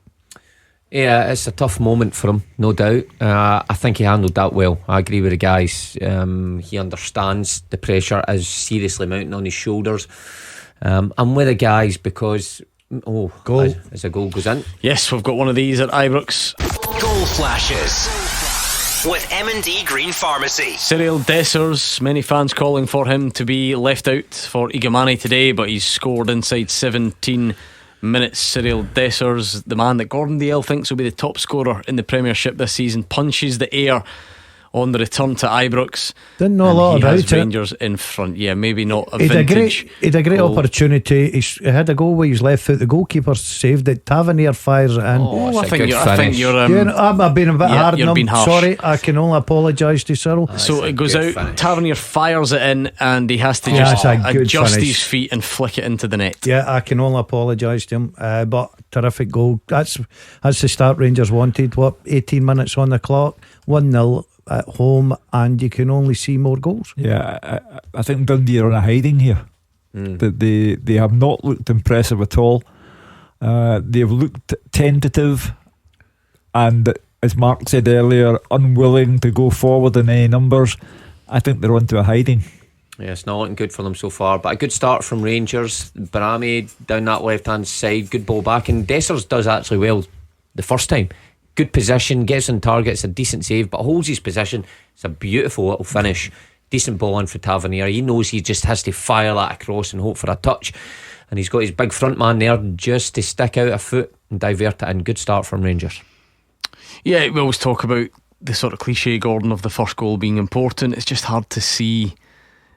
Yeah, it's a tough moment for him, no doubt. I think he handled that well. I agree with the guys. He understands the pressure is seriously mounting on his shoulders. I'm with the guys because goal. As a goal goes in. Yes, we've got one of these at Ibrox. Goal flashes with M&D Green Pharmacy. Cyril Dessers, many fans calling for him to be left out for Igamani today, but he's scored inside 17 minutes. Cyril Dessers, the man that Gordon Dalziel thinks will be the top scorer in the Premiership this season, punches the air on the return to Ibrox. Didn't know a lot he about has it. Rangers in front. Yeah, maybe not a He vintage. had a great goal. opportunity. He had a goal with his left foot. The goalkeeper saved it. Tavernier fires it in. I think you're I've been a bit hard on you're him. being harsh. Sorry, I can only apologise to Cyril. So it goes out. Tavernier fires it in, and he has to That's just a good adjust finish. his feet and flick it into the net. Yeah, I can only apologise to him. But terrific goal. That's the start Rangers wanted. 18 minutes on the clock, 1-0 at home, and you can only see more goals. Yeah, I think Dundee are in a hiding here. That they have not looked impressive at all. They've looked tentative, and as Mark said earlier, unwilling to go forward in any numbers. I think they're onto a hiding. Yeah, it's not looking good for them so far, but a good start from Rangers. Barami down that left hand side, good ball back, and Dessers does actually well the first time. Good position, gets on target, it's a decent save, but holds his position. It's a beautiful little finish. Decent ball in for Tavernier. He knows he just has to fire that across and hope for a touch, and he's got his big front man there just to stick out a foot and divert it in. Good start from Rangers. Yeah, we always talk about the sort of cliche, Gordon, of the first goal being important. It's just hard to see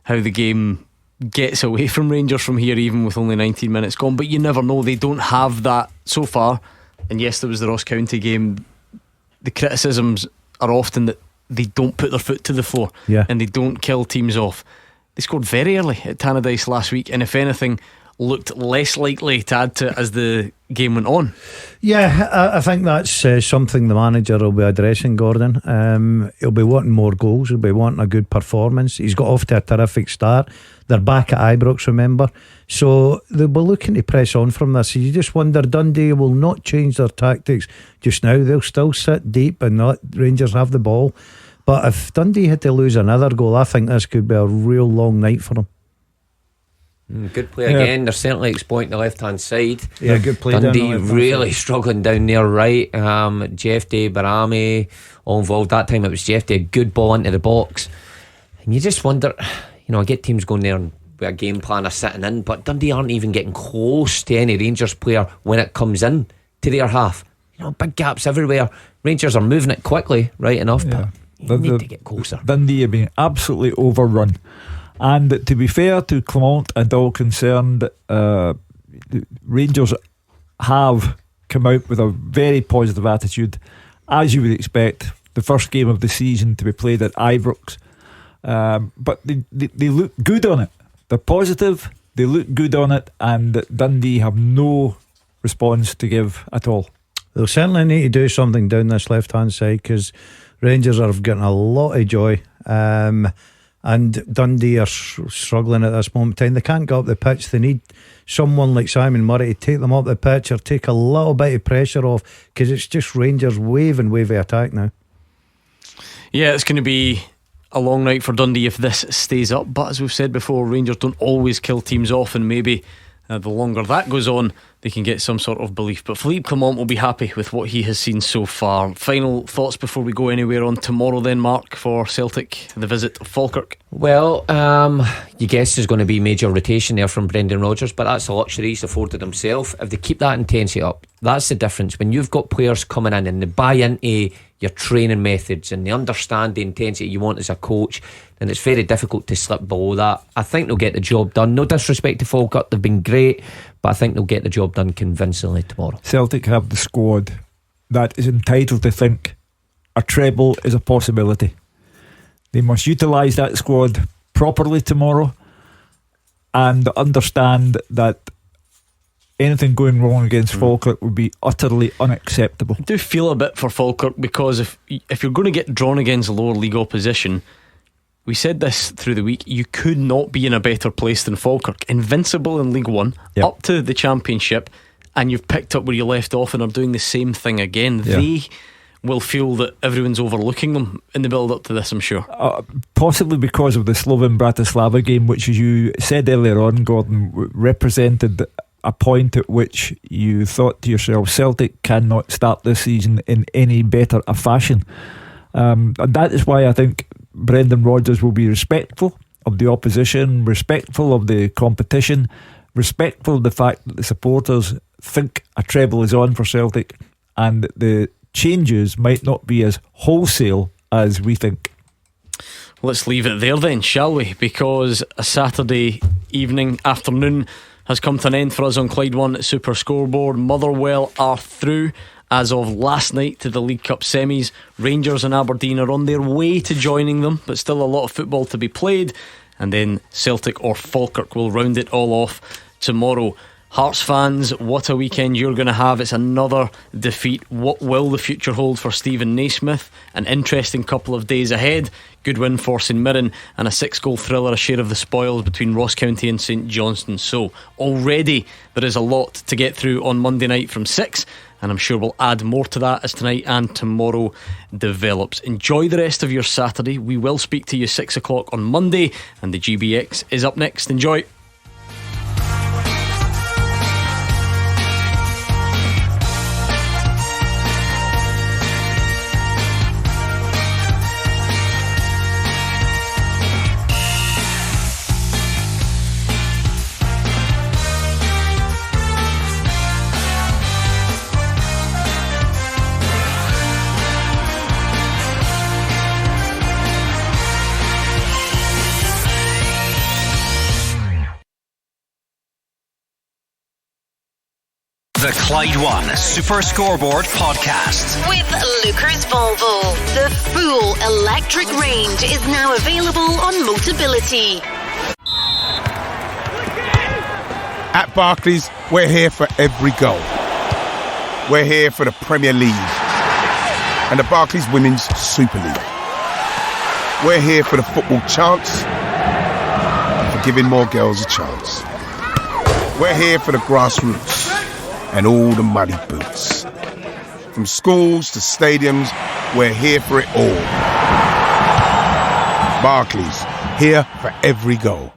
how the game gets away from Rangers from here, even with only 19 minutes gone. But you never know. They don't have that so far. And yes, there was the Ross County game. The criticisms are often that they don't put their foot to the floor, and they don't kill teams off. They scored very early at Tannadice last week, and if anything, looked less likely to add to it as the game went on. Yeah, I think that's something the manager will be addressing, Gordon. He'll be wanting more goals. He'll be wanting a good performance. He's got off to a terrific start. They're back at Ibrox, remember, so they'll be looking to press on from this. You just wonder, Dundee will not change their tactics just now. They'll still sit deep and let Rangers have the ball. But if Dundee had to lose another goal, I think this could be a real long night for them. Good play again. They're certainly exploiting the left hand side. Yeah, good play. Dundee really struggling down there right. Jeff Day, Barami all involved. That time it was Jeff Day, a good ball into the box, and you just wonder, I get teams going there and with a game plan are sitting in, but Dundee aren't even getting close to any Rangers player when it comes in to their half. Big gaps everywhere. Rangers are moving it quickly, right enough, but you need to get closer. Dundee are being absolutely overrun. And to be fair to Clement and all concerned, Rangers have come out with a very positive attitude, as you would expect. The first game of the season to be played at Ibrox, but they look good on it. They're positive, they look good on it, and Dundee have no response to give at all. They'll certainly need to do something down this left hand side, because Rangers are getting a lot of joy. And Dundee are struggling at this moment in time. They can't go up the pitch. They need someone like Simon Murray to take them up the pitch or take a little bit of pressure off, because it's just Rangers wave of attack now. Yeah, it's going to be a long night for Dundee if this stays up, but as we've said before, Rangers don't always kill teams off, and maybe the longer that goes on, they can get some sort of belief. But Philippe Clement will be happy with what he has seen so far. Final thoughts before we go anywhere on tomorrow then, Mark, for Celtic, the visit of Falkirk? Well, you guess there's going to be major rotation there from Brendan Rodgers, but that's a luxury he's afforded himself. If they keep that intensity up, that's the difference. When you've got players coming in and they buy into your training methods and they understand the intensity you want as a coach, then it's very difficult to slip below that. I think they'll get the job done. No disrespect to Falkirk, they've been great, but I think they'll get the job done convincingly tomorrow. Celtic have the squad that is entitled to think a treble is a possibility. They must utilise that squad properly tomorrow and understand that anything going wrong against Falkirk would be utterly unacceptable. I do feel a bit for Falkirk, because if you're going to get drawn against lower league opposition, we said this through the week, you could not be in a better place than Falkirk. Invincible in League One, up to the Championship, and you've picked up where you left off and are doing the same thing again. They will feel that everyone's overlooking them in the build up to this, I'm sure. Possibly because of the Slovan Bratislava game, which, as you said earlier on, Gordon, represented a point at which you thought to yourself, Celtic cannot start this season in any better a fashion. And that is why I think Brendan Rodgers will be respectful of the opposition, respectful of the competition, respectful of the fact that the supporters think a treble is on for Celtic, and the changes might not be as wholesale as we think. Let's leave it there then, shall we? Because a Saturday afternoon has come to an end for us on Clyde One Super Scoreboard. Motherwell are through as of last night to the League Cup semis. Rangers and Aberdeen are on their way to joining them, but still a lot of football to be played. And then Celtic or Falkirk will round it all off tomorrow. Hearts fans, what a weekend you're going to have. It's another defeat. What will the future hold for Stephen Naismith? An interesting couple of days ahead. Good win for St Mirren and a 6-goal thriller, a share of the spoils between Ross County and St Johnstone. So already there is a lot to get through on Monday night from 6, and I'm sure we'll add more to that as tonight and tomorrow develops. Enjoy the rest of your Saturday. We will speak to you 6 o'clock on Monday, and the GBX is up next. Enjoy. The Clyde One Super Scoreboard Podcast. With Lucas Volvo. The full electric range is now available on Motability. At Barclays, we're here for every goal. We're here for the Premier League and the Barclays Women's Super League. We're here for the football chants and for giving more girls a chance. We're here for the grassroots and all the muddy boots. From schools to stadiums, we're here for it all. Barclays, here for every goal.